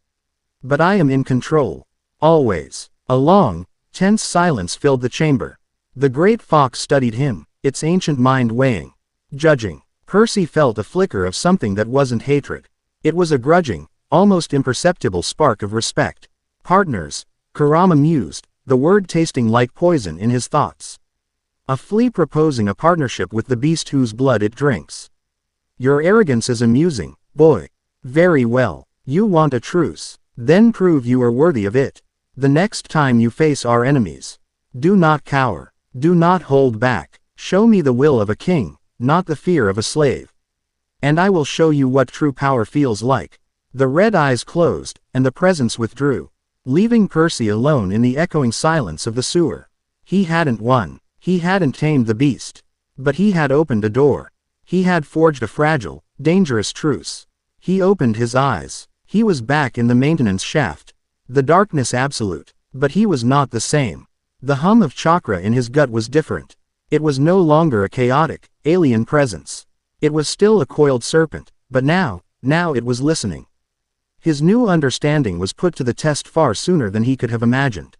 But I am in control. Always." A long, tense silence filled the chamber. The great fox studied him, its ancient mind weighing, judging. Percy felt a flicker of something that wasn't hatred. It was a grudging, almost imperceptible spark of respect. "Partners," Kurama mused, the word tasting like poison in his thoughts. "A flea proposing a partnership with the beast whose blood it drinks. Your arrogance is amusing, boy. Very well. You want a truce. Then prove you are worthy of it. The next time you face our enemies, do not cower. Do not hold back. Show me the will of a king, not the fear of a slave. And I will show you what true power feels like." The red eyes closed, and the presence withdrew, leaving Percy alone in the echoing silence of the sewer. He hadn't won. He hadn't tamed the beast. But he had opened a door. He had forged a fragile, dangerous truce. He opened his eyes. He was back in the maintenance shaft. The darkness absolute. But he was not the same. The hum of chakra in his gut was different. It was no longer a chaotic, alien presence. It was still a coiled serpent, but now it was listening. His new understanding was put to the test far sooner than he could have imagined.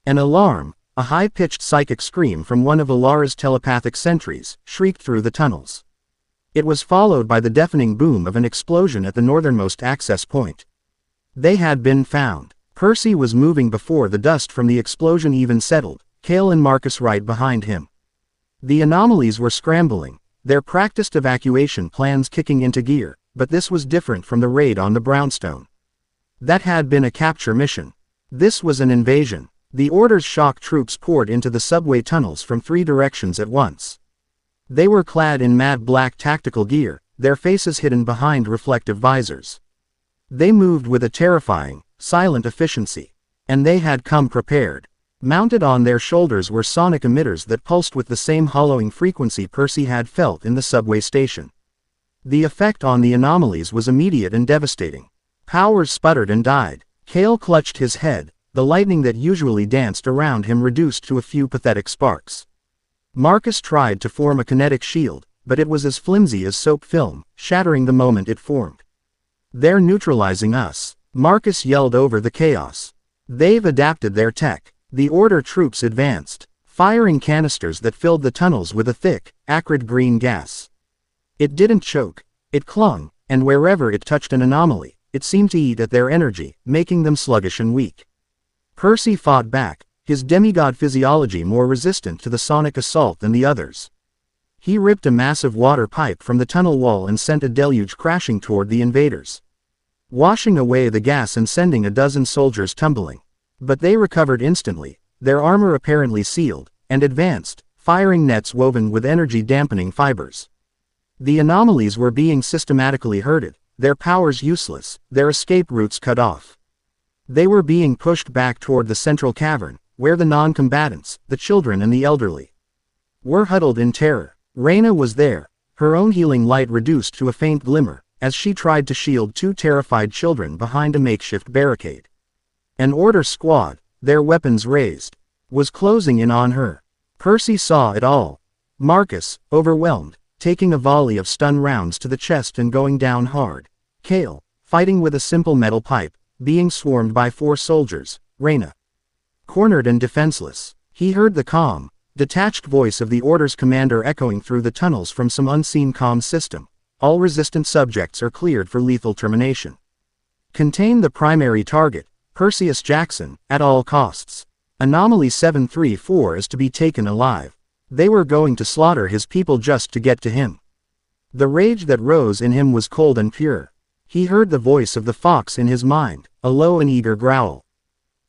An alarm, A high-pitched psychic scream from one of Alara's telepathic sentries shrieked through the tunnels. It was followed by the deafening boom of an explosion at the northernmost access point. They had been found. Percy was moving before the dust from the explosion even settled, Cale and Marcus right behind him. The anomalies were scrambling, their practiced evacuation plans kicking into gear, but this was different from the raid on the brownstone. That had been a capture mission. This was an invasion. The Order's shock troops poured into the subway tunnels from 3 directions at once. They were clad in matte black tactical gear, their faces hidden behind reflective visors. They moved with a terrifying, silent efficiency. And they had come prepared. Mounted on their shoulders were sonic emitters that pulsed with the same hollowing frequency Percy had felt in the subway station. The effect on the anomalies was immediate and devastating. Powers sputtered and died. Cale clutched his head, the lightning that usually danced around him reduced to a few pathetic sparks. Marcus tried to form a kinetic shield, but it was as flimsy as soap film, shattering the moment it formed. "They're neutralizing us," Marcus yelled over the chaos. "They've adapted their tech." The Order troops advanced, firing canisters that filled the tunnels with a thick, acrid green gas. It didn't choke, it clung, and wherever it touched an anomaly, it seemed to eat at their energy, making them sluggish and weak. Percy fought back, his demigod physiology more resistant to the sonic assault than the others. He ripped a massive water pipe from the tunnel wall and sent a deluge crashing toward the invaders, washing away the gas and sending a dozen soldiers tumbling. But they recovered instantly, their armor apparently sealed, and advanced, firing nets woven with energy-dampening fibers. The anomalies were being systematically herded, their powers useless, their escape routes cut off. They were being pushed back toward the central cavern, where the non-combatants, the children and the elderly, were huddled in terror. Reyna was there, her own healing light reduced to a faint glimmer, as she tried to shield 2 terrified children behind a makeshift barricade. An Order squad, their weapons raised, was closing in on her. Percy saw it all. Marcus, overwhelmed, taking a volley of stun rounds to the chest and going down hard. Cale, fighting with a simple metal pipe, being swarmed by 4 soldiers. Reyna, cornered and defenseless. He heard the calm, detached voice of the Order's commander echoing through the tunnels from some unseen comm system. All resistant subjects are cleared for lethal termination. Contain the primary target, Perseus Jackson, at all costs. Anomaly 734 is to be taken alive. They were going to slaughter his people just to get to him. The rage that rose in him was cold and pure. He heard the voice of the fox in his mind, a low and eager growl.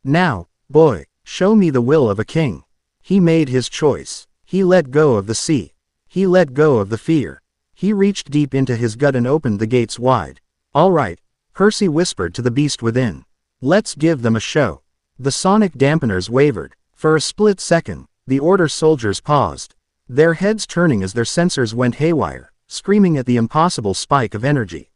"Now, boy, show me the will of a king." He made his choice. He let go of the sea. He let go of the fear. He reached deep into his gut and opened the gates wide. "All right," Percy whispered to the beast within. "Let's give them a show." The sonic dampeners wavered. For a split second, the Order soldiers paused, their heads turning as their sensors went haywire, screaming at the impossible spike of energy.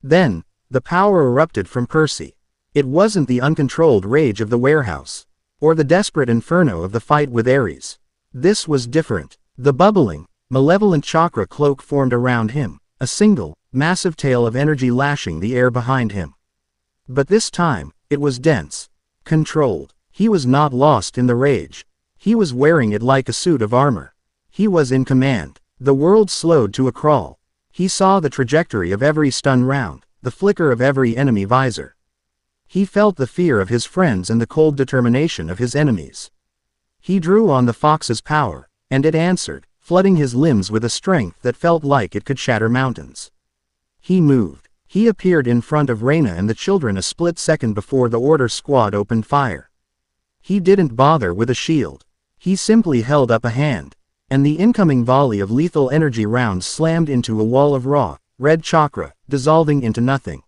Then, the power erupted from Percy. It wasn't the uncontrolled rage of the warehouse, or the desperate inferno of the fight with Ares. This was different. The bubbling, malevolent chakra cloak formed around him, a single, massive tail of energy lashing the air behind him. But this time, it was dense, controlled. He was not lost in the rage. He was wearing it like a suit of armor. He was in command. The world slowed to a crawl. He saw the trajectory of every stun round, the flicker of every enemy visor. He felt the fear of his friends and the cold determination of his enemies. He drew on the fox's power, and it answered, flooding his limbs with a strength that felt like it could shatter mountains. He moved. He appeared in front of Reyna and the children a split second before the Order squad opened fire. He didn't bother with a shield. He simply held up a hand, and the incoming volley of lethal energy rounds slammed into a wall of raw, red chakra, dissolving into nothing.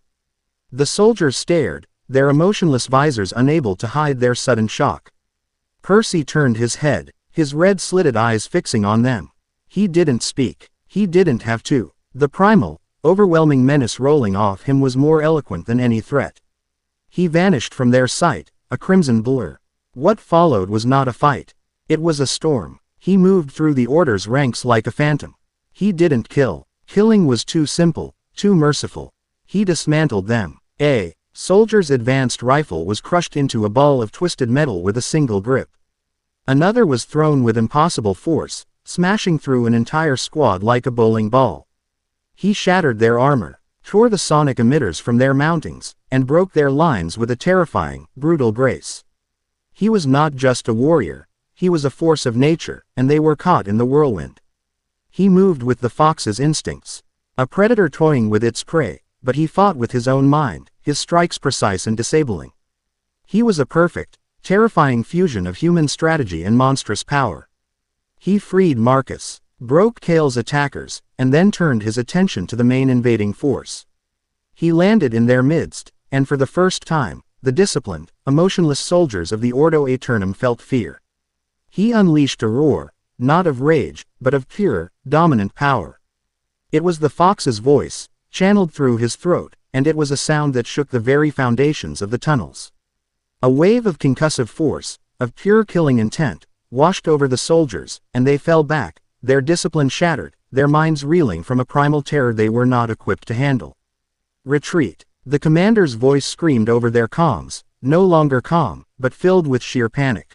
The soldiers stared, their emotionless visors unable to hide their sudden shock. Percy turned his head, his red-slitted eyes fixing on them. He didn't speak. He didn't have to. The primal, overwhelming menace rolling off him was more eloquent than any threat. He vanished from their sight, a crimson blur. What followed was not a fight. It was a storm. He moved through the Order's ranks like a phantom. He didn't kill. Killing was too simple, too merciful. He dismantled them. A soldier's advanced rifle was crushed into a ball of twisted metal with a single grip. Another was thrown with impossible force, smashing through an entire squad like a bowling ball. He shattered their armor, tore the sonic emitters from their mountings, and broke their lines with a terrifying, brutal grace. He was not just a warrior, he was a force of nature, and they were caught in the whirlwind. He moved with the fox's instincts, a predator toying with its prey, but he fought with his own mind, his strikes precise and disabling. He was a perfect, terrifying fusion of human strategy and monstrous power. He freed Marcus, broke Kale's attackers, and then turned his attention to the main invading force. He landed in their midst, and for the first time, the disciplined, emotionless soldiers of the Ordo Aeternum felt fear. He unleashed a roar, not of rage, but of pure, dominant power. It was the fox's voice, channeled through his throat, and it was a sound that shook the very foundations of the tunnels. A wave of concussive force, of pure killing intent, washed over the soldiers, and they fell back, their discipline shattered, their minds reeling from a primal terror they were not equipped to handle. Retreat. The commander's voice screamed over their comms, no longer calm, but filled with sheer panic.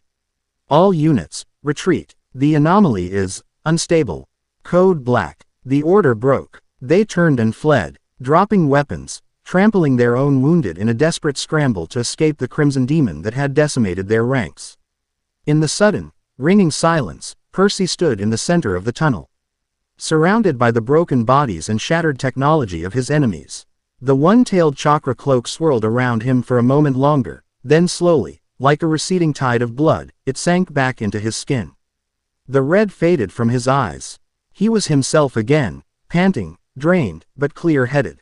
All units, retreat. The anomaly is unstable. Code Black. The order broke. They turned and fled, dropping weapons, trampling their own wounded in a desperate scramble to escape the crimson demon that had decimated their ranks. In the sudden, ringing silence, Percy stood in the center of the tunnel. Surrounded by the broken bodies and shattered technology of his enemies. The one-tailed chakra cloak swirled around him for a moment longer, then slowly, like a receding tide of blood, it sank back into his skin. The red faded from his eyes. He was himself again, panting, drained, but clear-headed.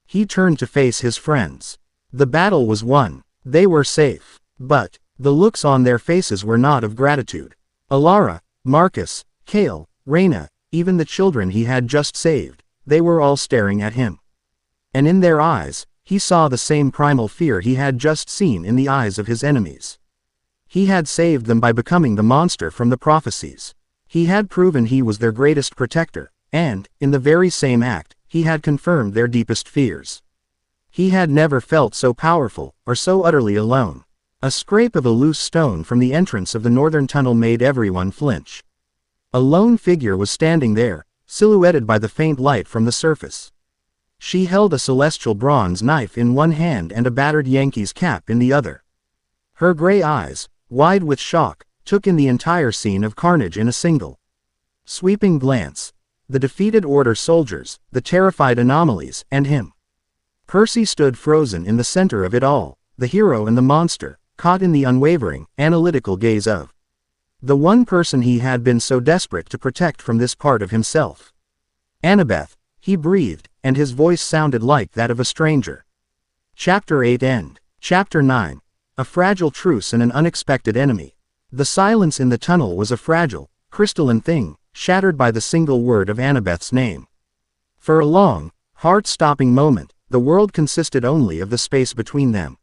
He turned to face his friends. The battle was won. They were safe. But the looks on their faces were not of gratitude. Alara, Marcus, Kale, Reyna, even the children he had just saved, they were all staring at him. And in their eyes, he saw the same primal fear he had just seen in the eyes of his enemies. He had saved them by becoming the monster from the prophecies. He had proven he was their greatest protector, and, in the very same act, he had confirmed their deepest fears. He had never felt so powerful, or so utterly alone. A scrape of a loose stone from the entrance of the northern tunnel made everyone flinch. A lone figure was standing there, silhouetted by the faint light from the surface. She held a celestial bronze knife in one hand and a battered Yankees cap in the other. Her gray eyes, wide with shock, took in the entire scene of carnage in a single sweeping glance. The defeated Order soldiers, the terrified anomalies, and him. Percy stood frozen in the center of it all, the hero and the monster, caught in the unwavering, analytical gaze of the one person he had been so desperate to protect from this part of himself. Annabeth, he breathed, and his voice sounded like that of a stranger. Chapter 8 End. Chapter 9. A fragile truce and an unexpected enemy. The silence in the tunnel was a fragile, crystalline thing, shattered by the single word of Annabeth's name. For a long, heart-stopping moment, the world consisted only of the space between them.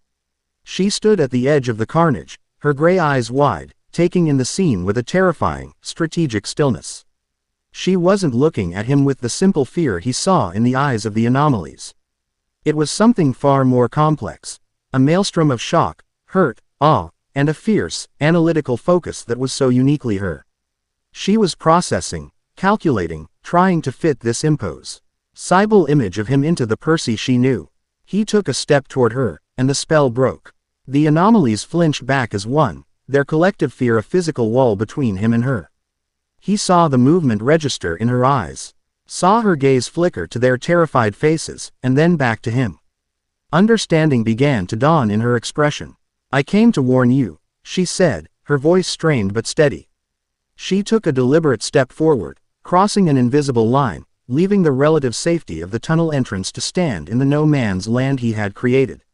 She stood at the edge of the carnage, her gray eyes wide, taking in the scene with a terrifying, strategic stillness. She wasn't looking at him with the simple fear he saw in the eyes of the anomalies. It was something far more complex, a maelstrom of shock, hurt, awe, and a fierce, analytical focus that was so uniquely her. She was processing, calculating, trying to fit this impossible image of him into the Percy she knew. He took a step toward her, and the spell broke. The anomalies flinched back as one, their collective fear a physical wall between him and her. He saw the movement register in her eyes, saw her gaze flicker to their terrified faces, and then back to him. Understanding began to dawn in her expression. "I came to warn you," she said, her voice strained but steady. She took a deliberate step forward, crossing an invisible line, leaving the relative safety of the tunnel entrance to stand in the no man's land he had created.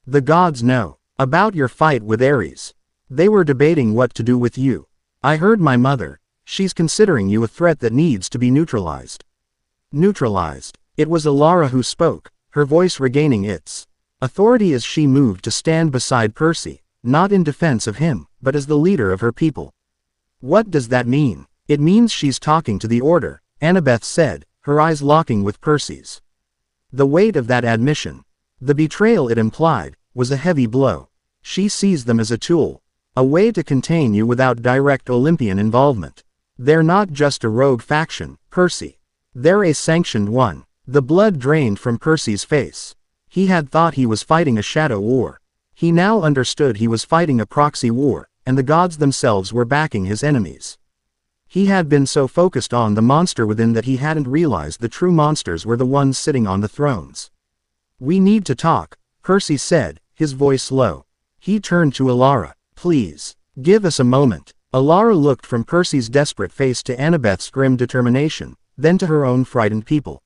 "The gods know about your fight with Ares. They were debating what to do with you. I heard my mother. She's considering you a threat that needs to be neutralized." Neutralized. It was Alara who spoke, her voice regaining its authority as she moved to stand beside Percy, not in defense of him, but as the leader of her people. "What does that mean?" "It means she's talking to the Order," Annabeth said, her eyes locking with Percy's. The weight of that admission, the betrayal it implied, was a heavy blow. "She sees them as a tool." A way to contain you without direct Olympian involvement. They're not just a rogue faction, Percy. They're a sanctioned one. The blood drained from Percy's face. He had thought he was fighting a shadow war. He now understood he was fighting a proxy war, and the gods themselves were backing his enemies. He had been so focused on the monster within that he hadn't realized the true monsters were the ones sitting on the thrones. "We need to talk," Percy said, his voice low. He turned to Alara. "Please, give us a moment." Alara looked from Percy's desperate face to Annabeth's grim determination, then to her own frightened people.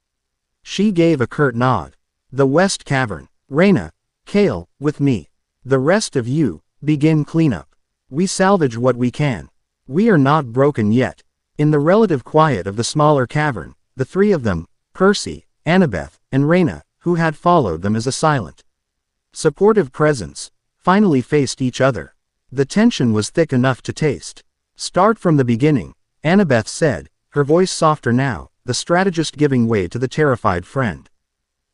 She gave a curt nod. "The West Cavern. Reyna, Kale, with me. The rest of you, begin cleanup. We salvage what we can. We are not broken yet." In the relative quiet of the smaller cavern, the three of them, Percy, Annabeth, and Reyna, who had followed them as a silent, supportive presence, finally faced each other. The tension was thick enough to taste. "Start from the beginning," Annabeth said, her voice softer now, the strategist giving way to the terrified friend.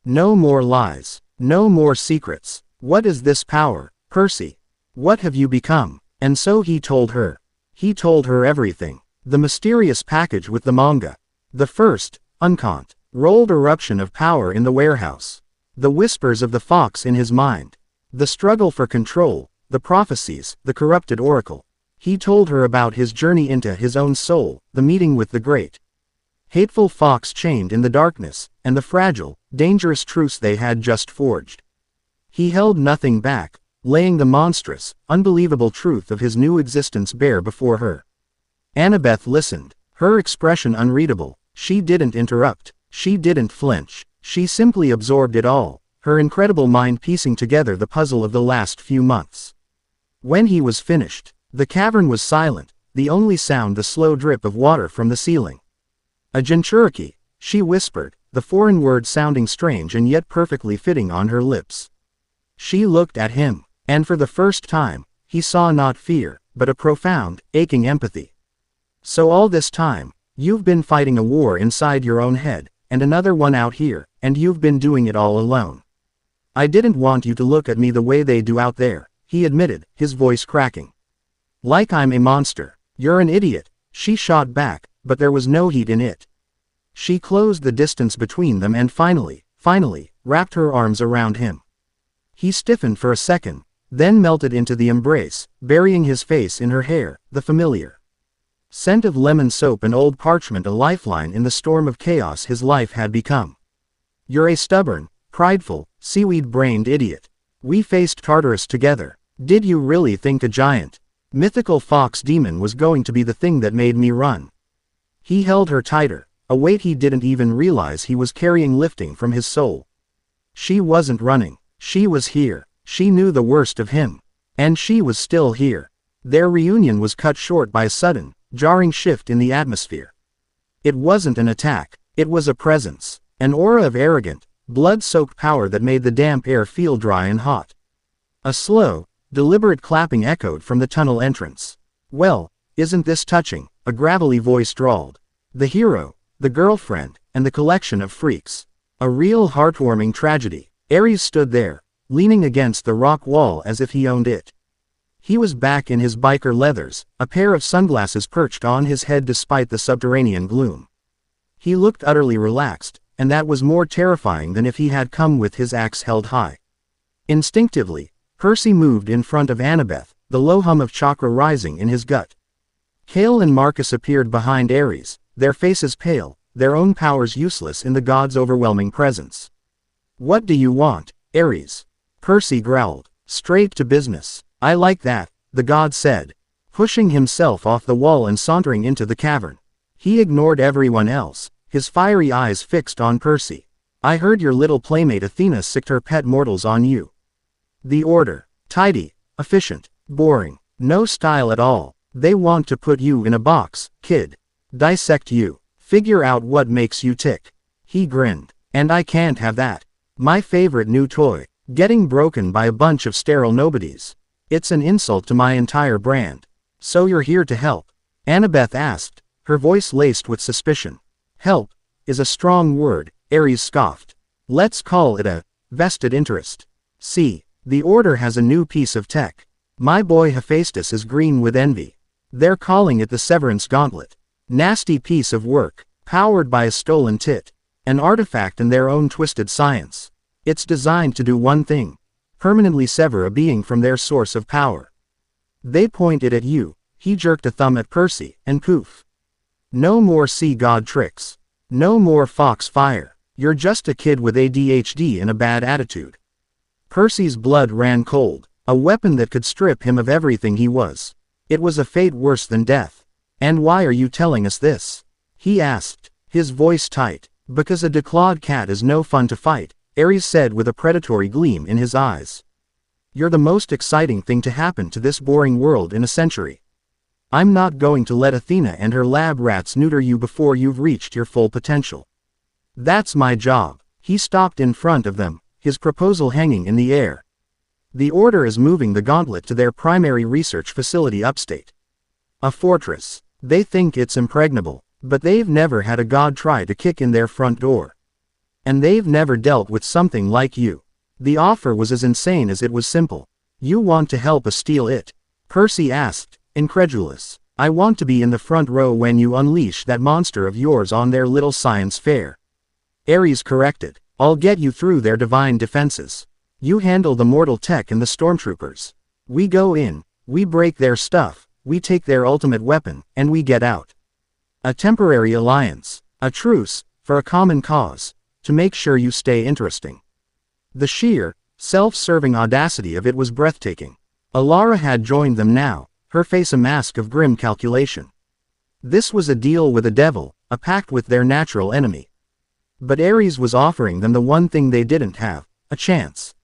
"No more lies. No more secrets. What is this power, Percy? What have you become?" And so he told her. He told her everything. The mysterious package with the manga. The first, uncount, rolled eruption of power in the warehouse. The whispers of the fox in his mind. The struggle for control, the prophecies, the corrupted oracle. He told her about his journey into his own soul, the meeting with the great, hateful fox chained in the darkness, and the fragile, dangerous truce they had just forged. He held nothing back, laying the monstrous, unbelievable truth of his new existence bare before her. Annabeth listened, her expression unreadable. She didn't interrupt. She didn't flinch. She simply absorbed it all, her incredible mind piecing together the puzzle of the last few months. When he was finished, the cavern was silent, the only sound the slow drip of water from the ceiling. "A Jinchuriki," she whispered, the foreign word sounding strange and yet perfectly fitting on her lips. She looked at him, and for the first time, he saw not fear, but a profound, aching empathy. "So all this time, you've been fighting a war inside your own head, and another one out here, and you've been doing it all alone. I didn't want you to look at me the way they do out there," he admitted, his voice cracking. "Like I'm a monster." "You're an idiot," she shot back, but there was no heat in it. She closed the distance between them and finally, wrapped her arms around him. He stiffened for a second, then melted into the embrace, burying his face in her hair, the familiar scent of lemon soap and old parchment a lifeline in the storm of chaos his life had become. "You're a stubborn, prideful, seaweed-brained idiot. We faced Tartarus together. Did you really think a giant, mythical fox demon was going to be the thing that made me run?" He held her tighter, a weight he didn't even realize he was carrying lifting from his soul. She wasn't running. She was here. She knew the worst of him. And she was still here. Their reunion was cut short by a sudden, jarring shift in the atmosphere. It wasn't an attack. It was a presence. An aura of arrogant, blood-soaked power that made the damp air feel dry and hot. A slow, deliberate clapping echoed from the tunnel entrance. "Well, isn't this touching?" a gravelly voice drawled. The hero, the girlfriend, and the collection of freaks. A real heartwarming tragedy. Ares stood there, leaning against the rock wall as if he owned it. He was back in his biker leathers, a pair of sunglasses perched on his head despite the subterranean gloom. He looked utterly relaxed, and that was more terrifying than if he had come with his axe held high. Instinctively, Percy moved in front of Annabeth, the low hum of chakra rising in his gut. Kale and Marcus appeared behind Ares, their faces pale, their own powers useless in the god's overwhelming presence. "What do you want, Ares?" Percy growled. "Straight to business." "I like that," the god said, pushing himself off the wall and sauntering into the cavern. He ignored everyone else, his fiery eyes fixed on Percy. "I heard your little playmate Athena sicked her pet mortals on you. The order. Tidy, efficient, boring, no style at all. They want to put you in a box, kid. Dissect you. Figure out what makes you tick." He grinned. "And I can't have that. My favorite new toy, getting broken by a bunch of sterile nobodies. It's an insult to my entire brand." "So you're here to help?" Annabeth asked, her voice laced with suspicion. "Help is a strong word," Ares scoffed. "Let's call it a vested interest. See, the Order has a new piece of tech. My boy Hephaestus is green with envy. They're calling it the Severance Gauntlet. Nasty piece of work, powered by a stolen tit. An artifact in their own twisted science. It's designed to do one thing. Permanently sever a being from their source of power. They point it at you. He jerked a thumb at Percy, and poof. No more sea god tricks. No more fox fire. You're just a kid with ADHD and a bad attitude. Percy's blood ran cold. A weapon that could strip him of everything he was. It was a fate worse than death. And why are you telling us this? He asked, his voice tight. Because a declawed cat is no fun to fight, Ares said with a predatory gleam in his eyes. You're the most exciting thing to happen to this boring world in a century. I'm not going to let Athena and her lab rats neuter you before you've reached your full potential. That's my job. He stopped in front of them, his proposal hanging in the air. The Order is moving the gauntlet to their primary research facility upstate. A fortress. They think it's impregnable, but they've never had a god try to kick in their front door. And they've never dealt with something like you. The offer was as insane as it was simple. You want to help us steal it? Percy asked, incredulous. I want to be in the front row when you unleash that monster of yours on their little science fair. Ares corrected. I'll get you through their divine defenses. You handle the mortal tech and the stormtroopers. We go in, we break their stuff, we take their ultimate weapon, and we get out. A temporary alliance, a truce, for a common cause, to make sure you stay interesting. The sheer, self-serving audacity of it was breathtaking. Alara had joined them now, her face a mask of grim calculation. This was a deal with a devil, a pact with their natural enemy. But Ares was offering them the one thing they didn't have, a chance.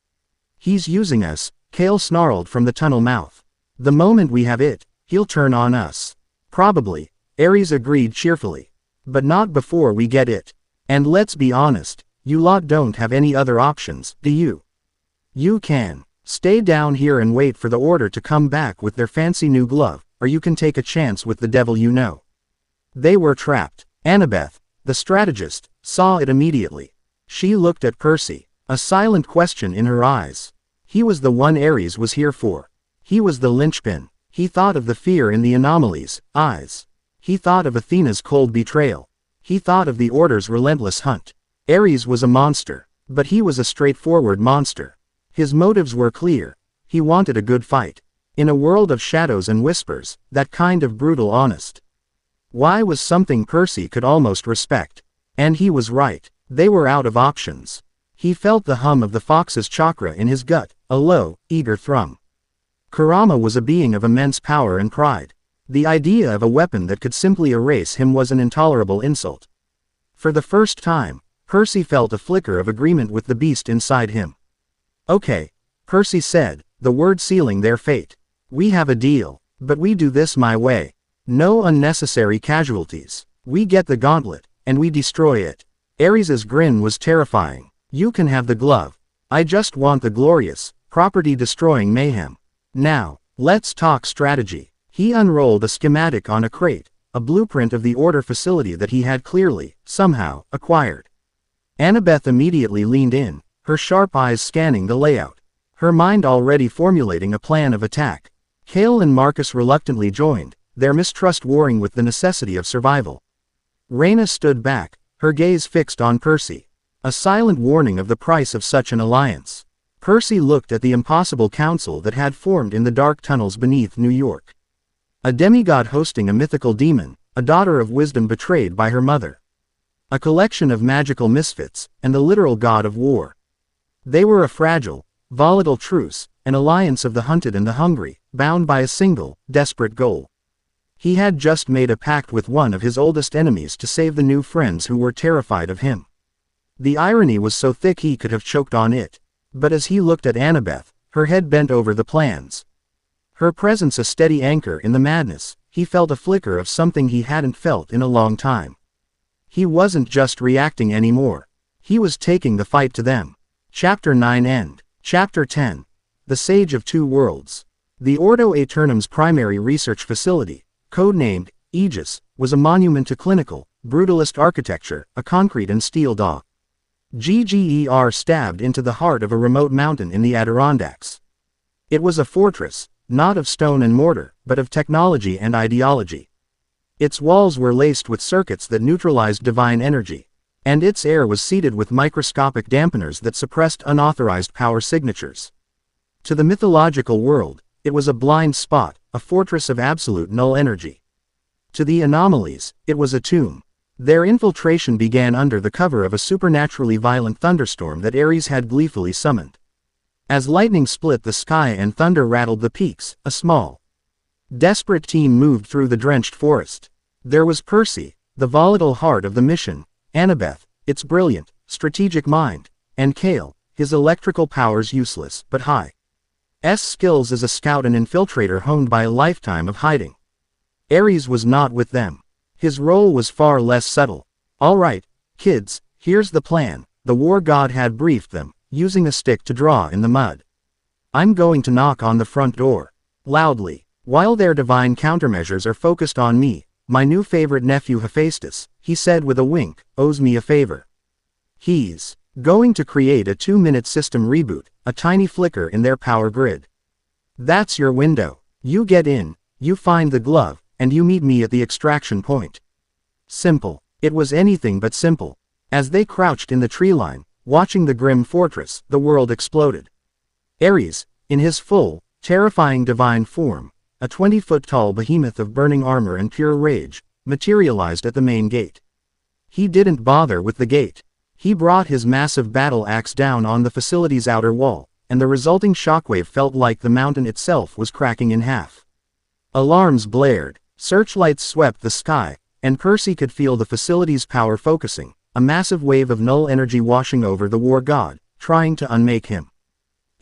He's using us, Kale snarled from the tunnel mouth. The moment we have it, he'll turn on us. Probably, Ares agreed cheerfully. But not before we get it. And let's be honest, you lot don't have any other options, do you? You can stay down here and wait for the Order to come back with their fancy new glove, or you can take a chance with the devil you know. They were trapped. Annabeth, the strategist, saw it immediately. She looked at Percy, a silent question in her eyes. He was the one Ares was here for. He was the linchpin. He thought of the fear in the anomaly's eyes. He thought of Athena's cold betrayal. He thought of the Order's relentless hunt. Ares was a monster, but he was a straightforward monster. His motives were clear. He wanted a good fight. In a world of shadows and whispers, that kind of brutal honest. Why was something Percy could almost respect. And he was right. They were out of options. He felt the hum of the fox's chakra in his gut, a low, eager thrum. Kurama was a being of immense power and pride. The idea of a weapon that could simply erase him was an intolerable insult. For the first time, Percy felt a flicker of agreement with the beast inside him. Okay, Percy said, the word sealing their fate. We have a deal, but we do this my way. No unnecessary casualties. We get the gauntlet, and we destroy it. Ares's grin was terrifying. You can have the glove. I just want the glorious, property-destroying mayhem. Now, let's talk strategy. He unrolled a schematic on a crate, a blueprint of the Order facility that he had clearly, somehow, acquired. Annabeth immediately leaned in, her sharp eyes scanning the layout. Her mind already formulating a plan of attack. Kale and Marcus reluctantly joined, their mistrust warring with the necessity of survival. Reyna stood back, her gaze fixed on Percy. A silent warning of the price of such an alliance. Percy looked at the impossible council that had formed in the dark tunnels beneath New York. A demigod hosting a mythical demon, a daughter of wisdom betrayed by her mother. A collection of magical misfits, and the literal god of war. They were a fragile, volatile truce, an alliance of the hunted and the hungry, bound by a single, desperate goal. He had just made a pact with one of his oldest enemies to save the new friends who were terrified of him. The irony was so thick he could have choked on it. But as he looked at Annabeth, her head bent over the plans. Her presence a steady anchor in the madness, he felt a flicker of something he hadn't felt in a long time. He wasn't just reacting anymore. He was taking the fight to them. Chapter 9 End. Chapter 10. The Sage of Two Worlds. The Ordo Aeternum's primary research facility, codenamed Aegis, was a monument to clinical, brutalist architecture, a concrete and steel dog. GGER stabbed into the heart of a remote mountain in the Adirondacks. It was a fortress, not of stone and mortar, but of technology and ideology. Its walls were laced with circuits that neutralized divine energy, and its air was seeded with microscopic dampeners that suppressed unauthorized power signatures. To the mythological world, it was a blind spot, a fortress of absolute null energy. To the anomalies, it was a tomb. Their infiltration began under the cover of a supernaturally violent thunderstorm that Ares had gleefully summoned. As lightning split the sky and thunder rattled the peaks, a small, desperate team moved through the drenched forest. There was Percy, the volatile heart of the mission, Annabeth, its brilliant, strategic mind, and Kale, his electrical powers useless but high skills as a scout and infiltrator honed by a lifetime of hiding. Ares was not with them. His role was far less subtle. "All right, kids, here's the plan," the war god had briefed them, using a stick to draw in the mud. "I'm going to knock on the front door. Loudly. While their divine countermeasures are focused on me, my new favorite nephew Hephaestus," he said with a wink, "owes me a favor. He's going to create a 2-minute system reboot, a tiny flicker in their power grid. That's your window. You get in, you find the glove, and you meet me at the extraction point." Simple. It was anything but simple. As they crouched in the tree line, watching the grim fortress, the world exploded. Ares, in his full, terrifying divine form, a 20-foot-tall behemoth of burning armor and pure rage, materialized at the main gate. He didn't bother with the gate. He brought his massive battle axe down on the facility's outer wall, and the resulting shockwave felt like the mountain itself was cracking in half. Alarms blared, searchlights swept the sky, and Percy could feel the facility's power focusing, a massive wave of null energy washing over the war god, trying to unmake him.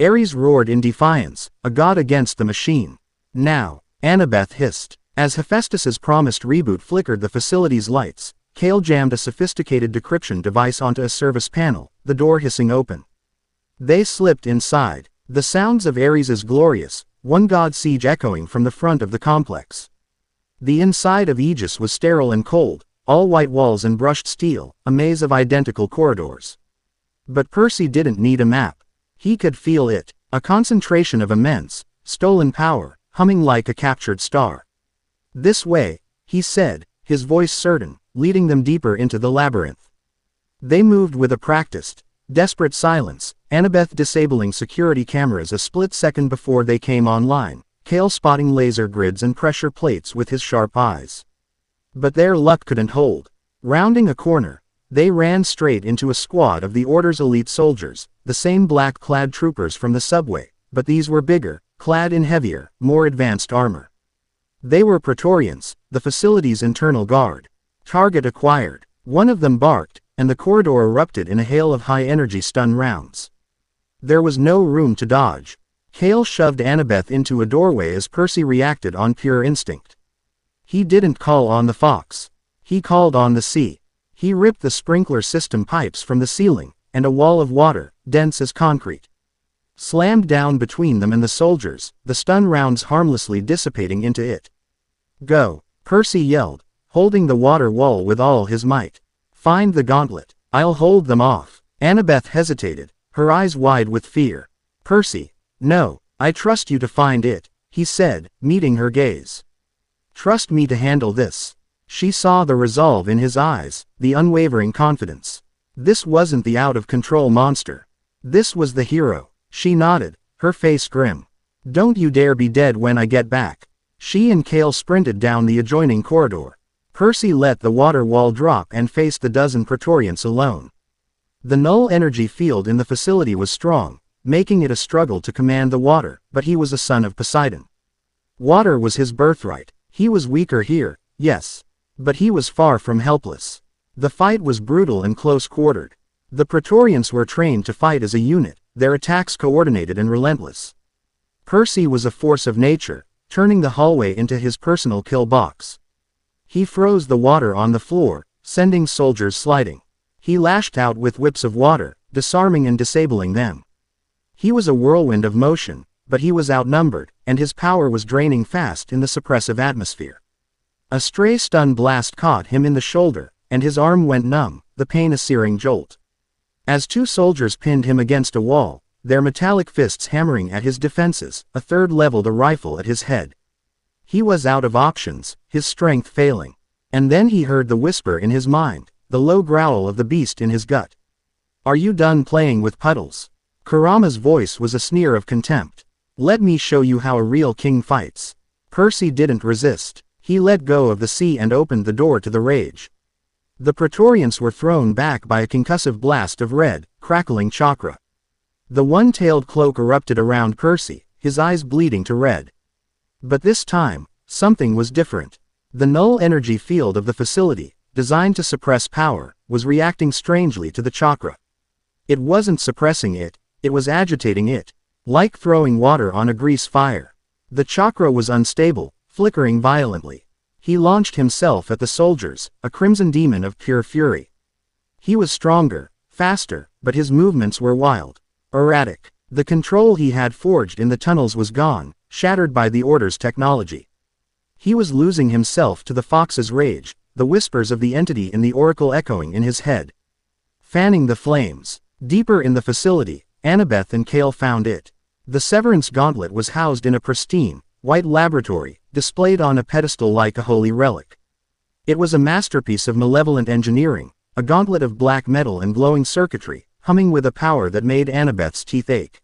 Ares roared in defiance, a god against the machine. "Now," Annabeth hissed. As Hephaestus's promised reboot flickered the facility's lights, Kale jammed a sophisticated decryption device onto a service panel, the door hissing open. They slipped inside, the sounds of Ares's glorious, one-god siege echoing from the front of the complex. The inside of Aegis was sterile and cold, all white walls and brushed steel, a maze of identical corridors. But Percy didn't need a map. He could feel it, a concentration of immense, stolen power, humming like a captured star. "This way," he said, his voice certain, leading them deeper into the labyrinth. They moved with a practiced, desperate silence, Annabeth disabling security cameras a split second before they came online, Kale spotting laser grids and pressure plates with his sharp eyes. But their luck couldn't hold. Rounding a corner, they ran straight into a squad of the Order's elite soldiers, the same black-clad troopers from the subway, but these were bigger, clad in heavier, more advanced armor. They were Praetorians, the facility's internal guard. Target acquired. One of them barked, and the corridor erupted in a hail of high-energy stun rounds. There was no room to dodge. Kale shoved Annabeth into a doorway as Percy reacted on pure instinct. He didn't call on the fox. He called on the sea. He ripped the sprinkler system pipes from the ceiling, and a wall of water, dense as concrete, slammed down between them and the soldiers, the stun rounds harmlessly dissipating into it. "Go," Percy yelled, holding the water wall with all his might. "Find the gauntlet. I'll hold them off." Annabeth hesitated, her eyes wide with fear. "Percy, no, I trust you to find it," he said, meeting her gaze. "Trust me to handle this." She saw the resolve in his eyes, the unwavering confidence. This wasn't the out-of-control monster. This was the hero. She nodded, her face grim. "Don't you dare be dead when I get back." She and Kale sprinted down the adjoining corridor. Percy let the water wall drop and faced the dozen Praetorians alone. The null energy field in the facility was strong, making it a struggle to command the water, but he was a son of Poseidon. Water was his birthright. He was weaker here, yes. But he was far from helpless. The fight was brutal and close-quartered. The Praetorians were trained to fight as a unit, their attacks coordinated and relentless. Percy was a force of nature, turning the hallway into his personal kill box. He froze the water on the floor, sending soldiers sliding. He lashed out with whips of water, disarming and disabling them. He was a whirlwind of motion, but he was outnumbered, and his power was draining fast in the suppressive atmosphere. A stray stun blast caught him in the shoulder, and his arm went numb, the pain a searing jolt. As two soldiers pinned him against a wall, their metallic fists hammering at his defenses. A third leveled a rifle at his head. He was out of options, his strength failing. And then he heard the whisper in his mind, the low growl of the beast in his gut. "Are you done playing with puddles?" Kurama's voice was a sneer of contempt. "Let me show you how a real king fights." Percy didn't resist. He let go of the sea and opened the door to the rage. The Praetorians were thrown back by a concussive blast of red, crackling chakra. The one-tailed cloak erupted around Percy, his eyes bleeding to red. But this time, something was different. The null energy field of the facility, designed to suppress power, was reacting strangely to the chakra. It wasn't suppressing it, it was agitating it, like throwing water on a grease fire. The chakra was unstable, flickering violently. He launched himself at the soldiers, a crimson demon of pure fury. He was stronger, faster, but his movements were wild, erratic. The control he had forged in the tunnels was gone, shattered by the Order's technology. He was losing himself to the Fox's rage, the whispers of the entity in the oracle echoing in his head. Fanning the flames. Deeper in the facility, Annabeth and Kale found it. The Severance Gauntlet was housed in a pristine, white laboratory, displayed on a pedestal like a holy relic. It was a masterpiece of malevolent engineering, a gauntlet of black metal and glowing circuitry, humming with a power that made Annabeth's teeth ache.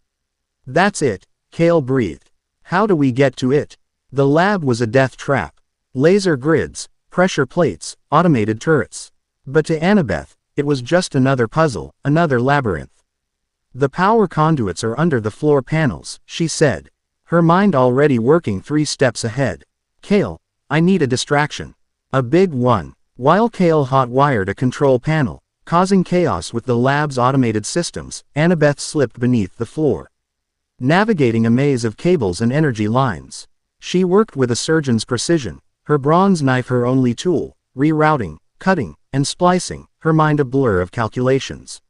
"That's it," Kale breathed. "How do we get to it?" The lab was a death trap. Laser grids, pressure plates, automated turrets. But to Annabeth, it was just another puzzle, another labyrinth. "The power conduits are under the floor panels," she said, her mind already working 3 steps ahead. "Kale, I need a distraction. A big one." While Kale hot-wired a control panel, causing chaos with the lab's automated systems, Annabeth slipped beneath the floor. Navigating a maze of cables and energy lines. She worked with a surgeon's precision, her bronze knife her only tool, rerouting, cutting, and splicing, her mind a blur of calculations.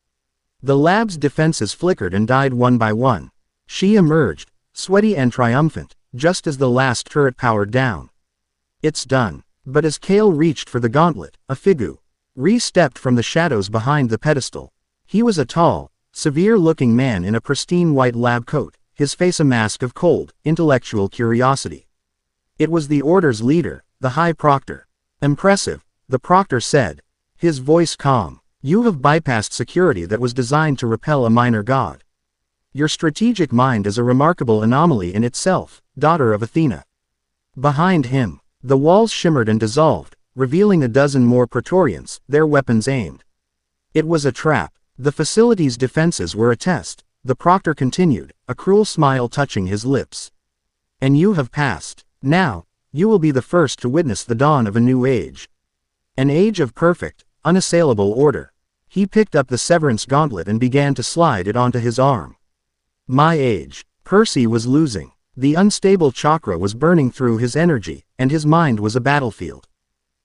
The lab's defenses flickered and died one by one. She emerged, sweaty and triumphant, just as the last turret powered down. "It's done." But as Kale reached for the gauntlet, a figure re-stepped from the shadows behind the pedestal. He was a tall, severe-looking man in a pristine white lab coat, his face a mask of cold, intellectual curiosity. It was the Order's leader, the High Proctor. "Impressive," the Proctor said, his voice calm. "You have bypassed security that was designed to repel a minor god. Your strategic mind is a remarkable anomaly in itself, daughter of Athena." Behind him, the walls shimmered and dissolved, revealing a dozen more Praetorians, their weapons aimed. It was a trap. The facility's defenses were a test, the Proctor continued, a cruel smile touching his lips. "And you have passed. Now, you will be the first to witness the dawn of a new age. An age of perfect, unassailable order." He picked up the Severance Gauntlet and began to slide it onto his arm. "My age." Percy was losing. The unstable chakra was burning through his energy, and his mind was a battlefield.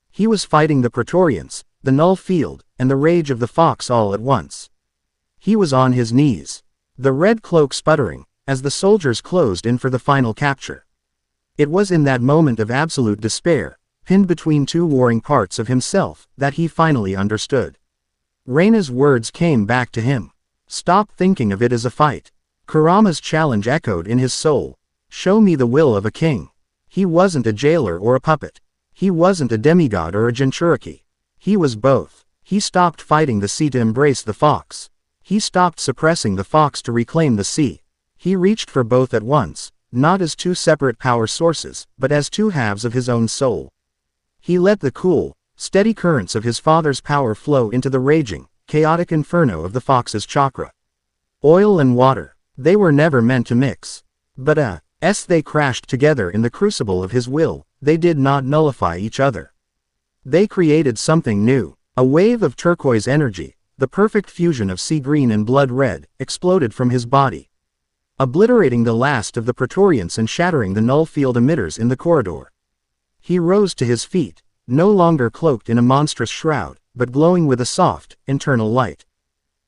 He was fighting the Praetorians, the null field, and the rage of the Fox all at once. He was on his knees, the red cloak sputtering, as the soldiers closed in for the final capture. It was in that moment of absolute despair, pinned between 2 warring parts of himself, that he finally understood. Reina's words came back to him. "Stop thinking of it as a fight." Kurama's challenge echoed in his soul. "Show me the will of a king." He wasn't a jailer or a puppet. He wasn't a demigod or a Jinchuriki. He was both. He stopped fighting the sea to embrace the Fox. He stopped suppressing the Fox to reclaim the sea. He reached for both at once, not as 2 separate power sources, but as 2 halves of his own soul. He let the cool, steady currents of his father's power flow into the raging, chaotic inferno of the Fox's chakra. Oil and water, they were never meant to mix. But as they crashed together in the crucible of his will, they did not nullify each other. They created something new. A wave of turquoise energy, the perfect fusion of sea green and blood red, exploded from his body, obliterating the last of the Praetorians and shattering the null field emitters in the corridor. He rose to his feet, no longer cloaked in a monstrous shroud, but glowing with a soft, internal light.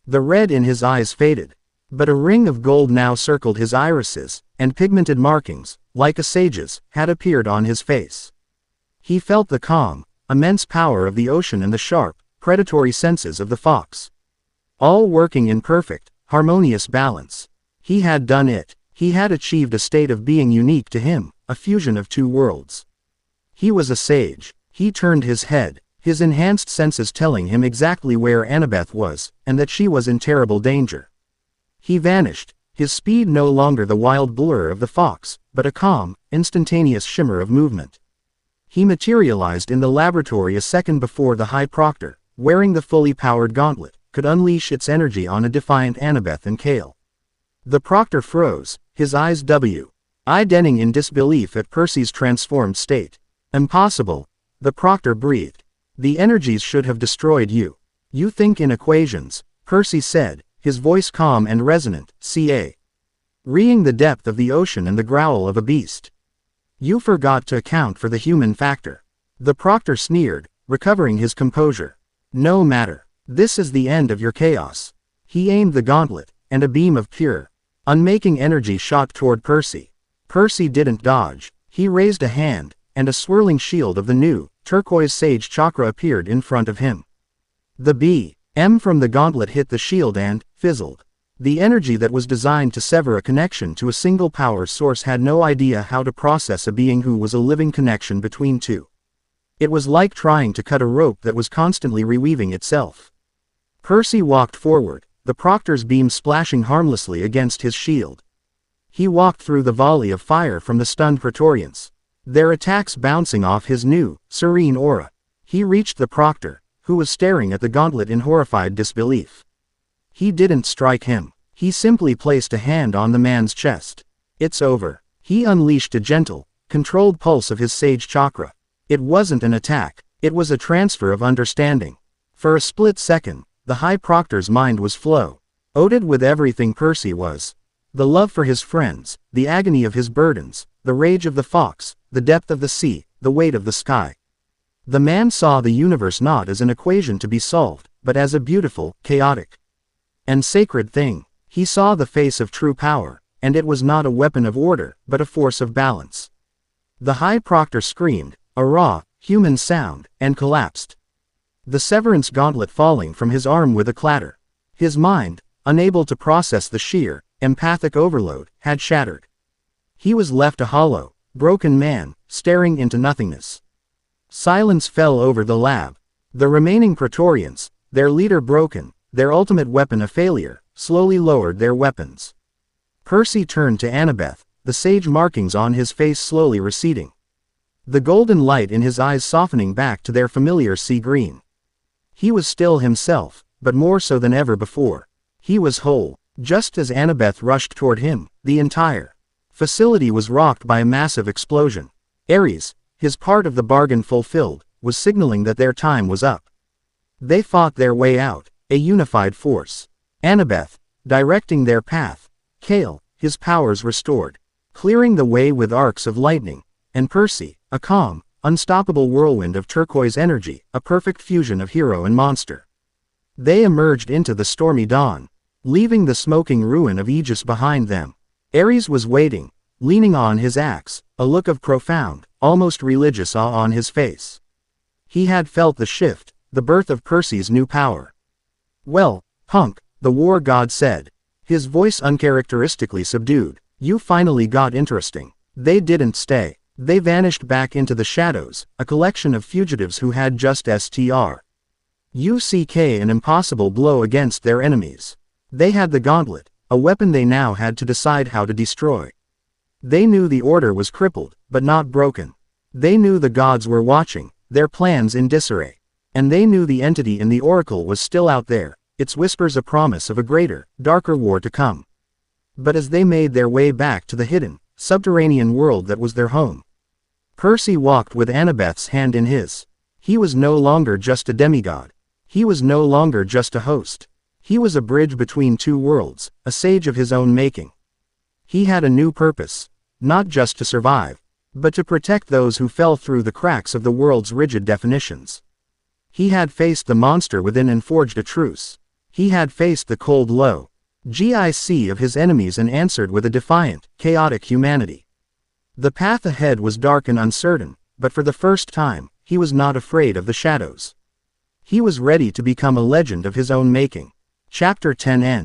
The red in his eyes faded, but a ring of gold now circled his irises, and pigmented markings, like a sage's, had appeared on his face. He felt the calm, immense power of the ocean and the sharp, predatory senses of the Fox, all working in perfect, harmonious balance. He had done it. He had achieved a state of being unique to him, a fusion of two worlds. He was a sage. He turned his head, his enhanced senses telling him exactly where Annabeth was, and that she was in terrible danger. He vanished, his speed no longer the wild blur of the fox, but a calm, instantaneous shimmer of movement. He materialized in the laboratory a second before the High Proctor, wearing the fully powered gauntlet, could unleash its energy on a defiant Annabeth and Kale. The Proctor froze, his eyes widening in disbelief at Percy's transformed state. Impossible, the Proctor breathed. The energies should have destroyed you. You think in equations, Percy said, his voice calm and resonant, reeing the depth of the ocean and the growl of a beast. You forgot to account for the human factor. The Proctor sneered, recovering his composure. No matter. This is the end of your chaos. He aimed the gauntlet, and a beam of pure, unmaking energy shot toward Percy. Percy didn't dodge. He raised a hand, and a swirling shield of the new, turquoise sage chakra appeared in front of him. The beam from the gauntlet hit the shield and fizzled. The energy that was designed to sever a connection to a single power source had no idea how to process a being who was a living connection between two. It was like trying to cut a rope that was constantly reweaving itself. Percy walked forward, the Proctor's beam splashing harmlessly against his shield. He walked through the volley of fire from the stunned Praetorians, their attacks bouncing off his new, serene aura. He reached the Proctor, who was staring at the gauntlet in horrified disbelief. He didn't strike him. He simply placed a hand on the man's chest. It's over. He unleashed a gentle, controlled pulse of his sage chakra. It wasn't an attack. It was a transfer of understanding. For a split second, the High Proctor's mind was flooded with everything Percy was. The love for his friends, the agony of his burdens, the rage of the fox, the depth of the sea, the weight of the sky. The man saw the universe not as an equation to be solved, but as a beautiful, chaotic, and sacred thing. He saw the face of true power, and it was not a weapon of order, but a force of balance. The High Proctor screamed, a raw, human sound, and collapsed. The severance gauntlet falling from his arm with a clatter. His mind, unable to process the sheer, empathic overload, had shattered. He was left a hollow, broken man, staring into nothingness. Silence fell over the lab. The remaining Praetorians, their leader broken, their ultimate weapon a failure, slowly lowered their weapons. Percy turned to Annabeth, the sage markings on his face slowly receding. The golden light in his eyes softening back to their familiar sea green. He was still himself, but more so than ever before. He was whole. Just as Annabeth rushed toward him, the entire facility was rocked by a massive explosion. Ares, his part of the bargain fulfilled, was signaling that their time was up. They fought their way out, a unified force. Annabeth, directing their path. Kale, his powers restored, clearing the way with arcs of lightning. And Percy, a calm, unstoppable whirlwind of turquoise energy, a perfect fusion of hero and monster. They emerged into the stormy dawn, leaving the smoking ruin of Aegis behind them. Ares was waiting, leaning on his axe, a look of profound, almost religious awe on his face. He had felt the shift, the birth of Percy's new power. Well, punk, the war god said, his voice uncharacteristically subdued, you finally got interesting. They didn't stay. They vanished back into the shadows, a collection of fugitives who had just an impossible blow against their enemies. They had the gauntlet, a weapon they now had to decide how to destroy. They knew the order was crippled, but not broken. They knew the gods were watching, their plans in disarray. And they knew the entity in the oracle was still out there, its whispers a promise of a greater, darker war to come. But as they made their way back to the hidden, subterranean world that was their home, Percy walked with Annabeth's hand in his. He was no longer just a demigod. He was no longer just a host. He was a bridge between two worlds, a sage of his own making. He had a new purpose, not just to survive, but to protect those who fell through the cracks of the world's rigid definitions. He had faced the monster within and forged a truce. He had faced the cold logic of his enemies and answered with a defiant, chaotic humanity. The path ahead was dark and uncertain, but for the first time, he was not afraid of the shadows. He was ready to become a legend of his own making. Chapter 10 End.